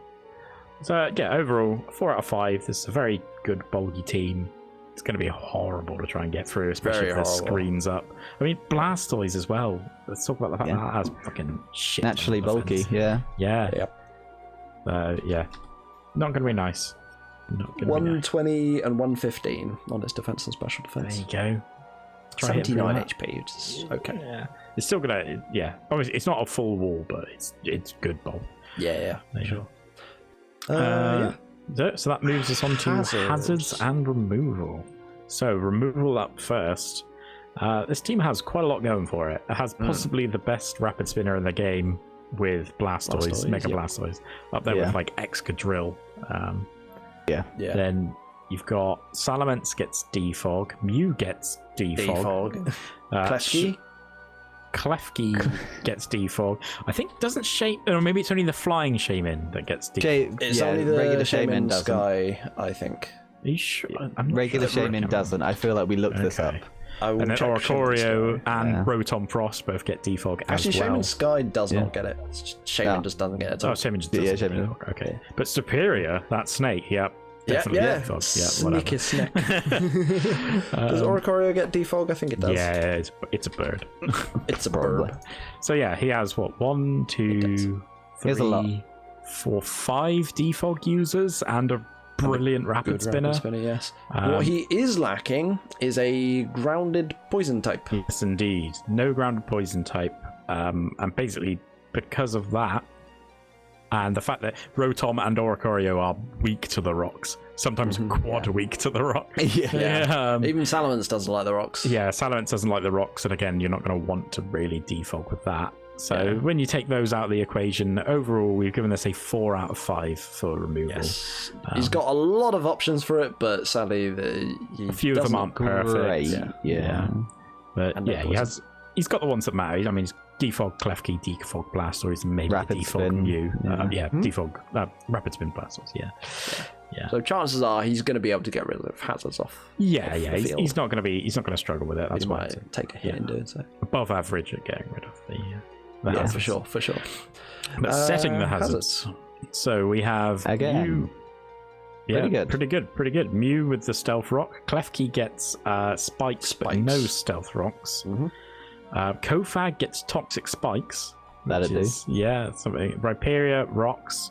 [SPEAKER 2] So overall 4 out of 5. This is a very good bulky team. It's going to be horrible to try and get through, especially if there's screens up. I mean, Blastoise as well. Let's talk about the fact that has fucking shit.
[SPEAKER 3] Naturally bulky,
[SPEAKER 2] Yeah.
[SPEAKER 1] Yep.
[SPEAKER 2] Not going to be nice.
[SPEAKER 1] 120 and 115 on its defense and special defense.
[SPEAKER 2] There you go.
[SPEAKER 1] 79 HP, which is okay.
[SPEAKER 2] Yeah. It's still going to, obviously it's not a full wall, but it's good bulk.
[SPEAKER 1] Yeah.
[SPEAKER 2] Sure.
[SPEAKER 1] So
[SPEAKER 2] that moves us on to hazards and removal. So removal up first. This team has quite a lot going for it. It has possibly the best rapid spinner in the game with Blastoise, Mega Blastoise, up there with like Excadrill. Then you've got Salamence gets Defog, Mew gets Defog. Klefki gets Defog. I think doesn't or maybe it's only the flying Shaman that gets Defog.
[SPEAKER 1] It's only the regular Shaman Sky, I think.
[SPEAKER 2] Are you sure?
[SPEAKER 3] Regular Shaman doesn't. I feel like we looked this up.
[SPEAKER 2] And then Oricorio and Rotom Frost both get Defog as well.
[SPEAKER 1] Shaman Sky does not get it. Shaman just doesn't get it.
[SPEAKER 2] Oh, Shaman just doesn't get it. Okay. But Superior, that snake, definitely Defog.
[SPEAKER 1] Sneaky snack. Does Oricorio get Defog? I think it does.
[SPEAKER 2] Yeah, it's a bird.
[SPEAKER 1] It's a bird.
[SPEAKER 2] So he has 1, 2, 3, 4, 5 Defog users and a brilliant rapid spinner.
[SPEAKER 1] Yes. What he is lacking is a grounded poison type.
[SPEAKER 2] Yes, indeed. No grounded poison type. And basically, because of that, and the fact that Rotom and Oricorio are weak to the rocks, sometimes quad weak to the rocks.
[SPEAKER 1] Even Salamence doesn't like the rocks.
[SPEAKER 2] Yeah, Salamence doesn't like the rocks, and again, you're not going to want to really defog with that. So when you take those out of the equation, overall, we've given this a 4 out of 5 for removal.
[SPEAKER 1] Yes. He's got a lot of options for it, but sadly,
[SPEAKER 2] a few of them aren't perfect. But he's got the ones that matter. I mean, he's Defog, Klefki, Defog, Blastoise, and maybe
[SPEAKER 3] Rapid
[SPEAKER 2] Defog
[SPEAKER 3] Spin.
[SPEAKER 2] Mew. Defog, Rapid Spin Blastoise, Yeah.
[SPEAKER 1] So chances are he's going to be able to get rid of hazards off.
[SPEAKER 2] He's not going to struggle with it. That's why
[SPEAKER 1] might take a hit in doing so.
[SPEAKER 2] Above average at getting rid of the hazards.
[SPEAKER 1] for sure.
[SPEAKER 2] But setting the hazards. So we have Mew. Yeah, pretty good. Mew with the stealth rock. Klefki gets spikes, but no stealth rocks. Kofag gets toxic spikes.
[SPEAKER 3] That'll do.
[SPEAKER 2] Yeah, something. Rhyperia rocks.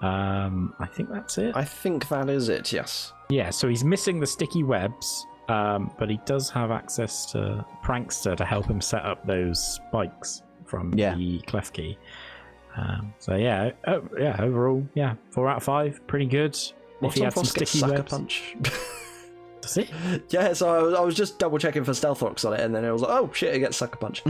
[SPEAKER 2] I think that's it.
[SPEAKER 1] I think that is it, yes.
[SPEAKER 2] Yeah, so he's missing the sticky webs, but he does have access to Prankster to help him set up those spikes from the Klefki. Overall, 4 out of 5, pretty good. If he had some sticky webs. Punch. Does it?
[SPEAKER 1] Yeah, so I was just double checking for stealth rocks on it, and then it was like, oh shit, it gets Sucker Punch.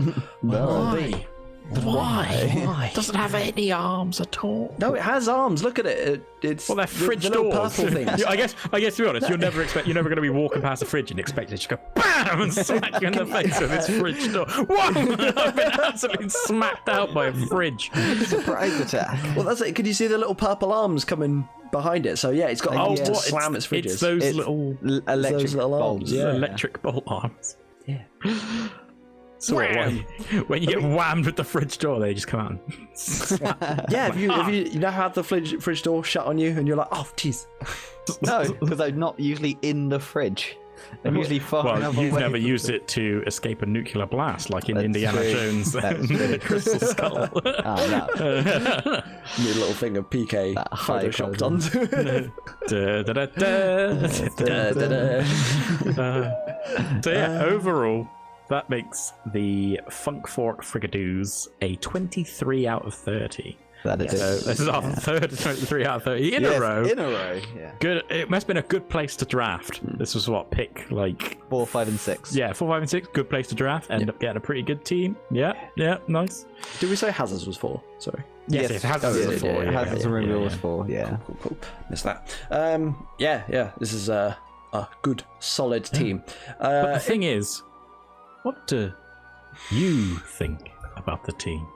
[SPEAKER 2] Why?
[SPEAKER 1] Why?
[SPEAKER 2] Doesn't have any arms at all.
[SPEAKER 1] No, it has arms. Look at it. It's
[SPEAKER 2] Well, they're fridge
[SPEAKER 1] the little
[SPEAKER 2] doors.
[SPEAKER 1] purple things.
[SPEAKER 2] Yeah, I guess to be honest, you're never going to be walking past a fridge and expect it to just go BAM and smack you in the face with this fridge door. Whoa! I've been absolutely smacked out by a fridge.
[SPEAKER 3] Surprise attack.
[SPEAKER 1] Well, that's it. Can you see the little purple arms coming behind it? So yeah, it's got arms to slam its fridges.
[SPEAKER 2] It's those little
[SPEAKER 3] Electric
[SPEAKER 1] those little arms.
[SPEAKER 3] bulbs.
[SPEAKER 1] Yeah.
[SPEAKER 2] electric bolt arms.
[SPEAKER 1] Yeah.
[SPEAKER 2] So when you get whammed with the fridge door, they just come out and slap.
[SPEAKER 1] Yeah, have you never had the fridge door shut on you and you're like, oh, jeez.
[SPEAKER 3] No, because I'm not usually in the fridge. I'm usually far
[SPEAKER 2] Well,
[SPEAKER 3] enough
[SPEAKER 2] you've
[SPEAKER 3] away
[SPEAKER 2] never
[SPEAKER 3] from
[SPEAKER 2] used
[SPEAKER 3] the
[SPEAKER 2] it to escape a nuclear blast, like in
[SPEAKER 3] That's
[SPEAKER 2] Indiana
[SPEAKER 3] true.
[SPEAKER 2] Jones
[SPEAKER 3] That's
[SPEAKER 2] and
[SPEAKER 3] true.
[SPEAKER 2] the Crystal Skull.
[SPEAKER 3] Ah, no.
[SPEAKER 1] Your little thing of PK
[SPEAKER 3] high
[SPEAKER 1] photoshopped
[SPEAKER 3] quality.
[SPEAKER 1] onto it.
[SPEAKER 2] So yeah, overall, that makes the Frankfurt Frogadiers a 23 out of 30.
[SPEAKER 3] That is
[SPEAKER 2] So this is our third 23 out of 30 in a row.
[SPEAKER 3] In a row, yeah.
[SPEAKER 2] Good. It must have been a good place to draft. This was pick like
[SPEAKER 3] 4, 5, and 6.
[SPEAKER 2] yeah, 4, 5, and 6. Good place to draft. Ended up getting a pretty good team. Yeah, nice.
[SPEAKER 1] Did we say Hazards was 4? Sorry.
[SPEAKER 2] Yes, it has been before.
[SPEAKER 3] It has some rules for, yeah.
[SPEAKER 1] Cool. Missed that. Yeah. This is a good, solid team.
[SPEAKER 2] But the thing is, what do you think about the team?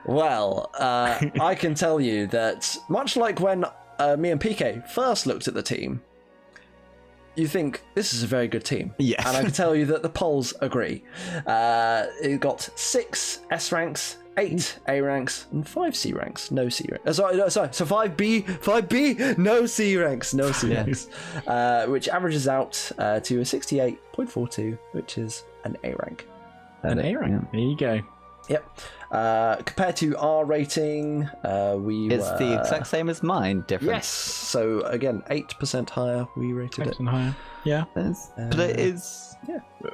[SPEAKER 1] Well, I can tell you that much like when me and PK first looked at the team, you think this is a very good team.
[SPEAKER 3] Yes.
[SPEAKER 1] And I can tell you that the polls agree. It got 6 S ranks, 8 A ranks, and 5 C ranks. No C ranks. Sorry. So 5B, no C ranks. No C ranks. Which averages out to a 68.42, which is an A rank.
[SPEAKER 2] An A rank. There you go.
[SPEAKER 1] Yep. Compared to our rating,
[SPEAKER 3] It's the exact same as mine, different.
[SPEAKER 1] Yes. So again, 8% higher. We rated it.
[SPEAKER 2] Higher. Yeah.
[SPEAKER 3] But it is...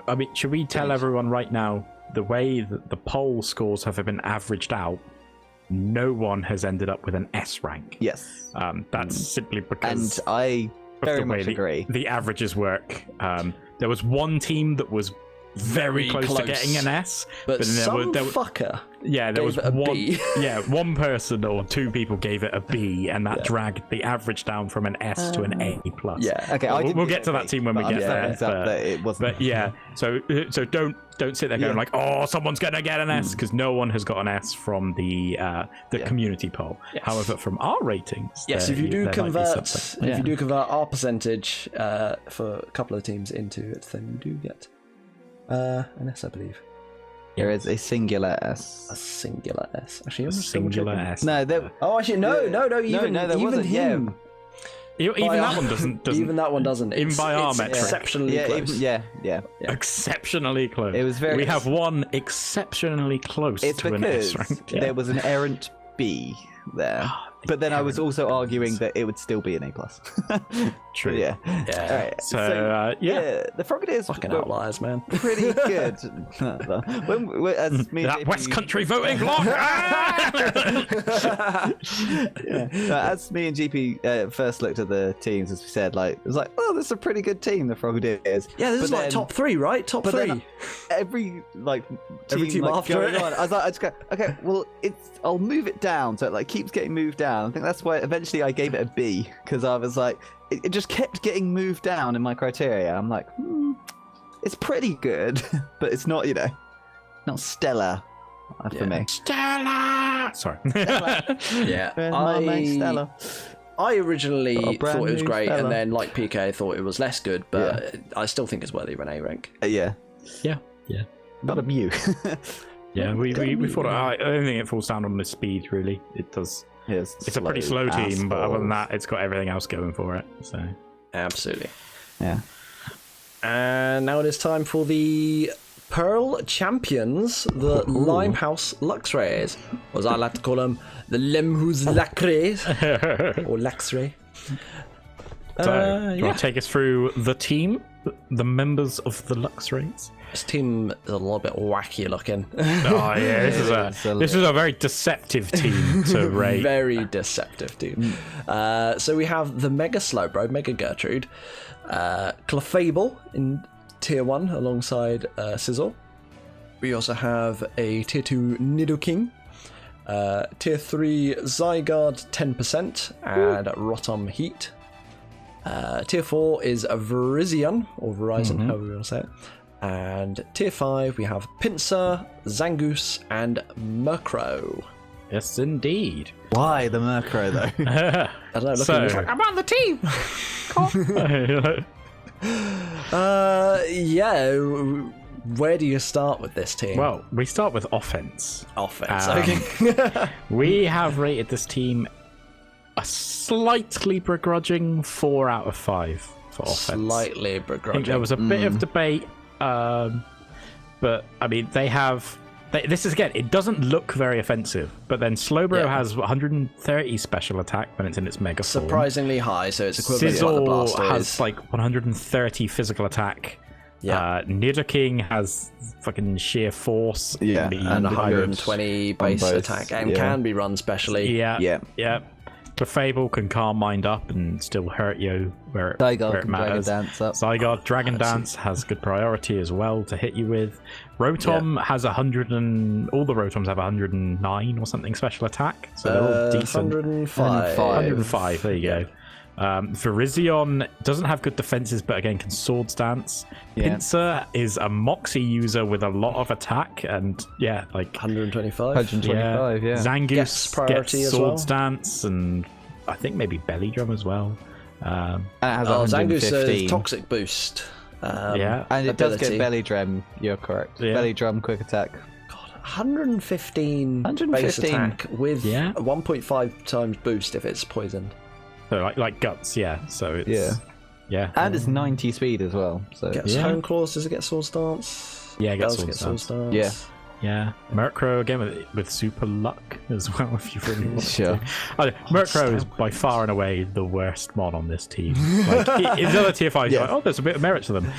[SPEAKER 2] I mean, should we tell everyone right now the way that the poll scores have been averaged out? No one has ended up with an S rank.
[SPEAKER 3] Yes.
[SPEAKER 2] That's simply because
[SPEAKER 3] And I
[SPEAKER 2] of
[SPEAKER 3] very
[SPEAKER 2] the way
[SPEAKER 3] much agree.
[SPEAKER 2] the averages work. There was one team that was very close to getting an S,
[SPEAKER 1] But
[SPEAKER 2] then
[SPEAKER 1] some fucker.
[SPEAKER 2] there was
[SPEAKER 1] gave it a
[SPEAKER 2] one.
[SPEAKER 1] B.
[SPEAKER 2] One person or 2 people gave it a B, and that dragged the average down from an S to an A plus.
[SPEAKER 1] Yeah.
[SPEAKER 3] Okay, I didn't
[SPEAKER 2] we'll
[SPEAKER 3] give
[SPEAKER 2] get
[SPEAKER 3] it
[SPEAKER 2] to
[SPEAKER 3] a
[SPEAKER 2] that
[SPEAKER 3] B,
[SPEAKER 2] team when we
[SPEAKER 3] but
[SPEAKER 2] get
[SPEAKER 3] I'm
[SPEAKER 2] there.
[SPEAKER 3] saying that it wasn't.
[SPEAKER 2] But yeah, so don't sit there going like, oh, someone's gonna get an S, because no one has got an S from the community poll.
[SPEAKER 1] Yes.
[SPEAKER 2] However, from our ratings,
[SPEAKER 1] Yes, if you do
[SPEAKER 2] there might be
[SPEAKER 1] convert,
[SPEAKER 2] something.
[SPEAKER 1] if you do convert our percentage for a couple of teams into it, then you do get an S, I believe.
[SPEAKER 3] There is a singular S.
[SPEAKER 1] A singular S. Actually, I'm
[SPEAKER 2] A
[SPEAKER 1] just double
[SPEAKER 2] singular
[SPEAKER 1] checking.
[SPEAKER 2] S.
[SPEAKER 3] No, there...
[SPEAKER 1] Oh, actually, no. Even
[SPEAKER 3] there wasn't,
[SPEAKER 1] him.
[SPEAKER 2] Even
[SPEAKER 1] By
[SPEAKER 2] that
[SPEAKER 1] our-
[SPEAKER 2] one doesn't.
[SPEAKER 1] Even that one doesn't.
[SPEAKER 2] Even
[SPEAKER 1] It's-
[SPEAKER 2] by our
[SPEAKER 1] it's
[SPEAKER 2] metric.
[SPEAKER 1] exceptionally
[SPEAKER 3] Yeah,
[SPEAKER 1] close.
[SPEAKER 3] yeah.
[SPEAKER 2] Exceptionally close.
[SPEAKER 3] It was very-
[SPEAKER 2] We have one exceptionally close
[SPEAKER 3] It's
[SPEAKER 2] to an S
[SPEAKER 3] because
[SPEAKER 2] rank.
[SPEAKER 3] there was an errant B there. But then I was also arguing that it would still be an A plus.
[SPEAKER 2] True.
[SPEAKER 3] Yeah.
[SPEAKER 1] Yeah.
[SPEAKER 3] All right.
[SPEAKER 2] So, yeah.
[SPEAKER 3] the Frogadiers
[SPEAKER 1] Fucking
[SPEAKER 3] were
[SPEAKER 1] outliers, man.
[SPEAKER 3] pretty good. As me and
[SPEAKER 2] That
[SPEAKER 3] JP
[SPEAKER 2] West Country voting block.
[SPEAKER 3] as me and GP first looked at the teams, as we said, like it was like, oh, this is a pretty good team, the Frogadiers.
[SPEAKER 1] Yeah, this is
[SPEAKER 3] But
[SPEAKER 1] like
[SPEAKER 3] then-
[SPEAKER 1] top 3, right? Top
[SPEAKER 3] But
[SPEAKER 1] 3.
[SPEAKER 3] then every
[SPEAKER 1] Every team
[SPEAKER 3] like,
[SPEAKER 1] after
[SPEAKER 3] going
[SPEAKER 1] it.
[SPEAKER 3] on, I just go, okay, well, I'll move it down, so it like keeps getting moved down. I think that's why eventually I gave it a B, because I was like, it just kept getting moved down in my criteria. I'm like, it's pretty good, but it's not, not stellar for me.
[SPEAKER 2] Stella. Sorry.
[SPEAKER 1] Yeah.
[SPEAKER 3] Where's my mate Stella?
[SPEAKER 1] I originally
[SPEAKER 3] Got a brand
[SPEAKER 1] thought it was
[SPEAKER 3] new
[SPEAKER 1] great,
[SPEAKER 3] Stella.
[SPEAKER 1] and then, like PK, thought it was less good, but I still think it's worthy of an A rank.
[SPEAKER 3] Yeah.
[SPEAKER 2] Yeah.
[SPEAKER 3] Not a Mew.
[SPEAKER 2] Yeah, we thought. I don't think it falls down on the speed. Really, it does. It's a pretty slow team, but other than that, it's got everything else going for it. So
[SPEAKER 1] Absolutely.
[SPEAKER 3] Yeah.
[SPEAKER 1] And now it is time for the Pearl Champions, the Limehouse Luxrays, or as I like to call them, the Limehouse Luxrays, or Luxray.
[SPEAKER 2] do you want to take us through the team, the members of the Luxrays?
[SPEAKER 1] This team is a little bit wacky looking.
[SPEAKER 2] Oh yeah, this is a very deceptive team to rate.
[SPEAKER 1] Very deceptive, dude. So we have the Mega Slowbro, Mega Gertrude, Clefable in Tier 1 alongside Sizzle, We also have a Tier 2 Nidoking, Tier 3 Zygarde 10%, and Rotom Heat. Tier 4 is a Virizion, or Verizon, however you want to say it. And Tier 5, we have Pinsir, Zangoose, and Murkrow.
[SPEAKER 2] Yes, indeed.
[SPEAKER 3] Why the Murkrow, though?
[SPEAKER 1] I don't know, looking
[SPEAKER 4] I'm on the team.
[SPEAKER 1] yeah, where do you start with this team?
[SPEAKER 2] Well, we start with offense.
[SPEAKER 1] Okay.
[SPEAKER 2] We have rated this team a slightly begrudging 4 out of 5 for offense.
[SPEAKER 1] Slightly
[SPEAKER 2] I think
[SPEAKER 1] begrudging.
[SPEAKER 2] there was a bit of debate, but I mean, this is, again, it doesn't look very offensive, but then Slowbro has 130 special attack when it's in its mega form.
[SPEAKER 1] Surprisingly high, so it's equivalent to what the
[SPEAKER 2] Sizzle
[SPEAKER 1] Blaster
[SPEAKER 2] has
[SPEAKER 1] is.
[SPEAKER 2] like 130 physical attack.
[SPEAKER 1] Yeah.
[SPEAKER 2] Nidoking has fucking sheer force.
[SPEAKER 3] Yeah,
[SPEAKER 1] And 120 base
[SPEAKER 3] both,
[SPEAKER 1] attack, and
[SPEAKER 3] yeah.
[SPEAKER 1] can be run specially.
[SPEAKER 2] Yeah. Clefable can calm mind up and still hurt you where it
[SPEAKER 3] Zygarde
[SPEAKER 2] matters.
[SPEAKER 3] can Dragon Dance up.
[SPEAKER 2] Zygarde Dragon Dance has good priority as well to hit you with. Rotom has 100 and all the Rotoms have 109 or something special attack, so they're all decent.
[SPEAKER 1] 105.
[SPEAKER 2] 105. There you go. Virizion doesn't have good defenses, but again can Swords Dance.
[SPEAKER 3] Yeah.
[SPEAKER 2] Pinsir is a Moxie user with a lot of attack, and like
[SPEAKER 1] 125.
[SPEAKER 3] 125, yeah.
[SPEAKER 2] Zangoose
[SPEAKER 1] Gets priority
[SPEAKER 2] gets
[SPEAKER 1] as well.
[SPEAKER 2] Swords Dance, and I think maybe Belly Drum as well.
[SPEAKER 3] And it has
[SPEAKER 1] Zangoose
[SPEAKER 3] 115.
[SPEAKER 1] Toxic Boost.
[SPEAKER 2] Yeah.
[SPEAKER 3] And it does get
[SPEAKER 1] ability.
[SPEAKER 3] Belly Drum, you're correct.
[SPEAKER 2] Yeah.
[SPEAKER 3] Belly Drum, quick attack.
[SPEAKER 1] 115 base
[SPEAKER 3] 115.
[SPEAKER 1] attack with
[SPEAKER 2] Yeah.
[SPEAKER 1] 1.5 times boost if it's poisoned.
[SPEAKER 2] So like guts, yeah. So it's yeah.
[SPEAKER 3] And it's 90 speed as well. So
[SPEAKER 1] Gets
[SPEAKER 2] Yeah.
[SPEAKER 1] Home Claws, does it get Swords Dance?
[SPEAKER 2] Yeah, it gets
[SPEAKER 1] Does
[SPEAKER 2] Swords Dance.
[SPEAKER 3] Yeah.
[SPEAKER 2] Yeah, Murkrow again with super luck as well. If you really want
[SPEAKER 3] Sure.
[SPEAKER 2] to. Murkrow is by far and away the worst mod on this team. Like in the other tier 5,
[SPEAKER 3] Yeah.
[SPEAKER 2] like, oh, there's a bit of merit to them.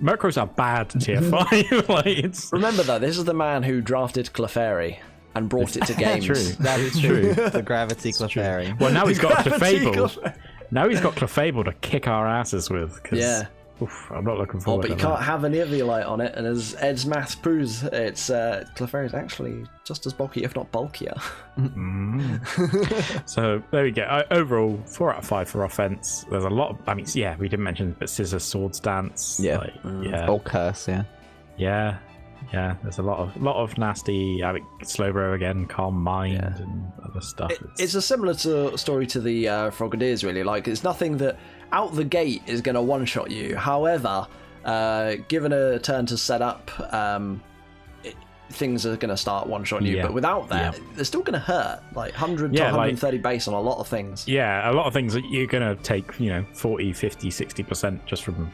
[SPEAKER 2] Murkrow's a bad tier 5. Like it's
[SPEAKER 1] Remember though, this is the man who drafted Clefairy and brought it to games.
[SPEAKER 2] true.
[SPEAKER 3] that is true. The Gravity Clefairy.
[SPEAKER 2] Well, now he's got
[SPEAKER 1] Gravity
[SPEAKER 2] Clefable. Now he's got Clefable to kick our asses with. 'Cause,
[SPEAKER 1] Yeah.
[SPEAKER 2] oof, I'm not looking
[SPEAKER 1] Oh,
[SPEAKER 2] forward
[SPEAKER 1] but you
[SPEAKER 2] to
[SPEAKER 1] can't
[SPEAKER 2] that.
[SPEAKER 1] have an Eviolite on it, and as Ed's math proves, it's Clefairy is actually just as bulky, if not bulkier.
[SPEAKER 2] So there we go. Overall, 4 out of 5 for offense. There's a lot of, I mean, yeah, we didn't mention, but Scissor Swords Dance.
[SPEAKER 3] Yeah.
[SPEAKER 2] Like, yeah.
[SPEAKER 3] Or Curse, yeah.
[SPEAKER 2] Yeah, there's a lot of nasty. I mean, Slowbro again, Calm Mind and other stuff.
[SPEAKER 1] It's a similar story to the Frogadiers, really. Like, it's nothing that out the gate is going to one-shot you. However, given a turn to set up, things are going to start one-shotting you.
[SPEAKER 2] Yeah.
[SPEAKER 1] But without that, they're still going to hurt. Like 100 to 130 base on a lot of things.
[SPEAKER 2] Yeah, a lot of things that you're going to take, 40, 50, 60% just from,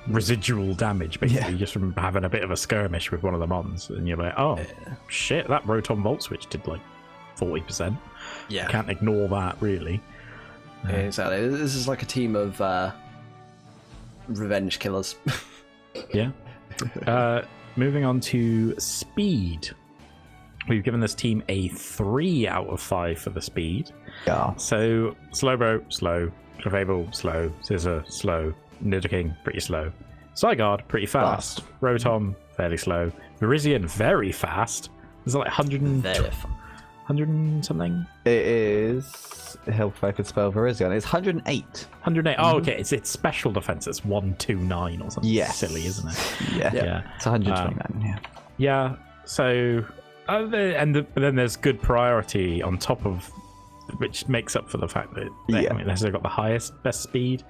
[SPEAKER 2] residual damage, basically, just from having a bit of a skirmish with one of the mons. And you're like, oh, shit, that Rotom Volt Switch did like 40%.
[SPEAKER 1] Yeah.
[SPEAKER 2] Can't ignore that, really.
[SPEAKER 1] Exactly. This is like a team of revenge killers.
[SPEAKER 2] Yeah. Moving on to speed. We've given this team a 3 out of 5 for the speed.
[SPEAKER 3] Yeah.
[SPEAKER 2] So, Slowbro, slow. Clefable, slow. Scissor, slow. Nidoking, pretty slow. Zygarde, pretty fast. Rotom, fairly slow. Virizion, very fast. Is it like 100 and something?
[SPEAKER 3] It is. Help if I could spell Virizion. It's 108.
[SPEAKER 2] 108. Oh, okay. It's special defense. It's 129 or something.
[SPEAKER 3] Yes.
[SPEAKER 2] Silly, isn't it?
[SPEAKER 3] Yeah. It's 129, yeah.
[SPEAKER 2] Yeah. So, but then there's good priority on top of, which makes up for the fact that they haven't necessarily got the best speed.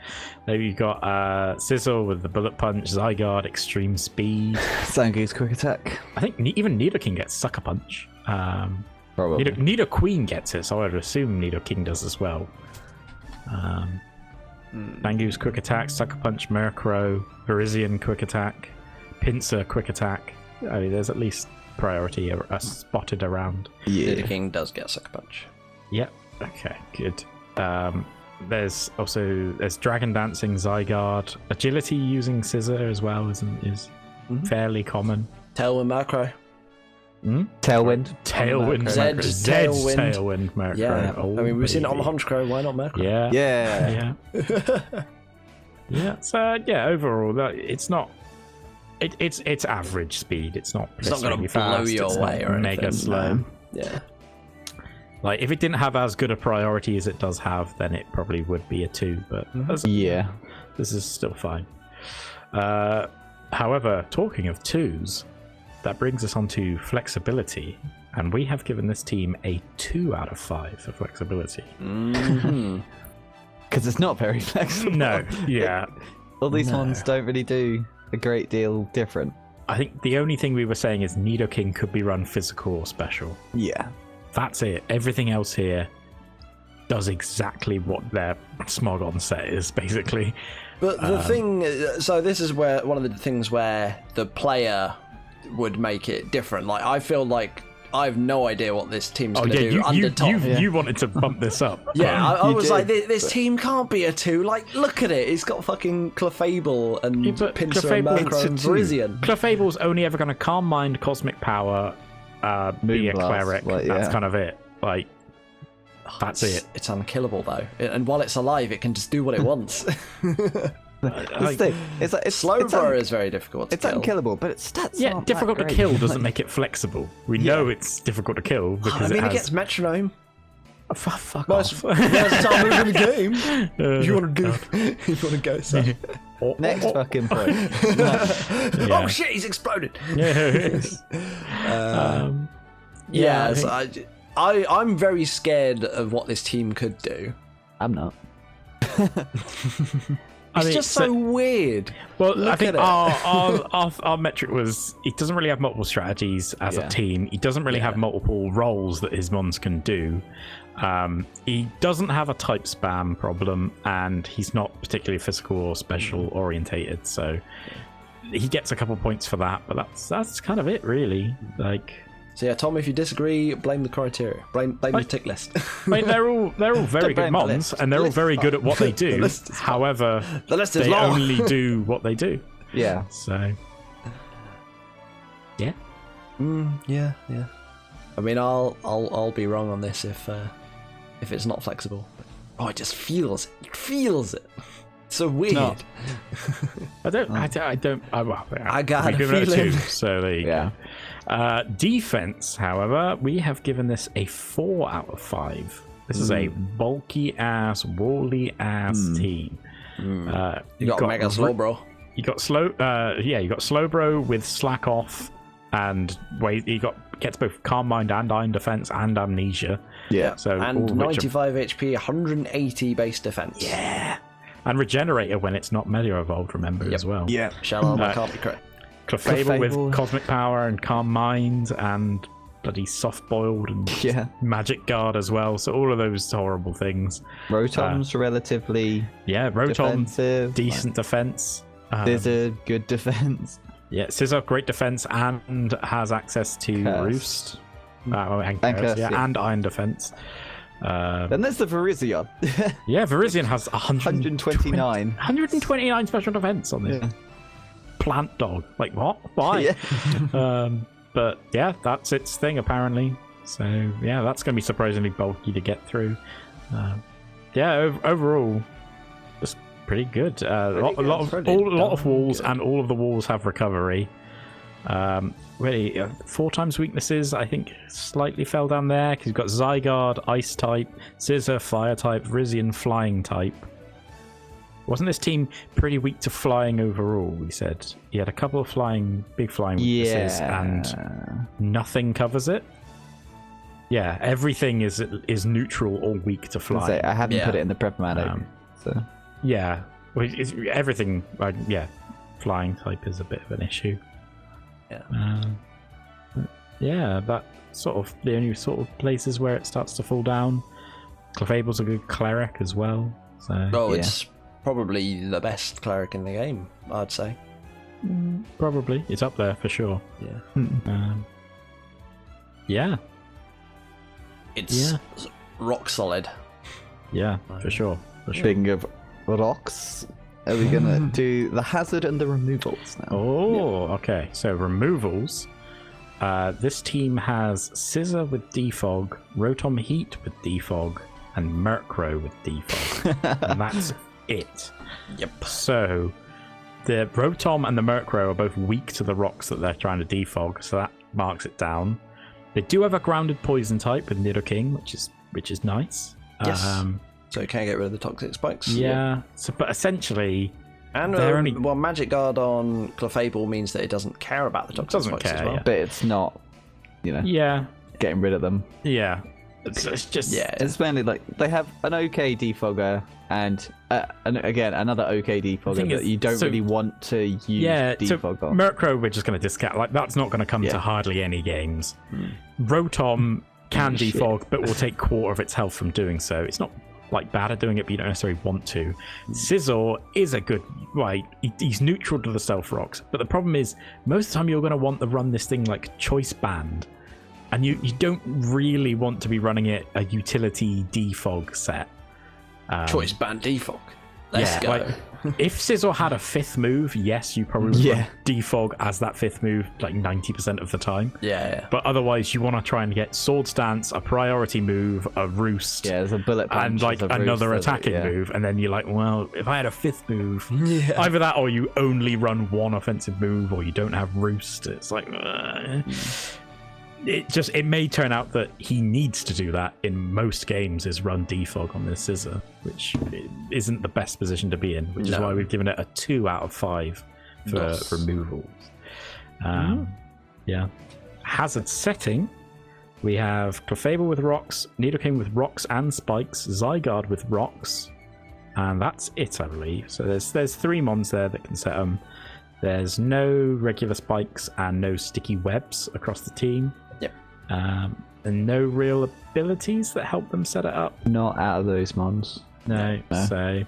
[SPEAKER 2] Then you've got Sizzle with the Bullet Punch, Zygarde, Extreme Speed.
[SPEAKER 3] Zangoose, quick attack.
[SPEAKER 2] I think even Nidoking gets Sucker Punch.
[SPEAKER 3] Probably.
[SPEAKER 2] Nidoqueen gets it, so I would assume Nidoking does as well. Zangoose, Quick Attack, Sucker Punch, Murkrow, Virizion, Quick Attack, Pinsir, Quick Attack. I mean, there's at least priority spotted around.
[SPEAKER 3] Yeah.
[SPEAKER 1] Nidoking does get Sucker Punch.
[SPEAKER 2] Yep. Okay, good. There's Dragon Dancing, Zygarde, Agility using Scissor as well is fairly common.
[SPEAKER 1] Tailwind Murkrow.
[SPEAKER 3] Tailwind.
[SPEAKER 2] Tailwind,
[SPEAKER 1] Zed's
[SPEAKER 2] Zed's
[SPEAKER 1] Tailwind.
[SPEAKER 2] Tailwind, Murkrow.
[SPEAKER 1] Yeah.
[SPEAKER 2] Oh,
[SPEAKER 1] I mean, we've seen it on the
[SPEAKER 2] baby.
[SPEAKER 1] Honchkrow. Why not Murkrow?
[SPEAKER 2] Yeah. Yeah. So overall, it's not It's average speed. It's not
[SPEAKER 1] It's not going to
[SPEAKER 2] fast.
[SPEAKER 1] blow you
[SPEAKER 2] It's
[SPEAKER 1] away
[SPEAKER 2] not
[SPEAKER 1] or
[SPEAKER 2] mega
[SPEAKER 1] anything.
[SPEAKER 2] slow.
[SPEAKER 1] Yeah.
[SPEAKER 2] Like if it didn't have as good a priority as it does have, then it probably would be a 2. But
[SPEAKER 3] Yeah.
[SPEAKER 2] this is still fine. However, talking of 2s, that brings us on to flexibility, and we have given this team a 2 out of 5 for flexibility.
[SPEAKER 3] Because it's not very flexible.
[SPEAKER 2] No, yeah.
[SPEAKER 3] All these ones don't really do a great deal different.
[SPEAKER 2] I think the only thing we were saying is Nidoking could be run physical or special.
[SPEAKER 3] Yeah.
[SPEAKER 2] That's it. Everything else here does exactly what their Smogon set is, basically.
[SPEAKER 1] But the thing, so this is where one of the things where the player would make it different. Like, I feel like I have no idea what this team's going to do under top.
[SPEAKER 2] You wanted to bump this up.
[SPEAKER 1] Yeah, I was
[SPEAKER 3] did,
[SPEAKER 1] like, this team can't be a 2. Like, look at it. It's got fucking Clefable and
[SPEAKER 2] but
[SPEAKER 1] Pinsir and
[SPEAKER 2] Clefable-
[SPEAKER 1] Murkrow and Virizion.
[SPEAKER 2] Clefable's only ever going to Calm Mind, Cosmic Power, be a
[SPEAKER 3] Moonblast,
[SPEAKER 2] cleric.
[SPEAKER 3] like,
[SPEAKER 2] That's
[SPEAKER 3] yeah.
[SPEAKER 2] kind of it. Like, that's it.
[SPEAKER 1] It's unkillable, though. And while it's alive, it can just do what it wants.
[SPEAKER 3] That's the thing. It's like it's
[SPEAKER 1] Slowbro is very difficult to
[SPEAKER 3] It's
[SPEAKER 1] kill.
[SPEAKER 3] unkillable, but its stats
[SPEAKER 2] Yeah,
[SPEAKER 3] aren't
[SPEAKER 2] difficult
[SPEAKER 3] that
[SPEAKER 2] to
[SPEAKER 3] great.
[SPEAKER 2] kill doesn't make it flexible. We know it's difficult to kill because
[SPEAKER 1] I mean,
[SPEAKER 2] it has...
[SPEAKER 1] it gets Metronome.
[SPEAKER 2] Fuck
[SPEAKER 1] Most
[SPEAKER 2] off.
[SPEAKER 1] time in the game. If you want to
[SPEAKER 2] God.
[SPEAKER 1] go, if you want to go, so.
[SPEAKER 3] Next fucking point.
[SPEAKER 2] Yeah.
[SPEAKER 1] Oh shit, he's exploded.
[SPEAKER 2] Yeah,
[SPEAKER 1] So I'm very scared of what this team could do.
[SPEAKER 3] I'm not.
[SPEAKER 1] It's just so weird.
[SPEAKER 2] Well,
[SPEAKER 1] Look
[SPEAKER 2] I think
[SPEAKER 1] at it.
[SPEAKER 2] our metric was he doesn't really have multiple strategies as a team. He doesn't really have multiple roles that his mons can do. He doesn't have a type spam problem, and he's not particularly physical or special orientated. So he gets a couple points for that, but that's kind of it, really. Like.
[SPEAKER 1] So yeah, Tom, if you disagree, blame the criteria. Blame the tick list.
[SPEAKER 2] I mean, they're all very good
[SPEAKER 3] blame the
[SPEAKER 2] mons,
[SPEAKER 3] list.
[SPEAKER 2] and they're all
[SPEAKER 1] list
[SPEAKER 2] very
[SPEAKER 1] is
[SPEAKER 2] good
[SPEAKER 1] fine.
[SPEAKER 2] at what they do.
[SPEAKER 1] list is fine.
[SPEAKER 2] However,
[SPEAKER 1] The list is
[SPEAKER 2] they
[SPEAKER 1] long.
[SPEAKER 2] only do what they do.
[SPEAKER 3] Yeah.
[SPEAKER 2] So, yeah.
[SPEAKER 1] Yeah. I mean, I'll be wrong on this if it's not flexible. Oh, it just feels it. It feels it. It's so weird.
[SPEAKER 3] No.
[SPEAKER 2] I don't.
[SPEAKER 1] I got
[SPEAKER 2] we
[SPEAKER 1] a
[SPEAKER 2] give it a
[SPEAKER 1] feeling.
[SPEAKER 2] 2, so there you
[SPEAKER 3] Yeah.
[SPEAKER 2] go. Defense, however, we have given this a 4 out of 5. This is a bulky ass, woolly ass team.
[SPEAKER 1] You got Mega Slowbro.
[SPEAKER 2] You got you got Slowbro with Slack Off, and gets both Calm Mind and Iron Defense and Amnesia.
[SPEAKER 3] Yeah.
[SPEAKER 2] So
[SPEAKER 1] And
[SPEAKER 2] all which are-
[SPEAKER 1] 95 HP, 180 base defense.
[SPEAKER 2] yeah, and Regenerator when it's not Melee Evolved. Remember as well.
[SPEAKER 3] Yeah.
[SPEAKER 1] Shell Armor can't be correct.
[SPEAKER 2] Clefable with
[SPEAKER 3] Clefable.
[SPEAKER 2] Cosmic Power and Calm Mind and bloody Soft Boiled and
[SPEAKER 3] Yeah.
[SPEAKER 2] Magic Guard as well. So all of those horrible things.
[SPEAKER 3] Rotom's relatively
[SPEAKER 2] Yeah, Rotom,
[SPEAKER 3] defensive.
[SPEAKER 2] decent defense.
[SPEAKER 3] There's a good defense.
[SPEAKER 2] Yeah, Scizor, great defense and has access to
[SPEAKER 3] Curse.
[SPEAKER 2] Roost. And
[SPEAKER 3] And
[SPEAKER 2] Curse,
[SPEAKER 3] Curse, yeah.
[SPEAKER 2] and Iron Defense.
[SPEAKER 3] Then there's the Virizion.
[SPEAKER 2] Yeah, Virizion has
[SPEAKER 3] 129.
[SPEAKER 2] 129 special defense on this.
[SPEAKER 3] Yeah.
[SPEAKER 2] Plant dog. Like, what? Why?
[SPEAKER 3] Yeah.
[SPEAKER 2] But yeah, that's its thing apparently. So yeah, that's going to be surprisingly bulky to get through. Overall, it's pretty good. A lot of walls, and all of the walls have recovery. Really, 4 times weaknesses. I think slightly fell down there because you've got Zygarde, Ice type, Scizor, Fire type, Virizion, Flying type. Wasn't this team pretty weak to flying overall? We said he had a couple of big flying weaknesses, and nothing covers it. Yeah, everything is neutral or weak to fly.
[SPEAKER 3] I haven't
[SPEAKER 1] Yeah.
[SPEAKER 3] put it in the prep so
[SPEAKER 2] Yeah, well, everything. Flying type is a bit of an issue.
[SPEAKER 1] Yeah.
[SPEAKER 2] That sort of the only sort of places where it starts to fall down. Clefable's a good cleric as well. So
[SPEAKER 1] Oh,
[SPEAKER 3] Yeah.
[SPEAKER 1] it's probably the best cleric in the game, I'd say.
[SPEAKER 2] probably it's up there for sure.
[SPEAKER 1] Yeah.
[SPEAKER 2] Yeah,
[SPEAKER 1] It's rock solid.
[SPEAKER 2] yeah, for sure.
[SPEAKER 3] speaking of rocks, are we gonna do the hazard and the removals now?
[SPEAKER 2] Oh, okay. So removals. This team has Scizor with Defog, Rotom Heat with Defog, and Murkrow with Defog. And that's it.
[SPEAKER 1] Yep.
[SPEAKER 2] So the Rotom and the Murkrow are both weak to the rocks that they're trying to defog, so that marks it down. They do have a grounded poison type with Nidoking, which is nice.
[SPEAKER 1] Yes. So it can get rid of the toxic spikes.
[SPEAKER 2] Yeah. So, but essentially,
[SPEAKER 1] and Magic Guard on Clefable means that it doesn't care about the toxic spikes as well.
[SPEAKER 2] Yeah.
[SPEAKER 3] But it's not, getting rid of them.
[SPEAKER 2] Yeah. It's just
[SPEAKER 3] it's mainly like they have an okay defogger and again another okay defogger that you don't really want to use defog on.
[SPEAKER 2] Murkrow we're just going to discount, like that's not going to come to hardly any games. Rotom can defog but will take quarter of its health from doing so. It's not like bad at doing it, but you don't necessarily want to. Scizor is a good, he's neutral to the stealth rocks, but the problem is most of the time you're going to want to run this thing like choice band. And you don't really want to be running it a utility defog set.
[SPEAKER 1] Choice band defog. Let's go.
[SPEAKER 2] Like, if Scizor had a 5th move, yes, you probably would run defog as that 5th move like 90% of the time.
[SPEAKER 1] Yeah.
[SPEAKER 2] But otherwise, you want to try and get Sword Stance, a priority move, a Roost,
[SPEAKER 3] there's a bullet punch,
[SPEAKER 2] and like another attacking move. And then you're like, well, if I had a 5th move, either that or you only run one offensive move, or you don't have Roost. It's like. It may turn out that he needs to do that in most games, is run defog on this Scizor, which isn't the best position to be in, which is why we've given it a 2 out of 5 for removals. Hazard setting, we have Clefable with rocks, Nidoking with rocks and spikes, Zygarde with rocks, and that's it, I believe. So there's 3 mons there that can set them. There's no regular spikes and no sticky webs across the team. And no real abilities that help them set it up.
[SPEAKER 3] Not out of those mons.
[SPEAKER 2] No. So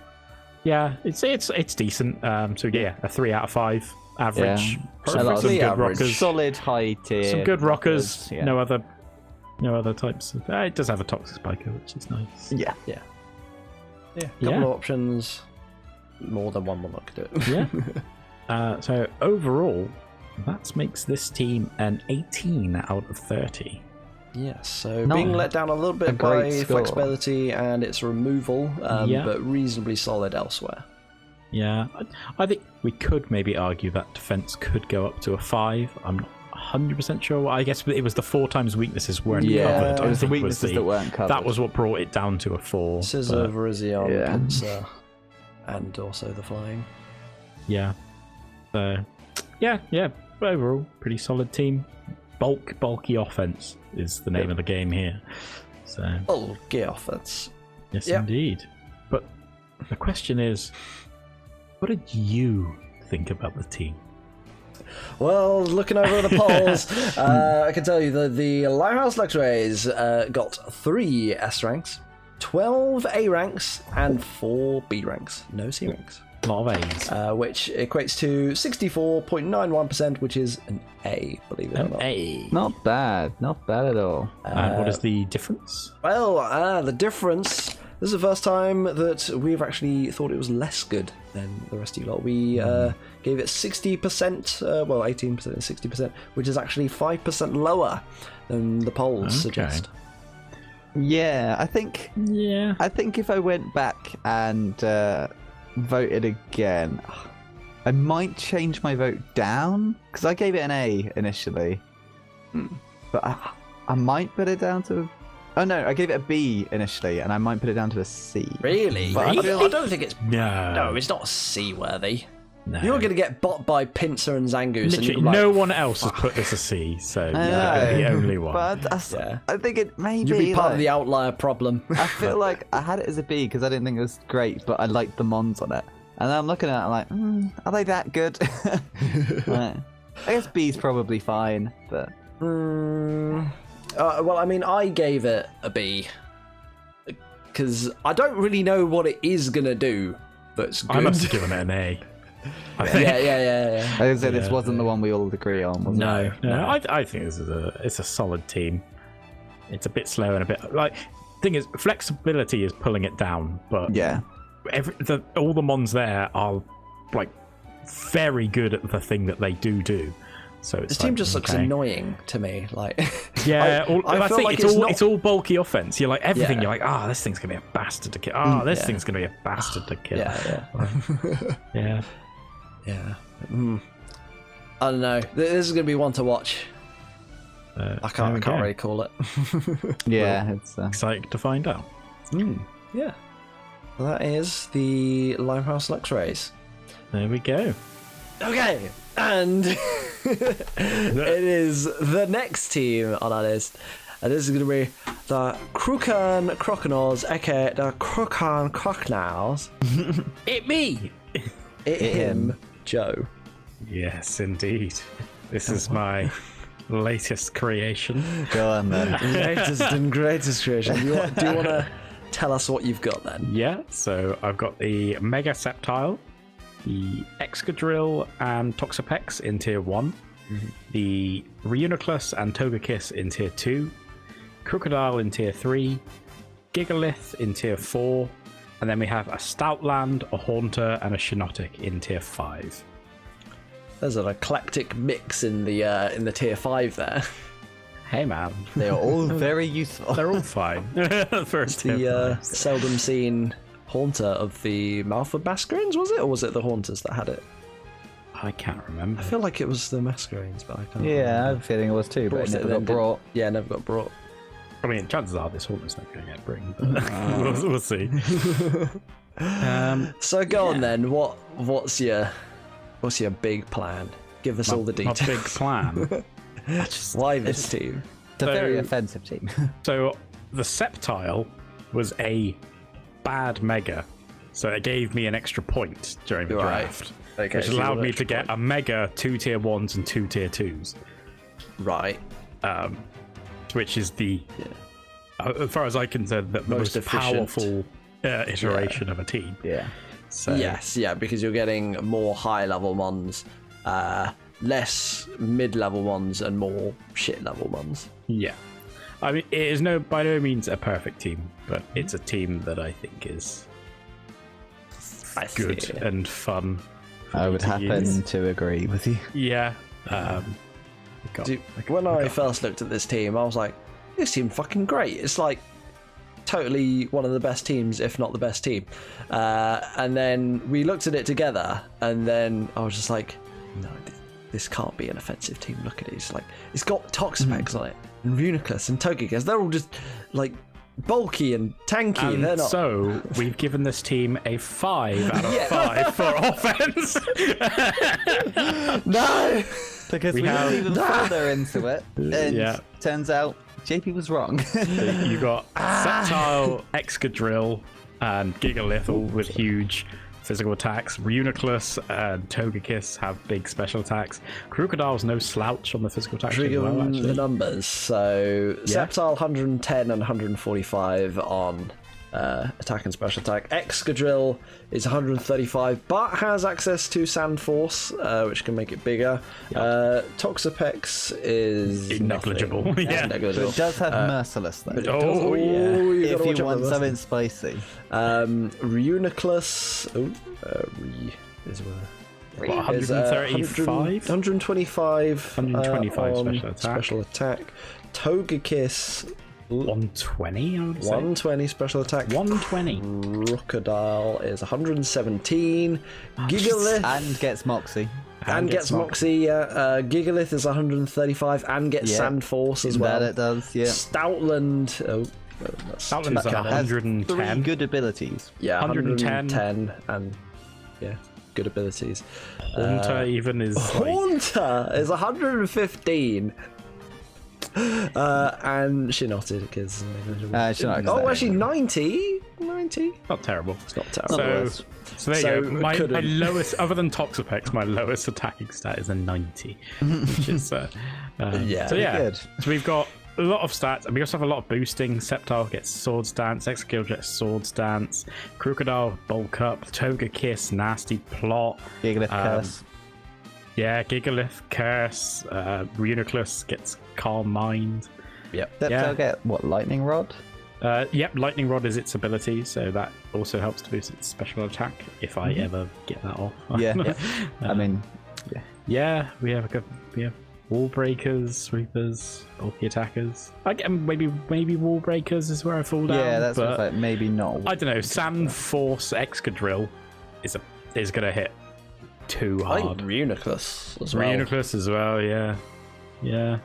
[SPEAKER 2] it's decent. So a 3 out of 5 average. Some good rockers.
[SPEAKER 3] Solid high tier.
[SPEAKER 2] Some good rockers. No other types. It does have a toxic spiker, which is nice.
[SPEAKER 1] Yeah. Couple of options. More than one monarch do it.
[SPEAKER 2] So overall, that makes this team an 18 out of 30.
[SPEAKER 1] Yes, so being let down a little bit by flexibility and its removal, but reasonably solid elsewhere.
[SPEAKER 2] Yeah, I think we could maybe argue that defense could go up to a 5. I'm not 100% sure. I guess it was the 4 times weaknesses weren't covered.
[SPEAKER 3] It was the weaknesses that weren't covered.
[SPEAKER 2] That was what brought it down to a 4.
[SPEAKER 1] Scizor, Virizion, Pinsir, and also the flying.
[SPEAKER 2] Yeah. So, overall, pretty solid team. Bulky offense is the name of the game here. So
[SPEAKER 1] bulky offense.
[SPEAKER 2] Yes, indeed. But the question is, what did you think about the team?
[SPEAKER 1] Well, looking over the polls, I can tell you that the Limehouse Luxrays got 3 S ranks, 12 A ranks, and 4 B ranks. No C ranks.
[SPEAKER 2] A lot of A's.
[SPEAKER 1] Which equates to 64.91%, which is an A, believe it or not.
[SPEAKER 2] A.
[SPEAKER 3] Not bad at all.
[SPEAKER 2] And what is the difference?
[SPEAKER 1] Well, the difference, this is the first time that we've actually thought it was less good than the rest of you lot. We gave it 60%, 18% and 60%, which is actually 5% lower than the polls suggest.
[SPEAKER 3] Yeah, I think if I went back and voted again, I might change my vote down, because I gave it an A initially, but I might put it down to I gave it a B initially, and I might put it down to a C.
[SPEAKER 1] Really?
[SPEAKER 3] But
[SPEAKER 1] I don't think it's it's not C worthy.
[SPEAKER 2] No.
[SPEAKER 1] You're going to get bot by Pinsir and Zangoose.
[SPEAKER 2] Literally, no one else has put this a C, so you're the only one.
[SPEAKER 3] But I think it may
[SPEAKER 1] You'll be part of the outlier problem.
[SPEAKER 3] I feel like I had it as a B because I didn't think it was great, but I liked the mons on it. And then I'm looking at it, I'm like, are they that good? Right. I guess B's probably fine, but...
[SPEAKER 1] well, I mean, I gave it a B because I don't really know what it is going to do that's good.
[SPEAKER 2] I must have given it an A.
[SPEAKER 1] Yeah.
[SPEAKER 3] I was say this wasn't the one we all agree on, was it?
[SPEAKER 2] No. I think this is it's a solid team. It's a bit slow and a bit thing is, flexibility is pulling it down, but all the mons there are like very good at the thing that they do. So it's
[SPEAKER 1] this team just looks annoying to me. Like,
[SPEAKER 2] I think it's all bulky offense. You're like everything. You're like, this thing's gonna be a bastard to kill. This thing's gonna be a bastard to kill.
[SPEAKER 1] Yeah. Yeah. I don't know. This is going to be one to watch. I can't really call it.
[SPEAKER 3] Yeah, it's
[SPEAKER 2] excited to find out.
[SPEAKER 1] Yeah. Well, that is the Limehouse Luxrays.
[SPEAKER 2] There we go.
[SPEAKER 1] Okay, and it is the next team on our list. And this is going to be the Crewkerne Croconaws, aka the Crewkerne Croconaws.
[SPEAKER 2] It me!
[SPEAKER 1] It him, Joe.
[SPEAKER 2] Yes, indeed. This is my latest creation.
[SPEAKER 3] go on then.
[SPEAKER 1] Latest and greatest creation. Do you want to tell us what you've got then?
[SPEAKER 2] Yeah, so I've got the Mega Septile, the Excadrill and Toxapex in Tier 1, the Reuniclus and Togekiss in Tier 2, Crocodile in Tier 3, Gigalith in Tier 4, and then we have a Stoutland, a Haunter, and a Shiinotic in Tier 5.
[SPEAKER 1] There's an eclectic mix in the Tier 5 there.
[SPEAKER 2] Hey man,
[SPEAKER 3] They are all very useful.
[SPEAKER 2] they're all fine. First
[SPEAKER 1] The seldom seen Haunter of the Malford Masquerades, was it? Or was it the Haunters that had it?
[SPEAKER 2] I can't remember.
[SPEAKER 1] I feel like it was the Masquerades, but I can't
[SPEAKER 3] Yeah, I
[SPEAKER 1] remember.
[SPEAKER 3] have a feeling it was too, but it never got
[SPEAKER 1] Then
[SPEAKER 3] brought.
[SPEAKER 1] Yeah, never got brought.
[SPEAKER 2] I mean, chances are this Haunter's not going to get bring, but we'll see.
[SPEAKER 1] So go on then. What's your big plan? Give us all the
[SPEAKER 2] My
[SPEAKER 1] details.
[SPEAKER 2] big plan.
[SPEAKER 1] Why this team?
[SPEAKER 3] It's a very offensive team.
[SPEAKER 2] So the Septile was a bad Mega, so it gave me an extra point during the
[SPEAKER 1] Right.
[SPEAKER 2] draft,
[SPEAKER 1] Okay,
[SPEAKER 2] which
[SPEAKER 1] so you
[SPEAKER 2] allowed
[SPEAKER 1] got
[SPEAKER 2] me
[SPEAKER 1] extra
[SPEAKER 2] to get a Mega, 2 Tier 1s and 2 Tier 2s,
[SPEAKER 1] Right.
[SPEAKER 2] which is the, as far as I can say, the most
[SPEAKER 1] efficient.
[SPEAKER 2] powerful iteration of a team.
[SPEAKER 3] Yeah.
[SPEAKER 2] So
[SPEAKER 1] Yes, yeah, because you're getting more high-level mons, less mid-level ones, and more shit-level ones.
[SPEAKER 2] yeah. I mean, it is by no means a perfect team, but it's a team that I think is
[SPEAKER 1] I
[SPEAKER 2] good
[SPEAKER 1] see.
[SPEAKER 2] and fun. for
[SPEAKER 3] I
[SPEAKER 2] me
[SPEAKER 3] would
[SPEAKER 2] to
[SPEAKER 3] happen
[SPEAKER 2] use.
[SPEAKER 3] to agree with you.
[SPEAKER 2] Yeah.
[SPEAKER 1] Dude, when I first looked at this team, I was like, this team fucking great. It's like totally one of the best teams, if not the best team. And then we looked at it together, and then I was just like, no, this can't be an offensive team. Look at it. It's like, it's got Toxapex on it, and Reuniclus and Togekiss. They're all just like bulky and tanky.
[SPEAKER 2] And
[SPEAKER 1] They're not.
[SPEAKER 2] so we've given this team a 5 out of 5 for offense.
[SPEAKER 1] No!
[SPEAKER 3] Because
[SPEAKER 2] We
[SPEAKER 3] we
[SPEAKER 2] have-
[SPEAKER 3] got even further into it, and
[SPEAKER 2] Yeah.
[SPEAKER 3] turns out JP was wrong.
[SPEAKER 2] You got Septile, Excadrill, and Gigalith, all with huge physical attacks. Reuniclus and Togekiss have big special attacks. Crocodile's no slouch on the physical attacks as
[SPEAKER 1] Give
[SPEAKER 2] well,
[SPEAKER 1] them
[SPEAKER 2] actually.
[SPEAKER 1] the numbers. So Septile 110 and 145 on attack and special attack. Excadrill is 135, but has access to Sand Force, which can make it bigger. Toxapex is
[SPEAKER 2] Negligible.
[SPEAKER 1] nothing.
[SPEAKER 2] Yeah.
[SPEAKER 1] It's negligible.
[SPEAKER 3] It does have Merciless, though.
[SPEAKER 2] Oh, yeah.
[SPEAKER 1] you
[SPEAKER 3] If
[SPEAKER 1] gotta watch
[SPEAKER 3] you
[SPEAKER 1] out
[SPEAKER 3] want
[SPEAKER 1] for this.
[SPEAKER 3] something spicy.
[SPEAKER 1] Reuniclus. Is where.
[SPEAKER 2] What, 135?
[SPEAKER 1] 125.
[SPEAKER 2] 125
[SPEAKER 1] on
[SPEAKER 2] special attack.
[SPEAKER 1] Special attack. Togekiss.
[SPEAKER 2] 120, I would say.
[SPEAKER 1] 120 special attack.
[SPEAKER 2] 120.
[SPEAKER 1] Crocodile is 117. Gigalith
[SPEAKER 3] And gets Moxie.
[SPEAKER 1] and gets Moxie. Yeah. Gigalith is 135 and gets
[SPEAKER 3] Yeah.
[SPEAKER 1] Sand Force as well.
[SPEAKER 3] That it does, yeah.
[SPEAKER 1] Stoutland. That's
[SPEAKER 2] Stoutland's
[SPEAKER 1] too-
[SPEAKER 2] at
[SPEAKER 3] Has
[SPEAKER 2] 110.
[SPEAKER 3] 3 good abilities.
[SPEAKER 1] yeah,
[SPEAKER 2] 110.
[SPEAKER 1] 110 and yeah, good abilities.
[SPEAKER 2] Haunter even is like,
[SPEAKER 1] Haunter is 115. And Shiinotic is negligible.
[SPEAKER 3] Shiinotic's
[SPEAKER 1] Oh,
[SPEAKER 3] there.
[SPEAKER 1] actually 90? 90?
[SPEAKER 2] not terrible.
[SPEAKER 1] It's not terrible.
[SPEAKER 2] So, so there
[SPEAKER 1] So,
[SPEAKER 2] you go. My
[SPEAKER 1] couldn't.
[SPEAKER 2] lowest, other than Toxapex, my lowest attacking stat is a 90, which is
[SPEAKER 1] Yeah,
[SPEAKER 2] So yeah,
[SPEAKER 3] good.
[SPEAKER 2] so we've got a lot of stats, and we also have a lot of boosting. Septile gets Sword Stance, Excadrill gets Sword Stance, Crocodile Bulk Up, Togekiss Nasty Plot,
[SPEAKER 3] Gigalith Curse.
[SPEAKER 2] yeah, Gigalith Curse, Reuniclus gets Calm Mind.
[SPEAKER 1] Yep.
[SPEAKER 3] Septile
[SPEAKER 2] yeah.
[SPEAKER 3] get, what, Lightning Rod?
[SPEAKER 2] Yep, Lightning Rod is its ability, so that also helps to boost its special attack if I ever get that off.
[SPEAKER 3] Yeah. I mean,
[SPEAKER 2] Yeah, we have wall breakers, sweepers, bulky attackers. I get maybe wall breakers is where I fall down.
[SPEAKER 3] yeah, that's
[SPEAKER 2] but
[SPEAKER 3] what maybe not.
[SPEAKER 2] I don't know. Sand Force Excadrill is gonna hit too
[SPEAKER 1] I
[SPEAKER 2] hard.
[SPEAKER 1] think Reuniclus as well.
[SPEAKER 2] Reuniclus as well, yeah. Yeah.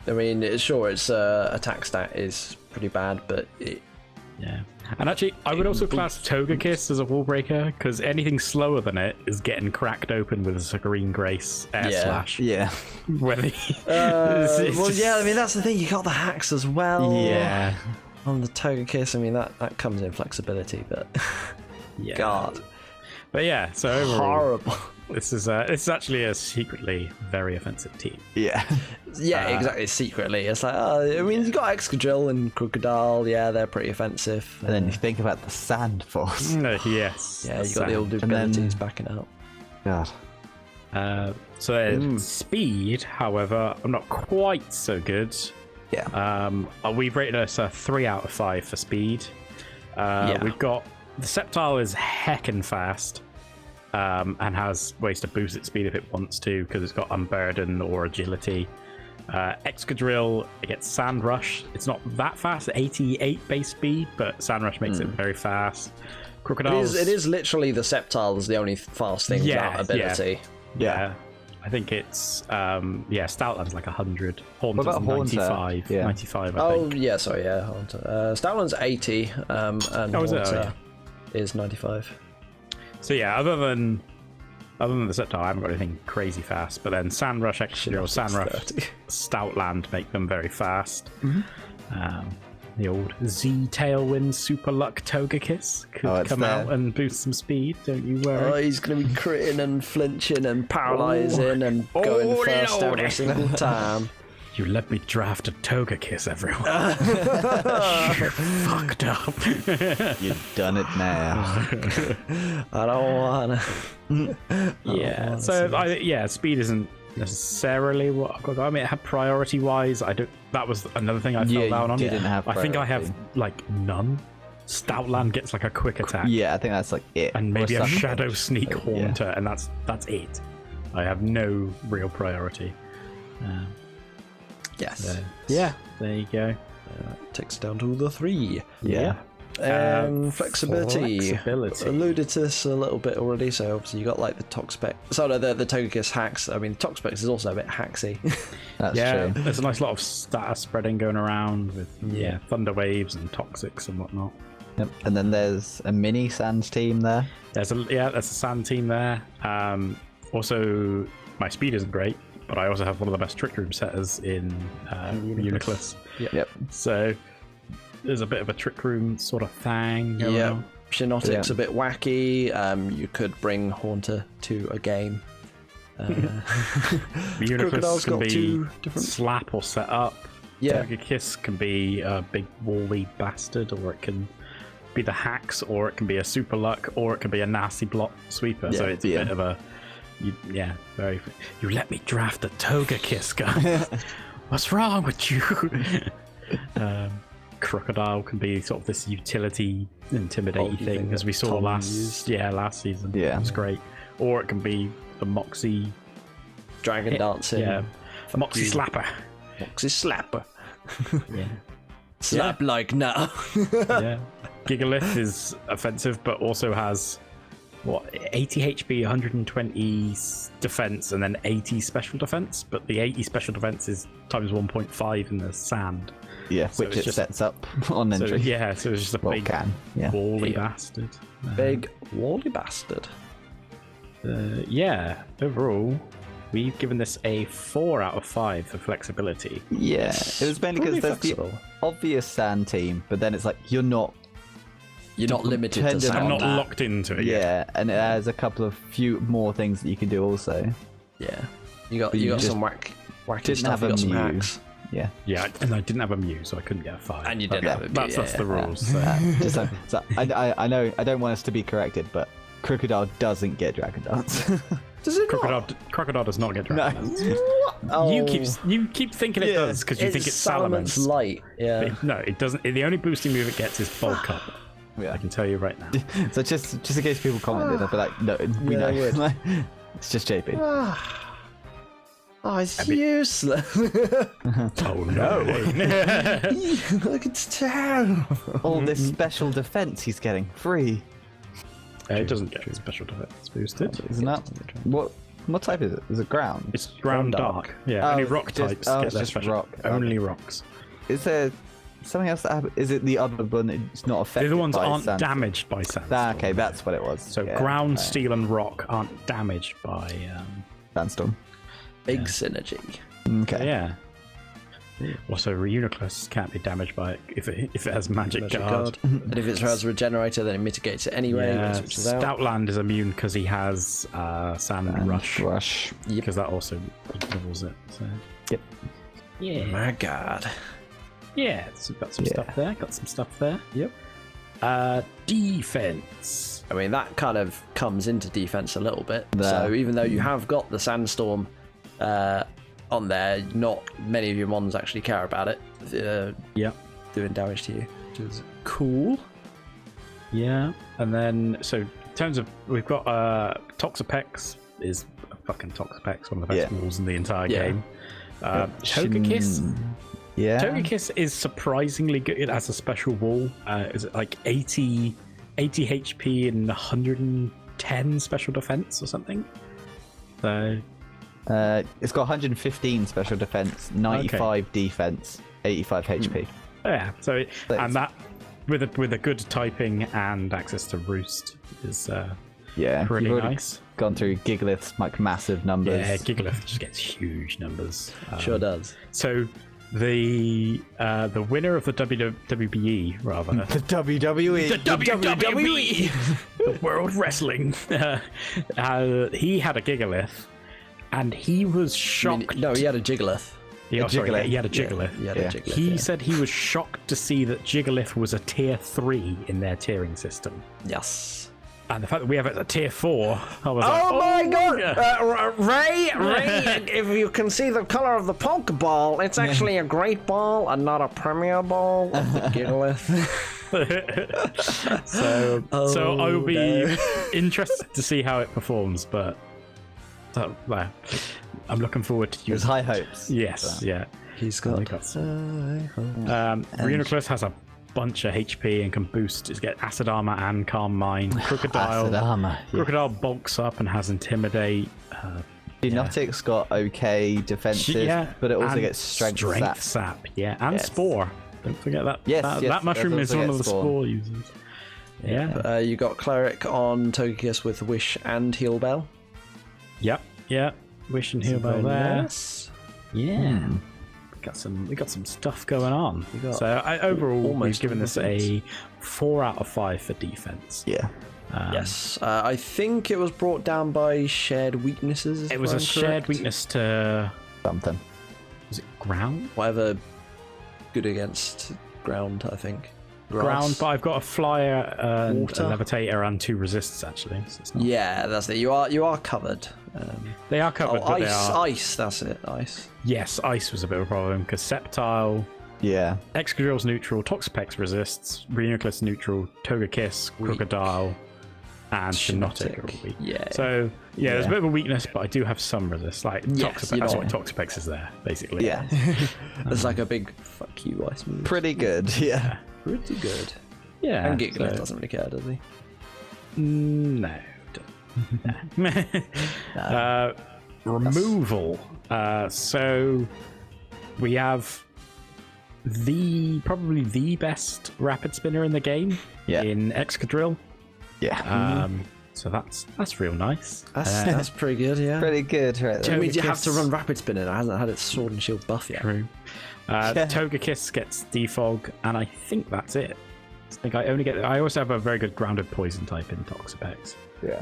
[SPEAKER 1] I mean, its attack stat is pretty bad, but
[SPEAKER 2] Yeah. And actually, I would also class Togekiss as a wall breaker, because anything slower than it is getting cracked open with a Serene Grace Air Slash.
[SPEAKER 3] Yeah.
[SPEAKER 2] Whether
[SPEAKER 1] well, yeah, I mean, that's the thing. You got the hacks as well.
[SPEAKER 2] Yeah.
[SPEAKER 1] On the Togekiss, I mean, that comes in flexibility, but
[SPEAKER 2] Yeah.
[SPEAKER 1] God.
[SPEAKER 2] But yeah, so overall,
[SPEAKER 1] Horrible.
[SPEAKER 2] this is actually a secretly very offensive team.
[SPEAKER 3] Yeah.
[SPEAKER 1] Yeah, exactly. Secretly, it's like, I mean, you got Excadrill and Crocodile. Yeah, they're pretty offensive.
[SPEAKER 3] And then you think about the Sand Force.
[SPEAKER 2] Yes.
[SPEAKER 1] Yeah, you got the old abilities backing out.
[SPEAKER 3] God.
[SPEAKER 2] So speed, however, I'm not quite so good.
[SPEAKER 3] Yeah.
[SPEAKER 2] We've rated us a 3 out of 5 for speed. We've got the Sceptile is heckin' fast, and has ways to boost its speed if it wants to, because it's got Unburden or Agility. Excadrill, it gets Sand Rush. It's not that fast, 88 base speed, but Sand Rush makes it very fast. Crocodiles,
[SPEAKER 1] It is literally the Sceptile is the only fast thing without ability.
[SPEAKER 2] Yeah. I think it's Stoutland's like 100. Haunter's
[SPEAKER 3] about Haunter?
[SPEAKER 2] 95.
[SPEAKER 3] Yeah.
[SPEAKER 2] 95, I
[SPEAKER 1] Oh,
[SPEAKER 2] think.
[SPEAKER 1] yeah, sorry, yeah. Haunter. Stoutland's 80, and Haunter is 95.
[SPEAKER 2] So yeah, other than the Sceptile, I haven't got anything crazy fast. But then Sandrush, Excadrill, Sandrush, Stoutland make them very fast. The old Z Tailwind Super Luck Togekiss could come out and boost some speed. Don't you worry.
[SPEAKER 1] Oh, he's going to be critting and flinching and paralysing and going first every single time.
[SPEAKER 2] You let me draft a Togekiss, everyone. You're fucked up.
[SPEAKER 3] You've done it now.
[SPEAKER 1] I don't wanna.
[SPEAKER 2] Speed isn't necessarily what I've got. I mean, it had priority wise. That was another thing I fell down on.
[SPEAKER 3] Didn't have
[SPEAKER 2] I think I have
[SPEAKER 3] priority.
[SPEAKER 2] like none. Stoutland gets like a quick attack.
[SPEAKER 3] Yeah, I think that's like it.
[SPEAKER 2] And maybe
[SPEAKER 3] Or
[SPEAKER 2] a
[SPEAKER 3] something.
[SPEAKER 2] Shadow Sneak
[SPEAKER 3] Yeah.
[SPEAKER 2] Haunter, and that's it. I have no real priority.
[SPEAKER 1] Yes.
[SPEAKER 2] Yeah, there you go.
[SPEAKER 1] Takes it down to the 3.
[SPEAKER 3] Yeah.
[SPEAKER 1] Flexibility. Alluded to this a little bit already, so obviously you got like the Toxpex. So no, the Togekiss hacks. I mean, Toxpex is also a bit hacksy.
[SPEAKER 3] That's
[SPEAKER 2] Yeah,
[SPEAKER 3] true.
[SPEAKER 2] there's a nice lot of status spreading going around with Thunder Waves and Toxics and whatnot.
[SPEAKER 3] Yep. And then there's a mini Sands team there.
[SPEAKER 2] There's a sand team there. Also, my speed isn't great, but I also have one of the best Trick Room setters in Uniclus.
[SPEAKER 3] Yep.
[SPEAKER 2] So there's a bit of a Trick Room sort of thing going on.
[SPEAKER 1] Shinotic's a bit wacky. You could bring Haunter to a game.
[SPEAKER 2] Uniclus
[SPEAKER 1] Crocodile's
[SPEAKER 2] can
[SPEAKER 1] got
[SPEAKER 2] be
[SPEAKER 1] 2 different.
[SPEAKER 2] slap or set up.
[SPEAKER 1] Yeah.
[SPEAKER 2] Togekiss can be a big wally bastard, or it can be the hacks, or it can be a super luck, or it can be a nasty block sweeper. So it's a bit of a very. You let me draft the Togekiss, guys. What's wrong with you? Crocodile can be sort of this utility intimidating thing, as we saw last season.
[SPEAKER 3] Yeah.
[SPEAKER 2] It was great. Or it can be the Moxie
[SPEAKER 1] Dragon Dancing.
[SPEAKER 2] Yeah. Moxie
[SPEAKER 1] you.
[SPEAKER 2] Slapper.
[SPEAKER 1] Moxie Slapper.
[SPEAKER 2] Yeah.
[SPEAKER 1] Slap like now.
[SPEAKER 2] Yeah. Gigalith is offensive, but also has 80 HP, 120 defense, and then 80 special defense. But the 80 special defense is times 1.5 in the sand.
[SPEAKER 3] Yeah,
[SPEAKER 2] So
[SPEAKER 3] which
[SPEAKER 2] it's
[SPEAKER 3] it
[SPEAKER 2] just-
[SPEAKER 3] sets up on
[SPEAKER 2] So
[SPEAKER 3] entry.
[SPEAKER 2] so it's just a big
[SPEAKER 3] Yeah.
[SPEAKER 2] wally bastard.
[SPEAKER 1] Big wally bastard.
[SPEAKER 2] Overall, we've given this a 4 out of 5 for flexibility.
[SPEAKER 3] Yeah, it was mainly
[SPEAKER 1] Pretty
[SPEAKER 3] because there's the
[SPEAKER 1] flexible.
[SPEAKER 3] obvious Sand team, but then it's like you're not.
[SPEAKER 1] You're not limited to
[SPEAKER 3] dependent
[SPEAKER 1] sound.
[SPEAKER 2] I'm not
[SPEAKER 3] that.
[SPEAKER 2] locked into it.
[SPEAKER 3] Yeah, and it has a couple of few more things that you can do also.
[SPEAKER 1] Yeah. You got
[SPEAKER 3] you just
[SPEAKER 1] some wacky
[SPEAKER 3] didn't
[SPEAKER 1] stuff.
[SPEAKER 3] have
[SPEAKER 1] You
[SPEAKER 3] a
[SPEAKER 1] got some
[SPEAKER 3] Mew.
[SPEAKER 1] hacks.
[SPEAKER 3] Yeah.
[SPEAKER 2] Yeah, and I didn't have a Mew, so I couldn't get a 5.
[SPEAKER 1] And you didn't
[SPEAKER 2] But
[SPEAKER 1] have a Mew,
[SPEAKER 2] that's the rules. So.
[SPEAKER 3] Just so I know I don't want us to be corrected, but Crocodile doesn't get Dragon Dance.
[SPEAKER 1] Does it
[SPEAKER 2] Crocodile does not get Dragon Dance.
[SPEAKER 1] Oh,
[SPEAKER 2] You keep thinking it does because you think it's Salamence.
[SPEAKER 1] light. Yeah.
[SPEAKER 2] No, it doesn't. The only boosting move it gets is Bulk Up.
[SPEAKER 3] Yeah.
[SPEAKER 2] I can tell you right now.
[SPEAKER 3] So just in case people commented, I'd be like, no, we
[SPEAKER 1] Yeah, I
[SPEAKER 3] know. It's just JP.
[SPEAKER 1] Oh, it's useless.
[SPEAKER 2] Oh no!
[SPEAKER 1] Look, it's terrible.
[SPEAKER 3] All this special defense he's getting free.
[SPEAKER 2] It doesn't get special defense boosted.
[SPEAKER 3] Isn't that what type is it? Is it ground?
[SPEAKER 2] It's ground dark. Yeah, only rock types get
[SPEAKER 3] it's
[SPEAKER 2] their
[SPEAKER 3] just
[SPEAKER 2] special.
[SPEAKER 3] rock.
[SPEAKER 2] Only rocks.
[SPEAKER 3] Is there something else that happens? Is it the other one? It's not affected.
[SPEAKER 2] The other ones
[SPEAKER 3] by
[SPEAKER 2] aren't
[SPEAKER 3] sand?
[SPEAKER 2] damaged by sandstorm.
[SPEAKER 3] Okay, that's what it was.
[SPEAKER 2] So
[SPEAKER 3] Yeah,
[SPEAKER 2] ground,
[SPEAKER 3] okay.
[SPEAKER 2] steel, and rock aren't damaged by.
[SPEAKER 3] Sandstorm.
[SPEAKER 1] Big synergy.
[SPEAKER 3] Okay.
[SPEAKER 2] Yeah. Also, Reuniclus can't be damaged by it if it has magic guard.
[SPEAKER 1] And if it has a regenerator, then it mitigates it anyway.
[SPEAKER 2] Yeah,
[SPEAKER 1] When it switches out.
[SPEAKER 2] Stoutland is immune because he has Sand Rush.
[SPEAKER 3] Rush.
[SPEAKER 2] Because that also doubles it. So.
[SPEAKER 3] Yep.
[SPEAKER 2] Yeah.
[SPEAKER 1] My God.
[SPEAKER 2] Yeah, so got some stuff there. Got some stuff there.
[SPEAKER 1] Yep.
[SPEAKER 2] Defense.
[SPEAKER 1] I mean, that kind of comes into defense a little bit.
[SPEAKER 3] There.
[SPEAKER 1] So even though you have got the sandstorm on there, not many of your mons actually care about it.
[SPEAKER 2] Yeah.
[SPEAKER 1] Doing damage to you, which is cool.
[SPEAKER 2] Yeah. And then, so in terms of, we've got Toxapex is a fucking Toxapex, one of the best walls in the entire game. Togekiss.
[SPEAKER 3] Yeah.
[SPEAKER 2] Togekiss is surprisingly good as a special wall. Is it like 80 HP and 110 special defense or something? So
[SPEAKER 3] It's got 115 special defense, 95 defense, 85 HP.
[SPEAKER 2] yeah, so and that with a good typing and access to roost is pretty
[SPEAKER 3] you've already
[SPEAKER 2] nice.
[SPEAKER 3] Gone through Gigalith's like massive numbers.
[SPEAKER 2] Yeah, Gigalith just gets huge numbers.
[SPEAKER 1] Sure does.
[SPEAKER 2] So the winner of the WWE rather
[SPEAKER 3] The WWE.
[SPEAKER 2] the WWE the World Wrestling he had a Gigalith and he was shocked.
[SPEAKER 1] No, he had a Jigglyth.
[SPEAKER 2] he had a Gigalith.
[SPEAKER 1] He had a Jigglyth.
[SPEAKER 2] He said he was shocked to see that Gigalith was a tier 3 in their tiering system.
[SPEAKER 1] Yes.
[SPEAKER 2] And the fact that we have it at tier 4, I was
[SPEAKER 4] Oh
[SPEAKER 2] like,
[SPEAKER 4] my god!
[SPEAKER 2] yeah.
[SPEAKER 4] Ray, if you can see the color of the Pokeball, it's actually a great ball and not a premier ball of the Gigalith.
[SPEAKER 2] So I will be interested to see how it performs, but I'm looking forward to
[SPEAKER 3] There's
[SPEAKER 2] using.
[SPEAKER 3] high hopes.
[SPEAKER 2] Yes, yeah.
[SPEAKER 1] He's
[SPEAKER 2] We
[SPEAKER 1] got.
[SPEAKER 2] got some. Reuniclus has a bunch of HP and can boost. It's get Acid Armor and Calm Mind. Crocodile.
[SPEAKER 3] Acid armor. Yeah.
[SPEAKER 2] Crocodile bulks up and has Intimidate.
[SPEAKER 3] Genotic's got okay defenses, but it also
[SPEAKER 2] and
[SPEAKER 3] gets strength
[SPEAKER 2] sap. Yeah, and Spore. Don't forget that.
[SPEAKER 3] Yes,
[SPEAKER 2] that mushroom
[SPEAKER 3] does
[SPEAKER 2] is
[SPEAKER 3] also
[SPEAKER 2] one
[SPEAKER 3] get
[SPEAKER 2] of the
[SPEAKER 3] Spore.
[SPEAKER 2] Spore users. Yeah.
[SPEAKER 1] You got Cleric on Togekiss with Wish and Heal Bell.
[SPEAKER 2] Yep. Yeah. Wish and Heal Bell there.
[SPEAKER 1] Nice.
[SPEAKER 2] Yeah. We got some stuff going on. So overall, we've
[SPEAKER 1] almost
[SPEAKER 2] given
[SPEAKER 1] all
[SPEAKER 2] this
[SPEAKER 1] the
[SPEAKER 2] a 4 out of 5 for defense.
[SPEAKER 3] Yeah.
[SPEAKER 1] Yes. I think it was brought down by shared weaknesses.
[SPEAKER 2] It was a shared weakness to
[SPEAKER 3] Something.
[SPEAKER 2] was it ground?
[SPEAKER 1] Whatever good against ground, I think.
[SPEAKER 2] Ground, but I've got a flyer and
[SPEAKER 1] Water?
[SPEAKER 2] a levitator and 2 resists actually. So it's not...
[SPEAKER 1] Yeah, that's it. You are covered.
[SPEAKER 2] They are covered, but
[SPEAKER 1] ice,
[SPEAKER 2] they are.
[SPEAKER 1] ice. That's it. Ice.
[SPEAKER 2] Yes, ice was a bit of a problem because Sceptile,
[SPEAKER 3] Yeah.
[SPEAKER 2] Excadrill's neutral, Toxapex resists, Reuniclus neutral, Togekiss, Crocodile, and Shiinotic are all weak.
[SPEAKER 1] Yeah.
[SPEAKER 2] So there's a bit of a weakness, but I do have some resist. Like
[SPEAKER 1] Yes,
[SPEAKER 2] Toxapex, that's why Toxapex is there, basically.
[SPEAKER 3] Yeah.
[SPEAKER 1] It's like a big fuck you ice move.
[SPEAKER 3] Pretty good. Yeah.
[SPEAKER 1] Pretty good.
[SPEAKER 2] Yeah.
[SPEAKER 1] And Gigalith
[SPEAKER 2] so-
[SPEAKER 1] doesn't really care, does he?
[SPEAKER 2] No. Removal. So we have probably the best rapid spinner in the game in Excadrill.
[SPEAKER 3] Yeah.
[SPEAKER 2] So that's real nice.
[SPEAKER 1] That's pretty good, yeah.
[SPEAKER 3] Pretty good, right
[SPEAKER 1] It
[SPEAKER 3] there.
[SPEAKER 1] means you have to
[SPEAKER 2] Togekiss.
[SPEAKER 1] run rapid spinning. It hasn't had its sword and shield buff yet.
[SPEAKER 2] True. Togekiss gets defog, and I think that's it. I also have a very good grounded poison type in Toxapex.
[SPEAKER 3] Yeah.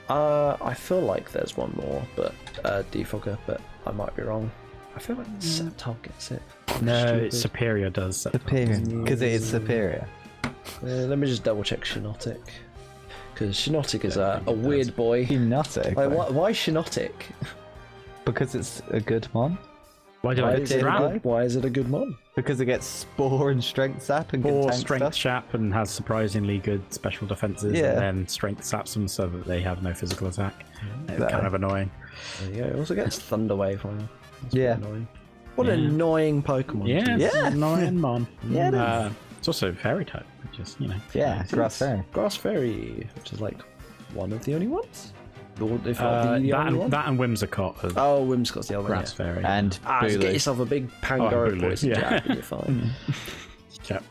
[SPEAKER 1] I feel like there's one more, but defogger, but I might be wrong. I feel like Sceptile gets it.
[SPEAKER 2] No,
[SPEAKER 1] Stupid.
[SPEAKER 2] Superior does.
[SPEAKER 3] Superior. Because it is superior.
[SPEAKER 1] Let me just double check Shiinotic. Because Shiinotic is a weird boy.
[SPEAKER 3] Hypnotic.
[SPEAKER 1] Like, why Shiinotic?
[SPEAKER 3] Because it's a good mon.
[SPEAKER 2] Why did I
[SPEAKER 1] Is it
[SPEAKER 2] drown?
[SPEAKER 1] good? Why is it a good mon?
[SPEAKER 3] Because it gets Spore and Strength Sap and can
[SPEAKER 2] Or
[SPEAKER 3] tank
[SPEAKER 2] strength
[SPEAKER 3] stuff.
[SPEAKER 2] sap and has surprisingly good special defenses,
[SPEAKER 3] Yeah.
[SPEAKER 2] and then strength saps them so that they have no physical attack. It's
[SPEAKER 3] Exactly.
[SPEAKER 2] kind of annoying.
[SPEAKER 1] There you go. It also gets Thunder Wave on it.
[SPEAKER 3] Yeah.
[SPEAKER 1] Annoying. What an annoying Pokemon.
[SPEAKER 2] Yeah,
[SPEAKER 1] Jeez.
[SPEAKER 2] it's annoying, man.
[SPEAKER 3] Yeah, it is.
[SPEAKER 2] It's also fairy type, which is,
[SPEAKER 3] Yeah, grass fairy.
[SPEAKER 1] Grass Fairy, which is like one of the only ones. If not the only one.
[SPEAKER 2] that and Whimsicott.
[SPEAKER 1] Oh, Whimsicott's the other one.
[SPEAKER 2] Grass fairy.
[SPEAKER 3] And
[SPEAKER 1] Just
[SPEAKER 3] Bulu.
[SPEAKER 1] get yourself a big Pangoro
[SPEAKER 2] Bulu,
[SPEAKER 1] poison
[SPEAKER 2] yeah.
[SPEAKER 1] jab and you're fine.
[SPEAKER 2] Yep.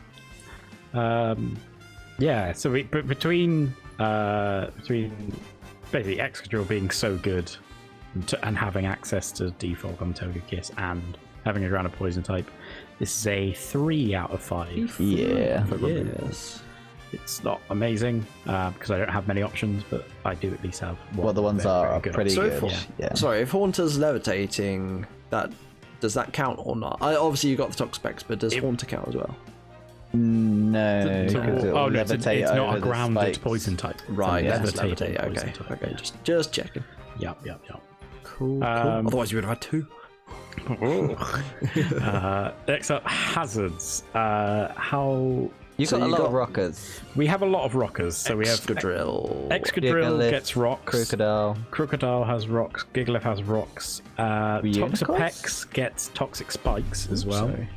[SPEAKER 2] Yeah. So between basically Excadrill being so good and having access to default on Togekiss and having a grounded poison type, this is a 3 out of 5.
[SPEAKER 3] Yeah.
[SPEAKER 1] Yes.
[SPEAKER 2] It's not amazing because I don't have many options, but I do at least have one.
[SPEAKER 3] Well, the ones are pretty
[SPEAKER 1] So
[SPEAKER 3] good.
[SPEAKER 1] if, sorry, if Haunter's levitating, does that count or not? Obviously you got the Toxapex, but does Haunter count as well?
[SPEAKER 3] No, because it'll
[SPEAKER 2] no,
[SPEAKER 3] levitate
[SPEAKER 2] it's not
[SPEAKER 3] over
[SPEAKER 2] a
[SPEAKER 3] the
[SPEAKER 2] grounded
[SPEAKER 3] spikes.
[SPEAKER 2] poison type.
[SPEAKER 1] Right,
[SPEAKER 3] Yeah.
[SPEAKER 1] it's
[SPEAKER 2] Levitating
[SPEAKER 1] levitate.
[SPEAKER 2] poison
[SPEAKER 1] Okay,
[SPEAKER 2] type.
[SPEAKER 1] okay, just checking.
[SPEAKER 2] Yep.
[SPEAKER 1] Cool. Otherwise you would have had 2.
[SPEAKER 2] Next up, hazards. How
[SPEAKER 3] You've got a lot of rockers.
[SPEAKER 2] we have a lot of rockers. So we have
[SPEAKER 1] Excadrill.
[SPEAKER 2] Excadrill
[SPEAKER 3] Gigalith,
[SPEAKER 2] gets rocks.
[SPEAKER 3] Crocodile.
[SPEAKER 2] has rocks. Gigalith has rocks.
[SPEAKER 3] Unicorns?
[SPEAKER 2] Toxapex gets toxic spikes as well.
[SPEAKER 1] Sorry.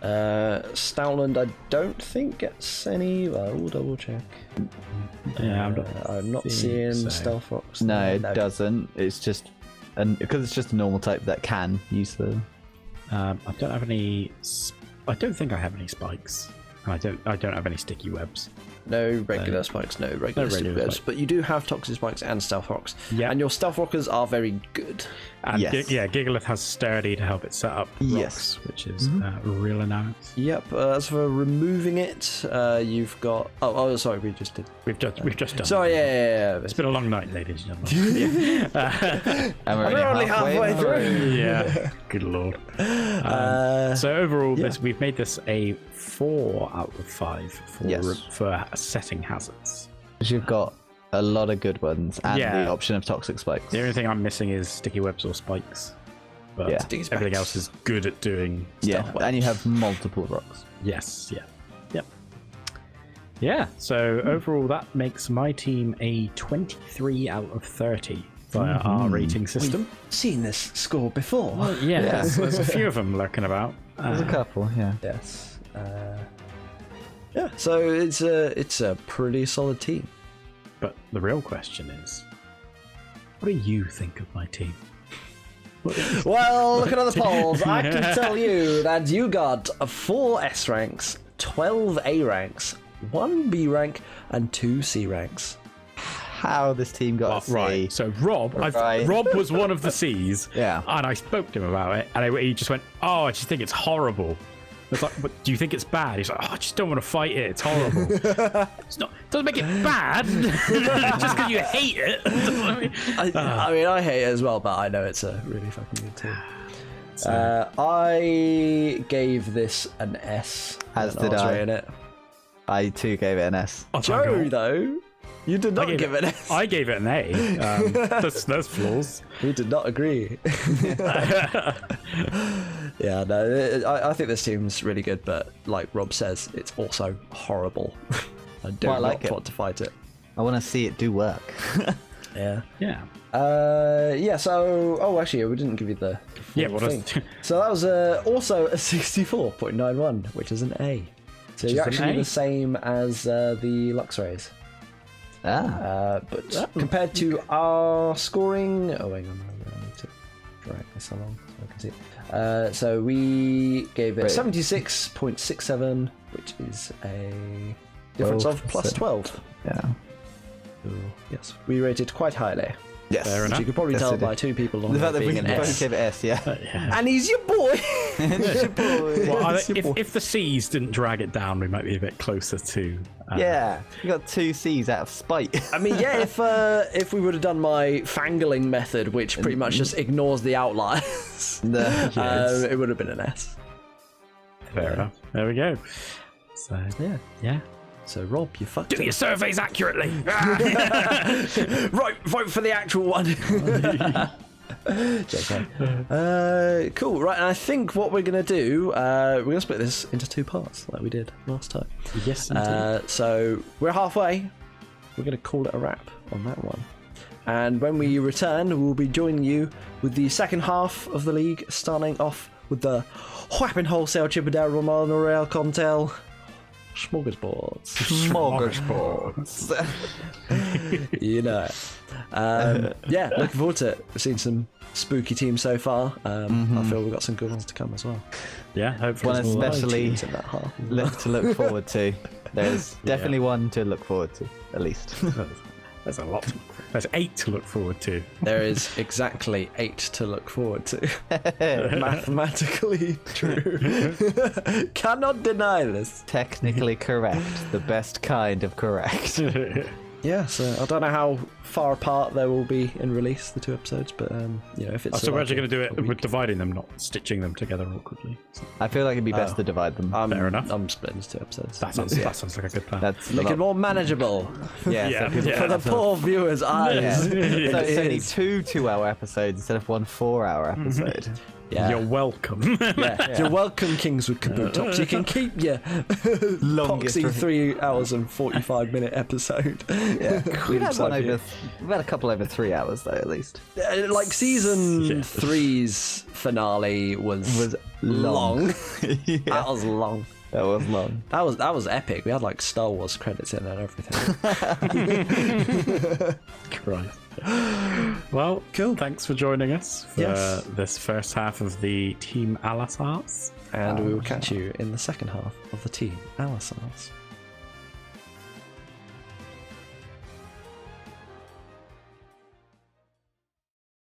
[SPEAKER 1] Stoutland, I don't think gets any. Well, we'll double check.
[SPEAKER 2] Yeah,
[SPEAKER 1] I'm not seeing
[SPEAKER 2] so.
[SPEAKER 1] Stealth Rocks.
[SPEAKER 3] No, it doesn't. It's just because it's just a normal type that can use the.
[SPEAKER 2] I don't have any. I don't think I have any spikes. I don't have any sticky webs.
[SPEAKER 1] No regular spikes, no regular
[SPEAKER 2] regular
[SPEAKER 1] spikes, but you do have Toxic Spikes and Stealth Rocks.
[SPEAKER 2] Yeah.
[SPEAKER 1] And your Stealth Rockers are very good.
[SPEAKER 2] And
[SPEAKER 3] Yes.
[SPEAKER 2] Gigalith has Sturdy to help it set up rocks,
[SPEAKER 3] Yes.
[SPEAKER 2] which is really nice.
[SPEAKER 1] Yep, as for removing it, you've got... Oh, sorry, we just did...
[SPEAKER 2] We've just done.
[SPEAKER 1] Sorry, yeah.
[SPEAKER 2] It's been a long night, ladies and gentlemen.
[SPEAKER 3] And we're
[SPEAKER 1] only halfway through.
[SPEAKER 2] Yeah. Good lord. So overall, we've made this a 4 out of 5 for setting hazards.
[SPEAKER 3] Because you've got a lot of good ones and
[SPEAKER 2] Yeah.
[SPEAKER 3] the option of toxic spikes.
[SPEAKER 2] The only thing I'm missing is sticky webs or spikes. But
[SPEAKER 3] Yeah.
[SPEAKER 1] Sticky
[SPEAKER 2] everything
[SPEAKER 1] spikes.
[SPEAKER 2] else is good at doing
[SPEAKER 3] Yeah,
[SPEAKER 2] stuff.
[SPEAKER 3] and you have multiple rocks.
[SPEAKER 2] Yes, yeah. Yep. Yeah, so overall that makes my team a 23 out of 30 via our rating system.
[SPEAKER 1] Seen this score before.
[SPEAKER 2] Yeah, there's a few of them lurking about.
[SPEAKER 3] There's a couple, yeah.
[SPEAKER 1] Yes. Yeah, so it's a pretty solid team.
[SPEAKER 2] But the real question is, what do you think of my team?
[SPEAKER 1] Well, looking at the polls, I can tell you that you got 4 S ranks, 12 A ranks, 1 B rank, and 2 C ranks.
[SPEAKER 3] How this team got a C.
[SPEAKER 2] Right, so Rob was one of the C's.
[SPEAKER 3] Yeah.
[SPEAKER 2] And I spoke to him about it, and he just went, "Oh, I just think it's horrible." It's like, "But do you think it's bad?" He's like, "Oh, I just don't want to fight it. It's horrible." It's not. It doesn't make it bad just because you hate it.
[SPEAKER 1] I mean, I hate it as well, but I know it's a really fucking good team. I gave this an S.
[SPEAKER 3] As
[SPEAKER 1] when
[SPEAKER 3] did
[SPEAKER 1] was
[SPEAKER 3] I.
[SPEAKER 1] rating it.
[SPEAKER 3] I too gave it an S.
[SPEAKER 2] Oh,
[SPEAKER 1] Joe, though, you did not give it an S.
[SPEAKER 2] I gave it an A. There's flaws.
[SPEAKER 1] We did not agree. Yeah, no, I think this team's really good, but like Rob says, it's also horrible. I do
[SPEAKER 3] Well, I
[SPEAKER 1] not
[SPEAKER 3] like it.
[SPEAKER 1] want to fight it.
[SPEAKER 3] I want to see it do work.
[SPEAKER 1] Yeah.
[SPEAKER 2] Yeah.
[SPEAKER 1] Yeah, so... actually, we didn't give you the full
[SPEAKER 2] Yeah, what
[SPEAKER 1] thing.
[SPEAKER 2] else?
[SPEAKER 1] So that was also a 64.91, which is an A. So you're
[SPEAKER 2] is an
[SPEAKER 1] actually
[SPEAKER 2] A.
[SPEAKER 1] the same as the Luxrays. But compared to our scoring... Oh, hang on. I need to drag this along so I can see it. So we gave it 76.67, which is a difference of plus 12.
[SPEAKER 3] Yeah.
[SPEAKER 1] So, yes, we rated quite highly.
[SPEAKER 3] Yes.
[SPEAKER 2] Fair
[SPEAKER 1] Which
[SPEAKER 2] enough.
[SPEAKER 1] you could probably
[SPEAKER 3] Yes,
[SPEAKER 1] tell
[SPEAKER 3] I did.
[SPEAKER 1] by 2 people on
[SPEAKER 3] The fact that
[SPEAKER 1] being
[SPEAKER 3] we
[SPEAKER 1] an
[SPEAKER 3] both
[SPEAKER 1] S.
[SPEAKER 3] gave it S, yeah.
[SPEAKER 1] And he's your boy!
[SPEAKER 2] Well, if the C's didn't drag it down, we might be a bit closer to.
[SPEAKER 3] Yeah. You got 2 C's out of spite.
[SPEAKER 1] I mean, yeah, if we would have done my fangling method, which pretty much just ignores the outliers, it would have been an S.
[SPEAKER 2] Fair enough. There we go. So yeah.
[SPEAKER 1] So Rob, you fucked
[SPEAKER 2] Do your surveys accurately.
[SPEAKER 1] Right, vote for the actual one. Cool. Right, and I think what we're gonna do, we're gonna split this into 2 parts, like we did last time.
[SPEAKER 2] Yes, indeed.
[SPEAKER 1] So we're halfway. We're gonna call it a wrap on that one. And when we return, we'll be joining you with the second half of the league, starting off with the whapping wholesale Chippendale Romano Real Contel. Smorgasbords.
[SPEAKER 3] Smorgasbords.
[SPEAKER 1] You know it. Yeah, looking forward to it. We've seen some spooky teams so far. I feel we've got some good ones to come as well.
[SPEAKER 2] Yeah, hopefully.
[SPEAKER 3] One especially
[SPEAKER 1] In that half.
[SPEAKER 3] to look forward to. There's definitely one to look forward to, at least.
[SPEAKER 2] There's a lot. There's 8 to look forward to.
[SPEAKER 1] There is exactly 8 to look forward to. Mathematically true. Cannot deny this.
[SPEAKER 3] Technically correct. The best kind of correct.
[SPEAKER 1] Yeah, so I don't know how far apart they will be in release, the 2 episodes, but if it's
[SPEAKER 2] So we're actually going to do it
[SPEAKER 1] a week.
[SPEAKER 2] with dividing them, not stitching them together awkwardly.
[SPEAKER 3] I feel like it'd be best to divide them.
[SPEAKER 2] Fair enough.
[SPEAKER 1] I'm splitting into 2 episodes.
[SPEAKER 2] That sounds like a good plan.
[SPEAKER 3] That's
[SPEAKER 1] Make it more manageable
[SPEAKER 3] yeah. So
[SPEAKER 1] for the poor viewers' eyes.
[SPEAKER 3] So it's
[SPEAKER 1] It
[SPEAKER 3] only
[SPEAKER 1] is.
[SPEAKER 3] 2 2-hour episodes instead of 1 4-hour episode.
[SPEAKER 1] Yeah.
[SPEAKER 2] You're welcome.
[SPEAKER 1] You're welcome, Kingswood Kabutops. You can keep your
[SPEAKER 3] Longest
[SPEAKER 1] poxy 3 hours and 45-minute episode.
[SPEAKER 3] Yeah. We've had a couple over 3 hours though, at least.
[SPEAKER 1] Like season 3's finale was long. That was long.
[SPEAKER 3] That was long.
[SPEAKER 1] That was epic. We had like Star Wars credits in and everything.
[SPEAKER 2] Christ. Well, cool. Thanks for joining us for this first half of the Team Aalysahs.
[SPEAKER 1] And we will catch you in the second half of the Team Aalysahs.